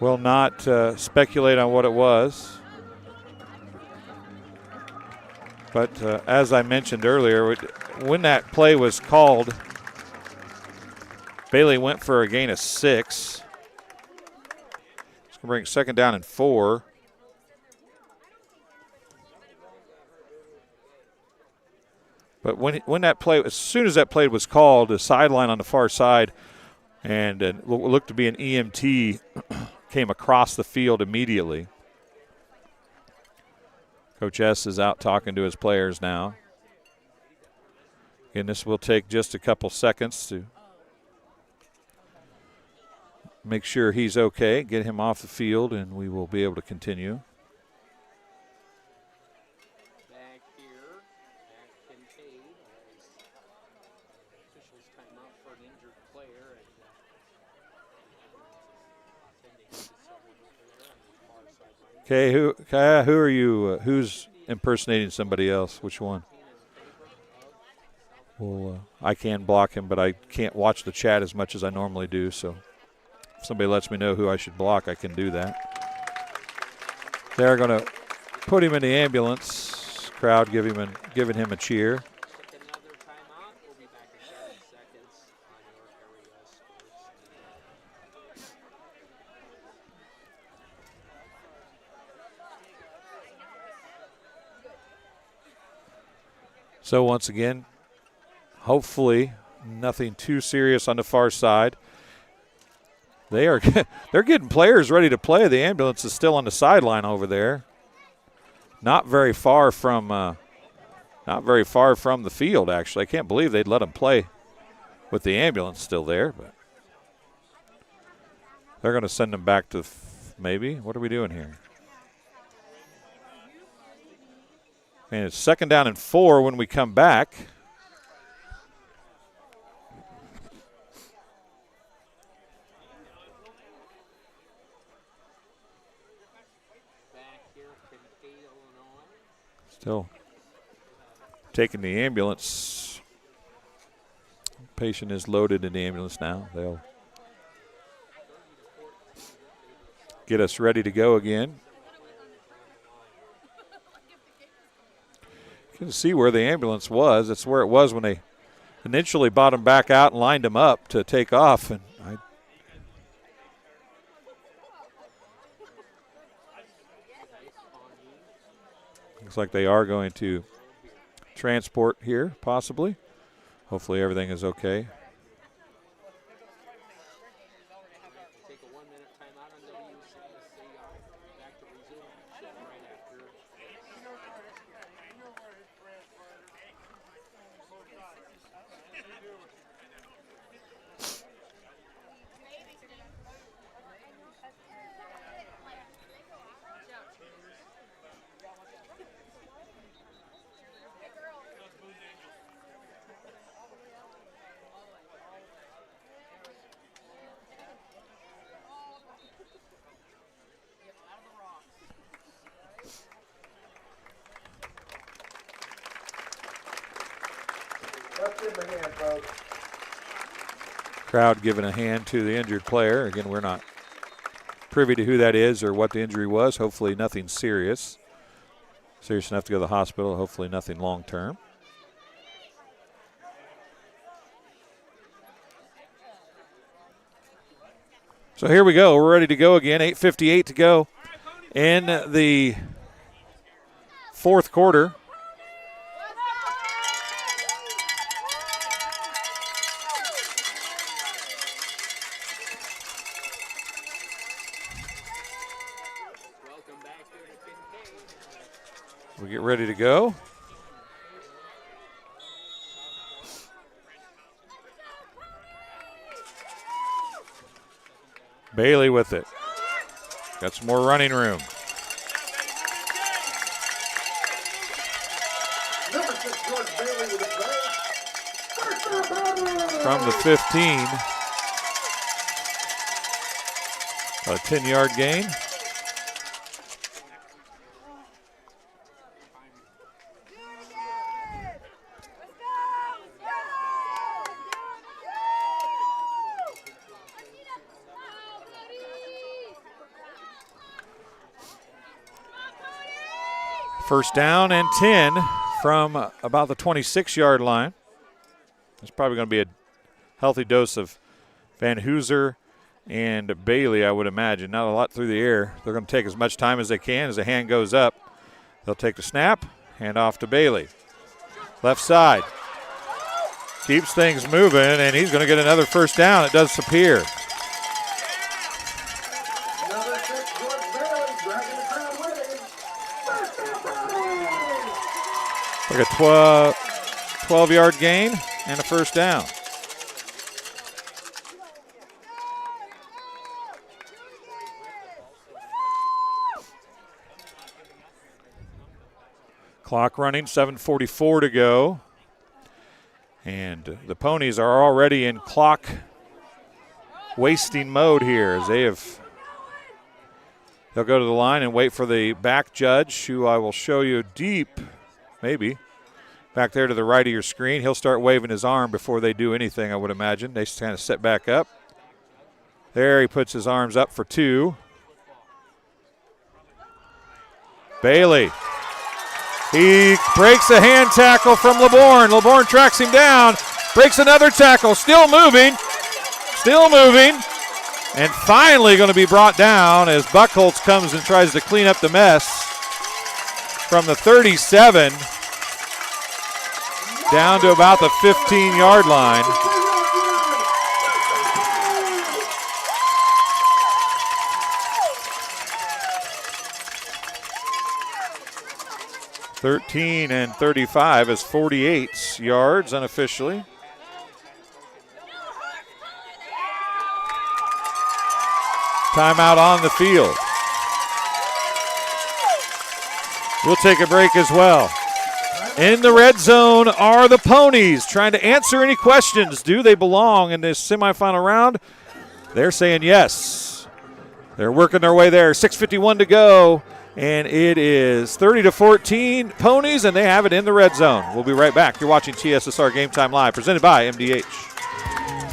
Will not speculate on what it was. But as I mentioned earlier, when that play was called, Bailey went for a gain of 6. It's going to bring second down and 4. But when that play, as soon as that play was called, the sideline on the far side, and what looked to be an EMT came across the field immediately. Coach S is out talking to his players now. And this will take just a couple seconds to make sure he's okay, get him off the field, and we will be able to continue. Back here at Kincaid as officials time out for an injured player. Okay, who are you? Who's impersonating somebody else? Which one? Well, I can block him, but I can't watch the chat as much as I normally do. So if somebody lets me know who I should block, I can do that. They're going to put him in the ambulance. Crowd giving him a cheer. So once again, hopefully nothing too serious on the far side. They're getting players ready to play. The ambulance is still on the sideline over there. Not very far from the field, actually. I can't believe they'd let them play with the ambulance still there, but they're going to send them back to maybe. What are we doing here? And it's second down and 4 when we come back. Still taking the ambulance. Patient is loaded in the ambulance now. They'll get us ready to go again. You can see where the ambulance was. It's where it was when they initially brought him back out and lined him up to take off. And looks like they are going to transport here, possibly. Hopefully everything is okay. Crowd giving a hand to the injured player. Again, we're not privy to who that is or what the injury was. Hopefully nothing serious. Serious enough to go to the hospital. Hopefully nothing long term. So here we go. We're ready to go again. 8:58 to go in the fourth quarter. We get ready to go. Bailey with it. Got some more running room. From the 15. A 10-yard gain. First down and 10 from about the 26-yard line. There's probably going to be a healthy dose of Van Hooser and Bailey, I would imagine. Not a lot through the air. They're going to take as much time as they can. As the hand goes up, they'll take the snap, hand off to Bailey. Left side. Keeps things moving, and he's going to get another first down. It does appear. Like a 12-yard gain and a first down. Clock running, 7:44 to go. And the Ponies are already in clock wasting mode here as they'll go to the line and wait for the back judge, who I will show you deep, maybe, back there to the right of your screen. He'll start waving his arm before they do anything, I would imagine. They kind of set back up. There, he puts his arms up for 2. Bailey. He breaks a hand tackle from LeBourne. LeBourne tracks him down, breaks another tackle, still moving, and finally going to be brought down as Buckholtz comes and tries to clean up the mess from the 37 down to about the 15-yard line. (13 and 35) is 48 yards unofficially. Timeout on the field. We'll take a break as well. In the red zone are the Ponies trying to answer any questions. Do they belong in this semifinal round? They're saying yes. They're working their way there. 6:51 to go, and it is 30-14 Ponies, and they have it in the red zone. We'll be right back. You're watching TSSR Game Time Live, presented by MDH.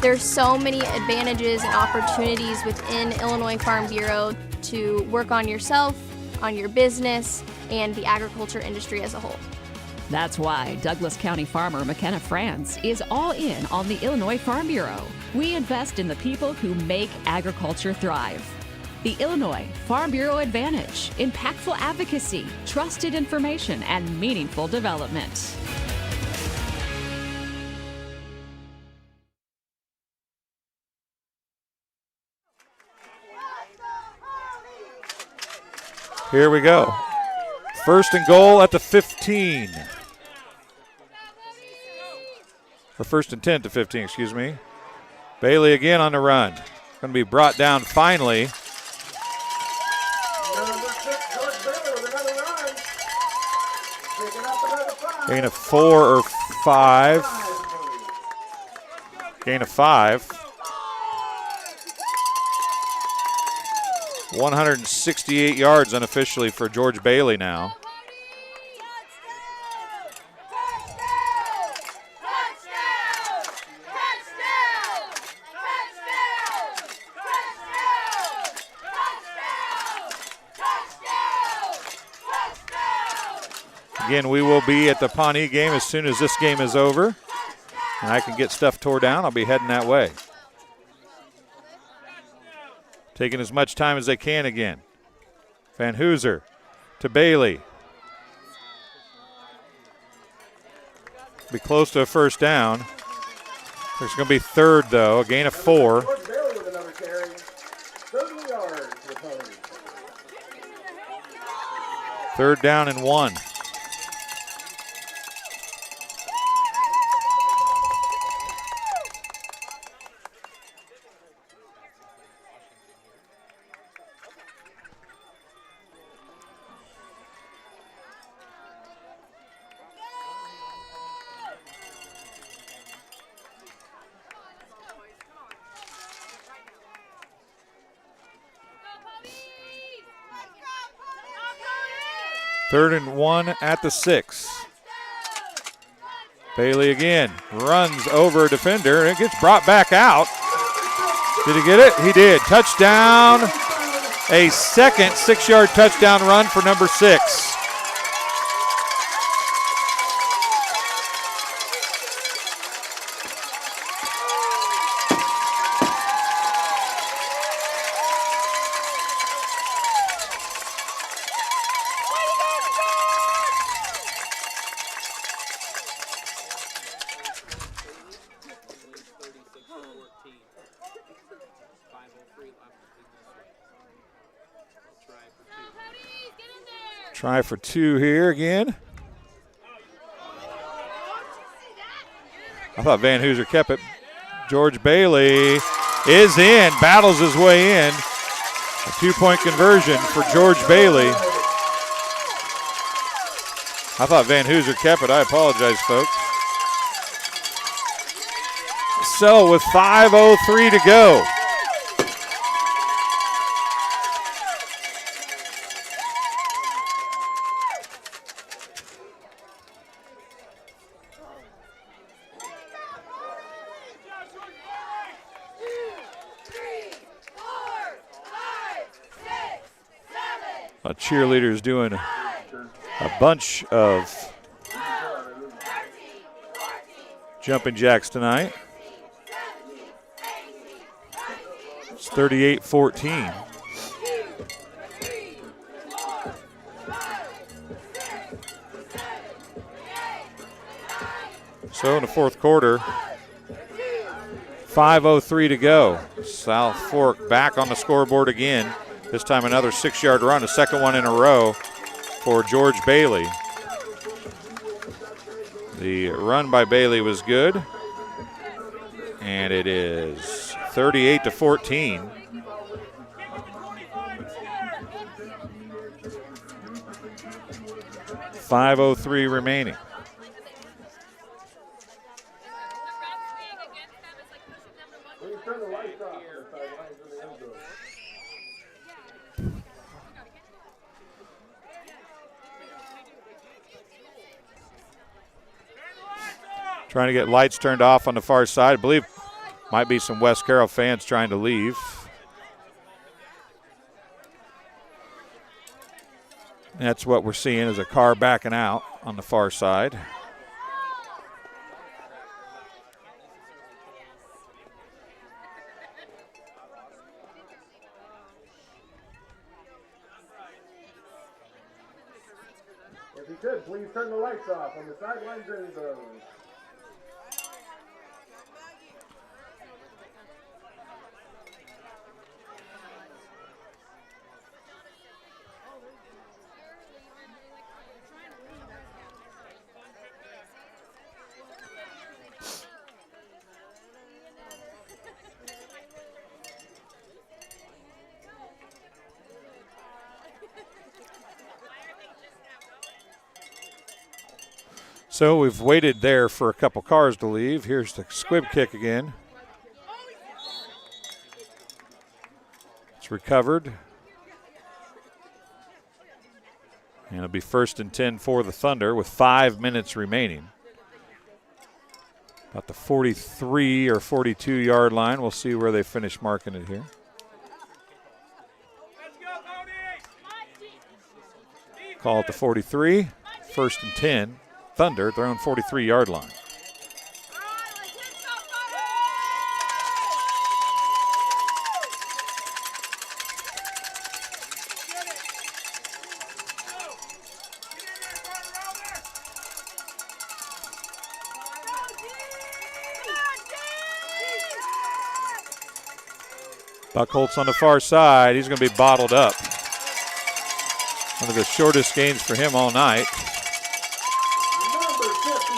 There's so many advantages and opportunities within Illinois Farm Bureau to work on yourself, on your business, and the agriculture industry as a whole. That's why Douglas County farmer McKenna France is all in on the Illinois Farm Bureau. We invest in the people who make agriculture thrive. The Illinois Farm Bureau Advantage: impactful advocacy, trusted information, and meaningful development. Here we go. First and goal at the 15. Or first and 10 to 15, excuse me. Bailey again on the run. Going to be brought down finally. Gain of 4 or 5. Gain of 5. 168 yards unofficially for George Bailey now. Again, we will be at the Pawnee game as soon as this game is over. And I can get stuff tore down, I'll be heading that way. Taking as much time as they can again. Van Hooser to Bailey. Be close to a first down. There's going to be third, though. A gain of 4. Third down and 1. 3rd and 1 at the 6. Bailey again runs over a defender and it gets brought back out. Did he get it? He did. Touchdown. A second 6-yard touchdown run for number 6. Try for 2 here again. I thought Van Hooser kept it. George Bailey is in, battles his way in. A 2-point conversion for George Bailey. I thought Van Hooser kept it. I apologize, folks. So with 5:03 to go. Cheerleaders doing a bunch of jumping jacks tonight. It's 38-14. So in the 4th quarter, 5:03 to go. South Fork back on the scoreboard again. This time another 6-yard run, a second one in a row for George Bailey. The run by Bailey was good. And it is 38-14. .503 remaining. Trying to get lights turned off on the far side. I believe might be some West Carroll fans trying to leave. That's what we're seeing is a car backing out on the far side. If you could, please turn the lights off on the sidelines and the So we've waited there for a couple cars to leave. Here's the squib kick again. It's recovered. And it'll be 1st and 10 for the Thunder with 5 minutes remaining. About the 43 or 42-yard line. We'll see where they finish marking it here. Call it the 43. 1st and 10. Thunder at their own 43-yard line. Buckholtz on the far side. He's going to be bottled up. One of the shortest games for him all night.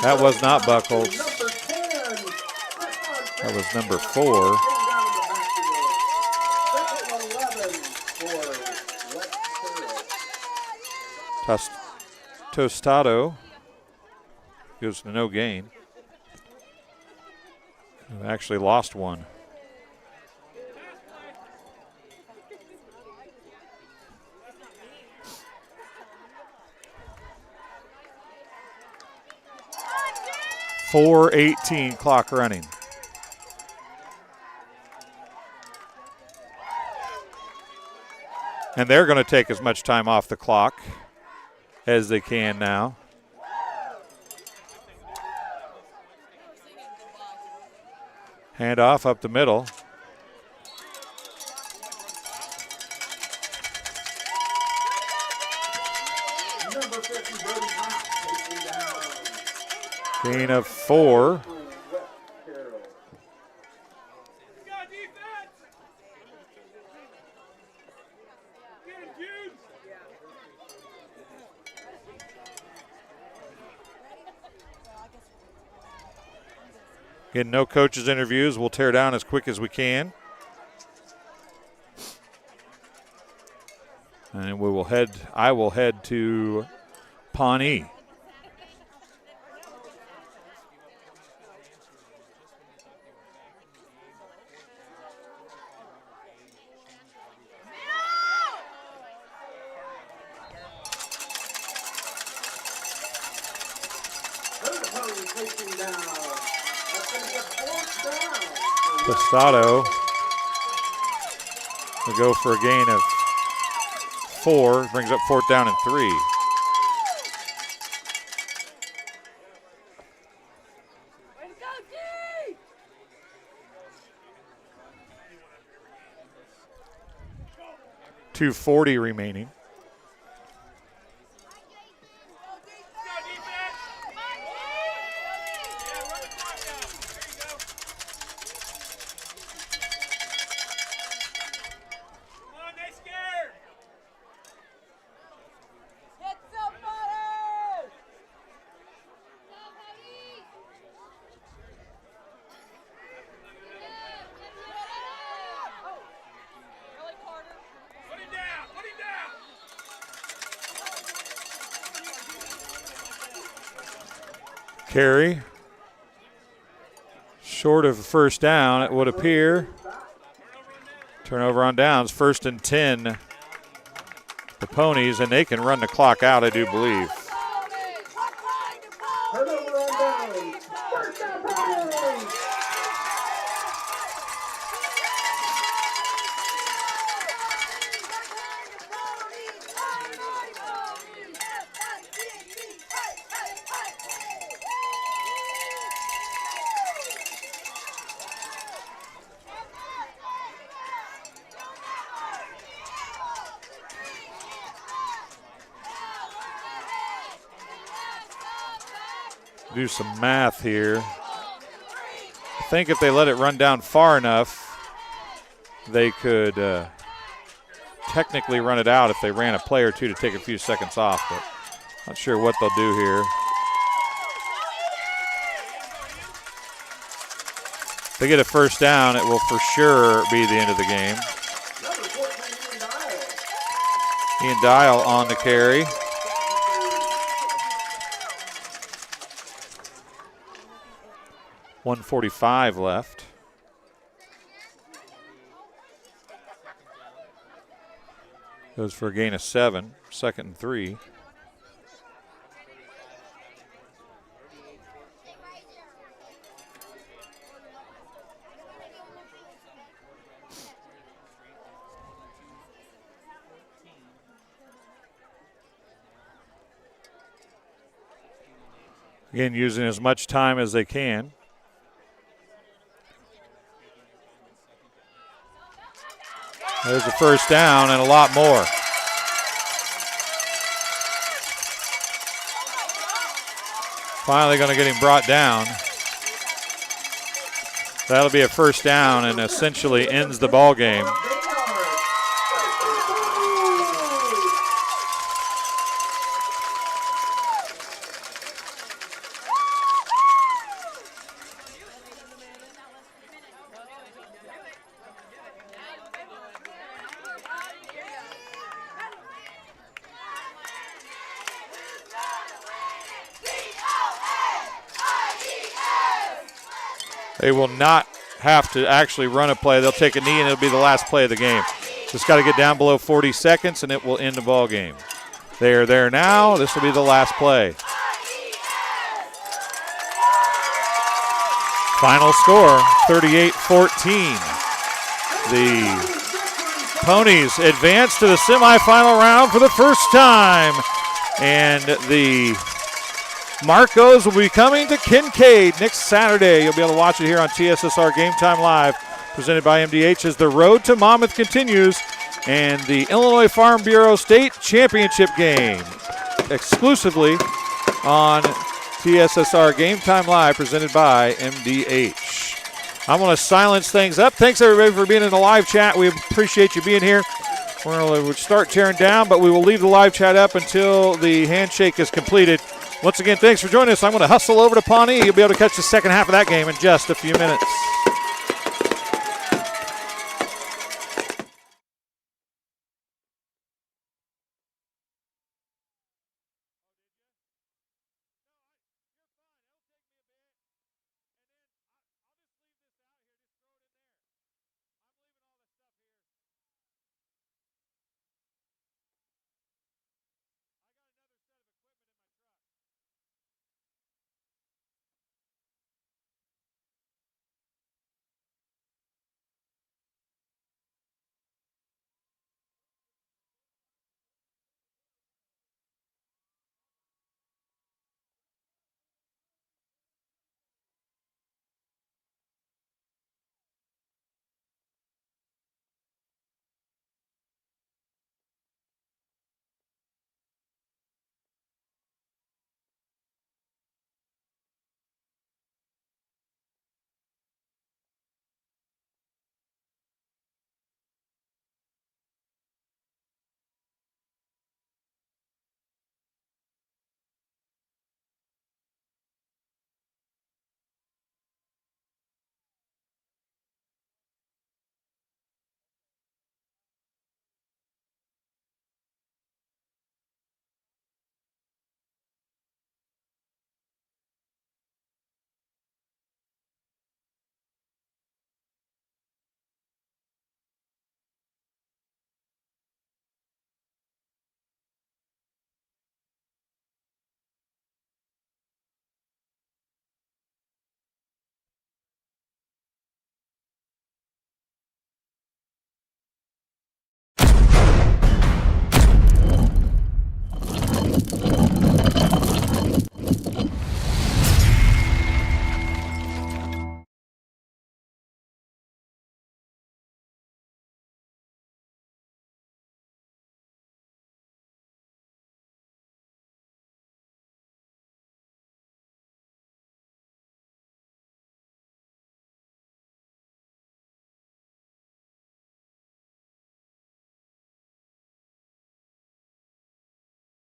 That was not Buckholtz. That was number 4. Tostado goes to no gain. Actually lost one. 4:18 clock running. And they're going to take as much time off the clock as they can now. Handoff up the middle. Gain of 4. Again, no coaches interviews. We'll tear down as quick as we can. And I will head to Pawnee. Tostado will go for a gain of 4, brings up 4th down and 3. .240 remaining. Carry. Short of a first down, it would appear. Turnover on downs, 1st and 10. The Ponies, and they can run the clock out, I do believe. Do some math here. I think if they let it run down far enough, they could technically run it out if they ran a play or two to take a few seconds off, but not sure what they'll do here. If they get a first down, it will for sure be the end of the game. Ian Dial on the carry. .145 left. Goes for a gain of 7, 2nd and 3. Again, using as much time as they can. There's the first down and a lot more. Finally going to get him brought down. That'll be a first down and essentially ends the ball game. They will not have to actually run a play. They'll take a knee, and it'll be the last play of the game. Just got to get down below 40 seconds, and it will end the ball game. They are there now. This will be the last play. Final score, 38-14. The Ponies advance to the semifinal round for the first time. And the Marcos will be coming to Kincaid next Saturday. You'll be able to watch it here on TSSR Game Time Live, presented by MDH, as the road to Monmouth continues and the Illinois Farm Bureau State Championship game exclusively on TSSR Game Time Live, presented by MDH. I'm going to silence things up. Thanks, everybody, for being in the live chat. We appreciate you being here. We're going to start tearing down, but we will leave the live chat up until the handshake is completed. Once again, thanks for joining us. I'm going to hustle over to Pawnee. You'll be able to catch the second half of that game in just a few minutes.